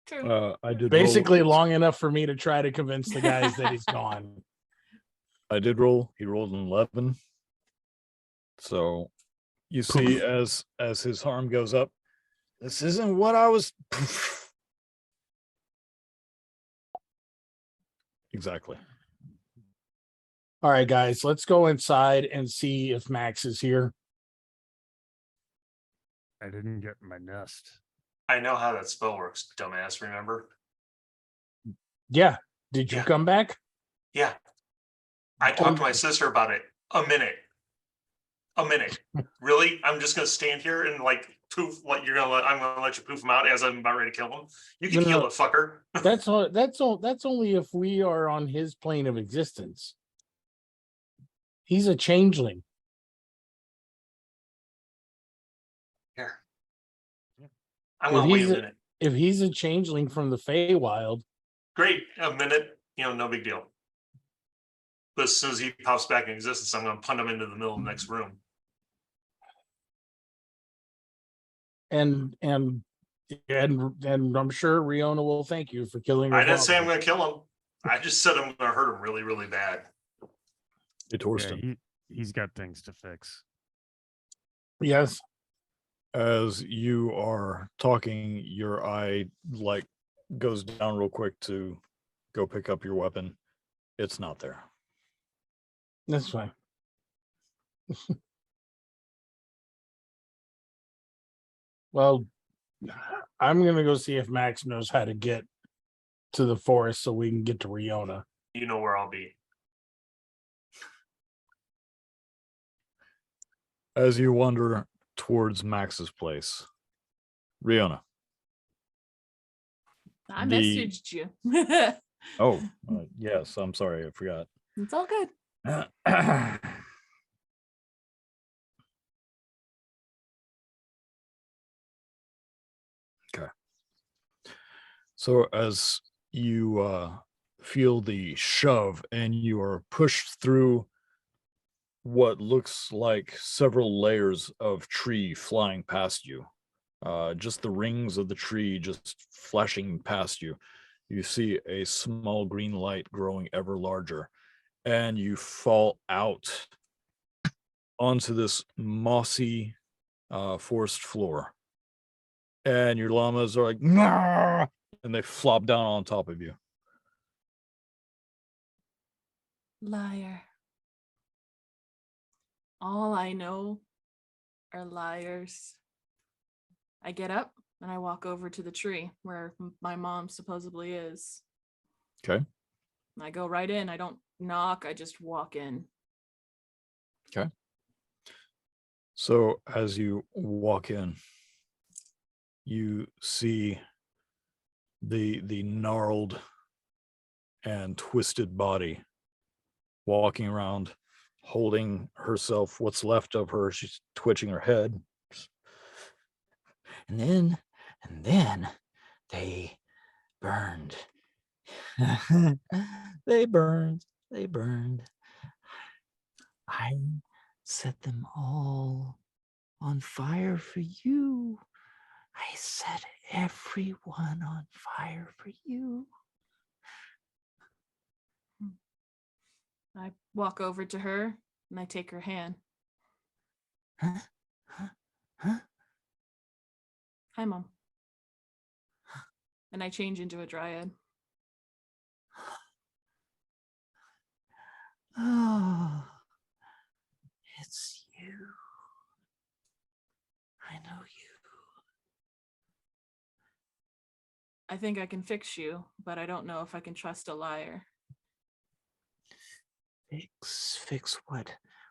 true. I did Basically, roll, long enough for me to try to convince the guys that he's gone. I did roll. He rolled an 11. So you see, as his arm goes up, this isn't what I was. Exactly. All right, guys, let's go inside and see if Max is here. I didn't get my nest. I know how that spell works, dumbass. Remember? Yeah. Did you Yeah. come back? Yeah. I talked to my sister about it. A minute. Really? I'm just gonna stand here and like poof. What you're gonna let? I'm gonna let you poof him out as I'm about ready to kill him. You can No, heal no. the fucker. That's all. That's only if we are on his plane of existence. He's a changeling. Here. I'm If gonna wait he's a a- minute. If he's a changeling from the Feywild, Great. A minute. No big deal. But as soon as he pops back in existence, I'm gonna punt him into the middle of the next room. and I'm sure Riona will thank you for killing her I didn't say I'm father. gonna kill him. I just said I'm gonna hurt him really, really bad. Hey, Torsten. Yeah, he's got things to fix. Yes. As you are talking, your eye like goes down real quick to go pick up your weapon. It's not there. That's fine. Well, I'm gonna go see if Max knows how to get to the forest so we can get to Riona. You know where I'll be. As you wander towards Max's place, Riona. I The- messaged you. Oh, yes. I'm sorry. I forgot. It's all good. Okay. So as you feel the shove and you are pushed through what looks like several layers of tree flying past you, just the rings of the tree just flashing past you, you see a small green light growing ever larger, and you fall out onto this mossy forest floor. And your llamas are like, "Nah!" and they flop down on top of you. Liar. All I know are liars. I get up and I walk over to the tree where my mom supposedly is. Okay. I go right in. I don't knock. I just walk in. Okay. So as you walk in, you see the gnarled and twisted body walking around, holding herself, what's left of her. She's twitching her head. And then they burned. They burned. I set them all on fire for you. I set everyone on fire for you. I walk over to her and I take her hand. Huh? Hi, Mom. And I change into a dryad. Oh, it's you. I know you. I think I can fix you, but I don't know if I can trust a liar. Fix what?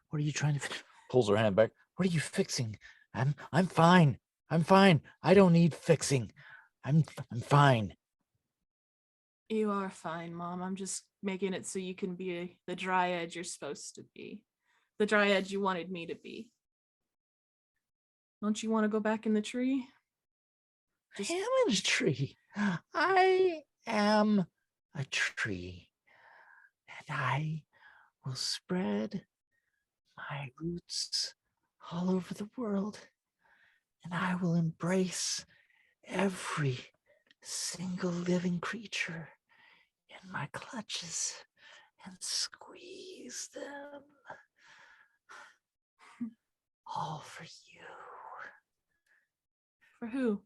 What are you trying to fix? Pulls her hand back. What are you fixing? I'm fine. I'm fine. I don't need fixing. I'm fine. You are fine, Mom. I'm just making it so you can be the dryad you're supposed to be. The dryad you wanted me to be. Don't you want to go back in the tree? I am in a tree. I am a tree. And I will spread my roots all over the world. And I will embrace every single living creature in my clutches and squeeze them all for you. For who?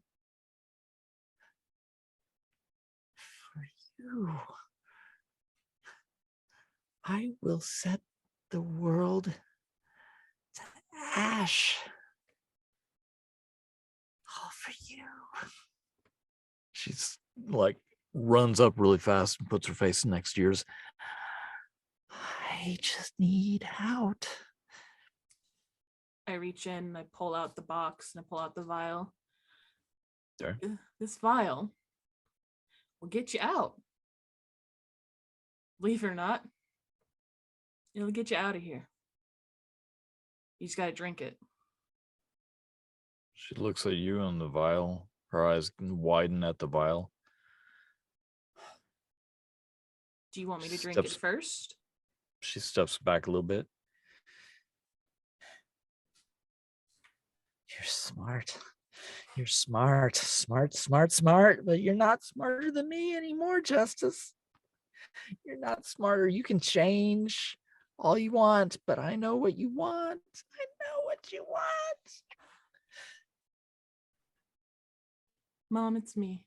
For you. I will set the world to ash. All for you. She's like runs up really fast and puts her face next to yours. I just need out. I reach in, I pull out the box, and I pull out the vial. Okay. This vial will get you out. Believe it or not, it'll get you out of here. You just gotta drink it. She looks at you and the vial. Her eyes widen at the vial. Do you want me to drink it first? She steps back a little bit. You're smart. You're smart, smart, but you're not smarter than me anymore, Justice. You're not smarter. You can change all you want, but I know what you want. I know what you want. Mom, it's me.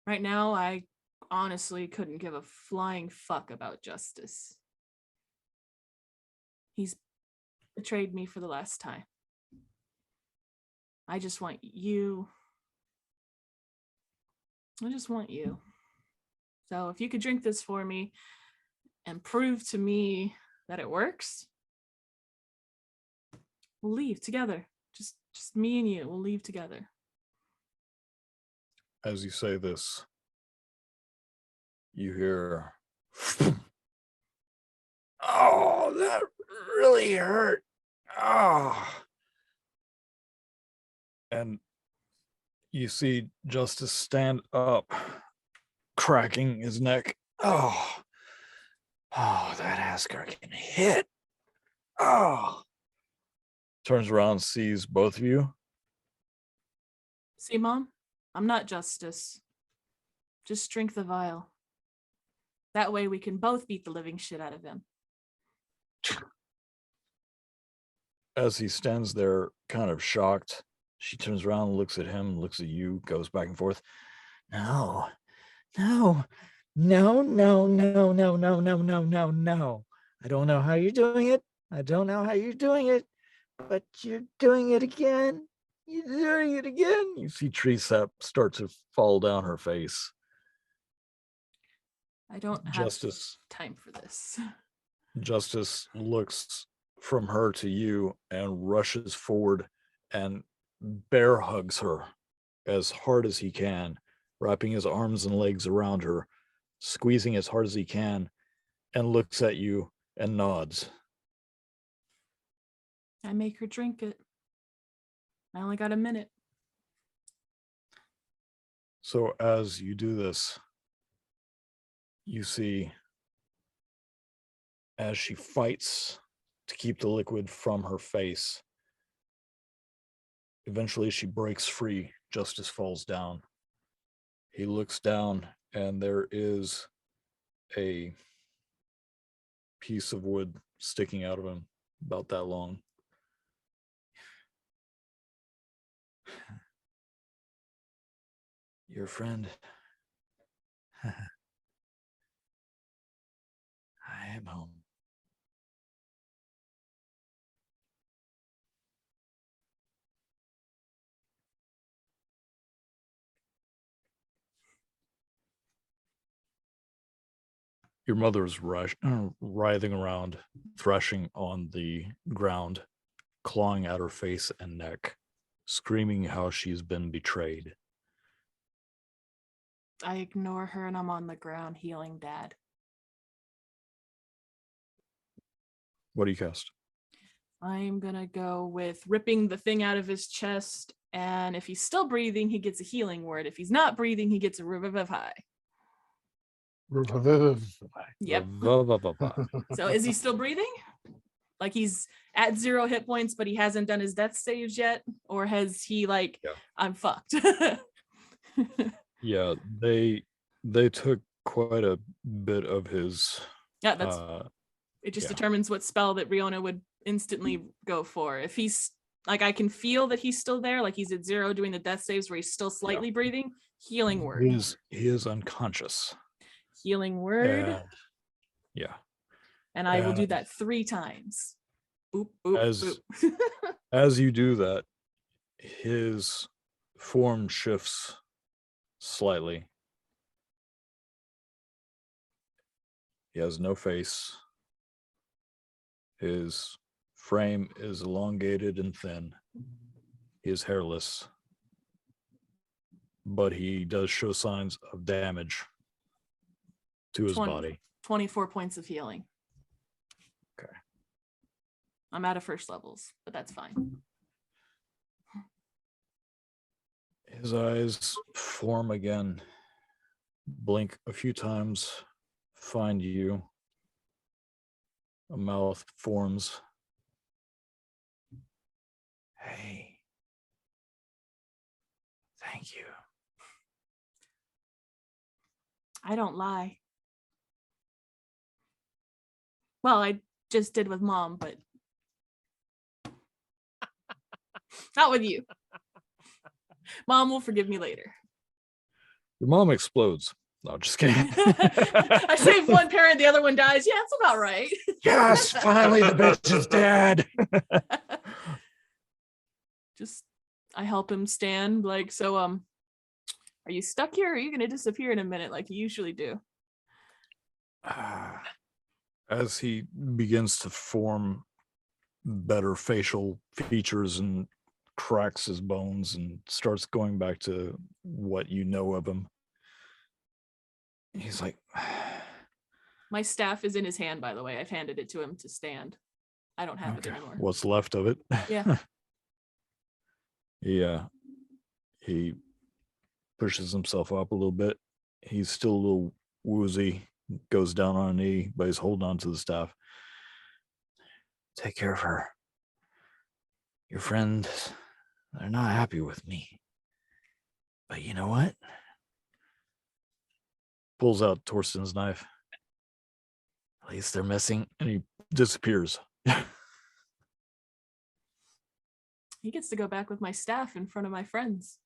Right now, I honestly couldn't give a flying fuck about Justice. He's betrayed me for the last time. I just want you. I just want you. So if you could drink this for me and prove to me that it works, we'll leave together. Just me and you. We'll leave together. As you say this, you hear, oh, that really hurt. Oh. And you see Justice stand up, cracking his neck. Oh, that ass cracking hit. Oh. Turns around, sees both of you. See, Mom? I'm not Justice. Just drink the vial. That way we can both beat the living shit out of him. As he stands there, kind of shocked, she turns around, looks at him, looks at you, goes back and forth. No. I don't know how you're doing it. But you're doing it again. You're doing it again. You see tree sap start to fall down her face. I don't have Justice time for this. Justice looks from her to you and rushes forward and bear hugs her as hard as he can, wrapping his arms and legs around her, squeezing as hard as he can, and looks at you and nods. I make her drink it. I only got a minute. So as you do this, you see as she fights to keep the liquid from her face, eventually she breaks free. Justice falls down. He looks down and there is a piece of wood sticking out of him about that long. Your friend. I am home. Your mother's writhing around, thrashing on the ground, clawing at her face and neck, screaming how she's been betrayed. I ignore her and I'm on the ground healing Dad. What do you cast? I'm gonna go with ripping the thing out of his chest, and if he's still breathing, he gets a healing word. If he's not breathing, he gets a revivify. Yep. So is he still breathing? Like he's at 0 hit points, but he hasn't done his death saves yet? Or has he like, Yeah. I'm fucked? Yeah, they took quite a bit of his. Yeah, that's it just yeah. determines what spell that Riona would instantly go for. If he's like, I can feel that he's still there, like he's at 0 doing the death saves where he's still slightly breathing. Healing word. He is unconscious. Healing word. And, yeah. And I will do that 3 times. Boop, boop, boop. As you do that, his form shifts slightly. He has no face. His frame is elongated and thin. He is hairless. But he does show signs of damage to his body. 24 points of healing. Okay. I'm out of first levels, but that's fine. His eyes form again, blink a few times, find you. A mouth forms. Hey. Thank you. I don't lie. Well, I just did with Mom, but not with you. Mom will forgive me later. Your mom explodes. No, just kidding. I saved one parent, the other one dies. Yeah, that's about right. Yes, finally the bitch is dead. Just, I help him stand. Like, so, are you stuck here? Or are you going to disappear in a minute like you usually do? As he begins to form better facial features and cracks his bones and starts going back to what you know of him, he's like, my staff is in his hand, by the way. I've handed it to him to stand. I don't have it anymore. What's left of it? Yeah. Yeah. He pushes himself up a little bit. He's still a little woozy, goes down on a knee, but he's holding on to the staff. Take care of her. Your friends, they're not happy with me. But you know what? Pulls out Torsten's knife. At least they're missing. And he disappears. He gets to go back with my staff in front of my friends.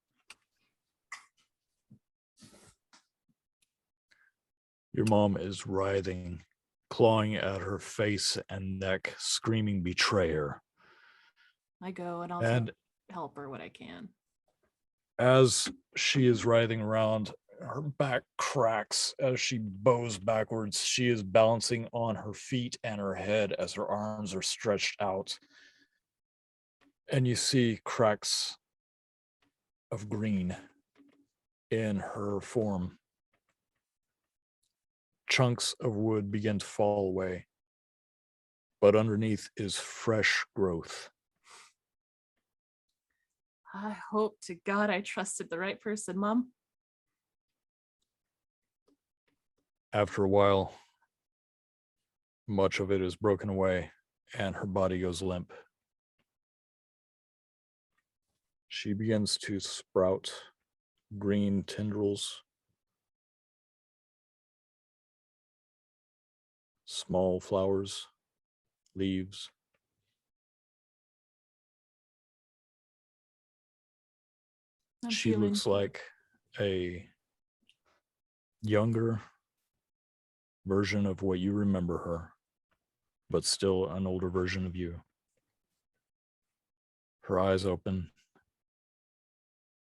Your mom is writhing, clawing at her face and neck, screaming betrayer. I go and I'll help her what I can. As she is writhing around, her back cracks as she bows backwards. She is balancing on her feet and her head as her arms are stretched out. And you see cracks of green in her form. Chunks of wood begin to fall away, but underneath is fresh growth. I hope to God I trusted the right person, Mom. After a while, much of it is broken away and her body goes limp. She begins to sprout green tendrils, small flowers, leaves. I'm She feeling looks like a younger version of what you remember her, but still an older version of you. Her eyes open.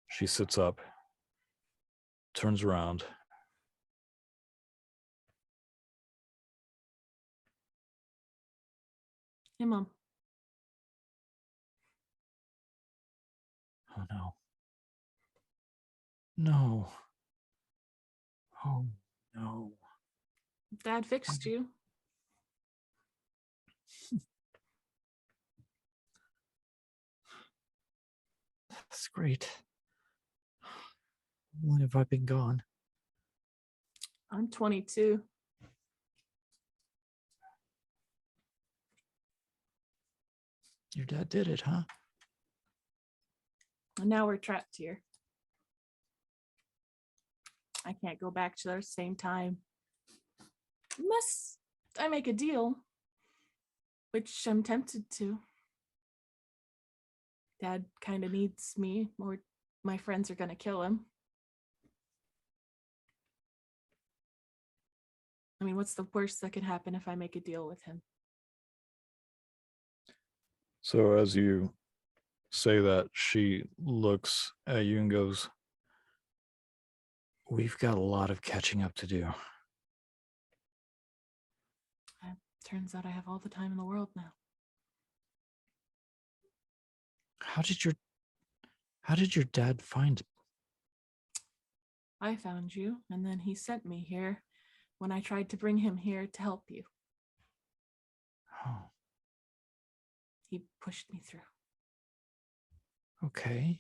She sits up, turns around. Hey, Mom. Oh no. No. Oh no. Dad fixed you. That's great. When have I been gone? I'm 22. Your dad did it, huh? And now we're trapped here. I can't go back to the same time. Unless I make a deal, which I'm tempted to. Dad kind of needs me, or my friends are going to kill him. I mean, what's the worst that can happen if I make a deal with him? So as you say that, she looks at you and goes, "We've got a lot of catching up to do." Turns out I have all the time in the world now. How did your dad find I found you, and then he sent me here when I tried to bring him here to help you. Oh, He pushed me through. okay.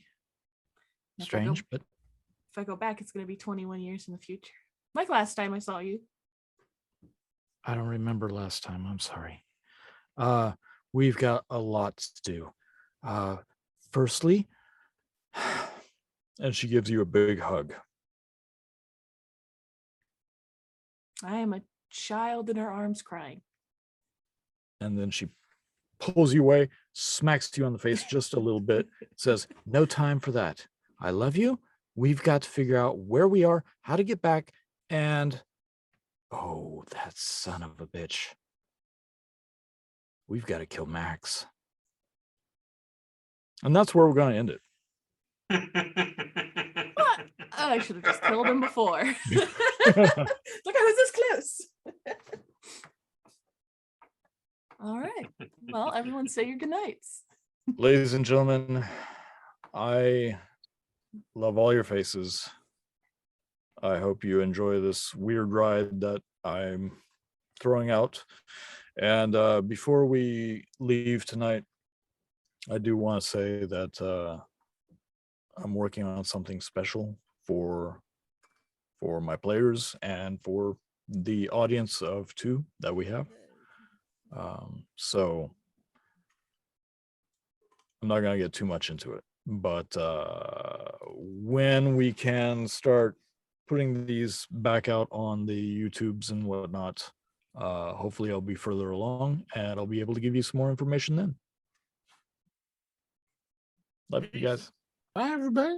If I go- Strange, but If I go back, it's going to be 21 years in the future. Like last time I saw you. I don't remember last time. I'm sorry. We've got a lot to do. Firstly, And she gives you a big hug. I am a child in her arms crying. And then she pulls you away, smacks you on the face just a little bit, says, no time for that. I love you. We've got to figure out where we are, how to get back, and oh, that son of a bitch. We've got to kill Max. and that's where we're going to end it. What? I should have just killed him before. Look, I was this close. All right. Well, everyone say your goodnights. Ladies and gentlemen, I love all your faces. I hope you enjoy this weird ride that I'm throwing out. And before we leave tonight, I do want to say that I'm working on something special for my players and for the audience of 2 that we have. So I'm not going to get too much into it, but when we can start putting these back out on the YouTubes and whatnot, hopefully I'll be further along and I'll be able to give you some more information then. Love you guys. Bye, everybody.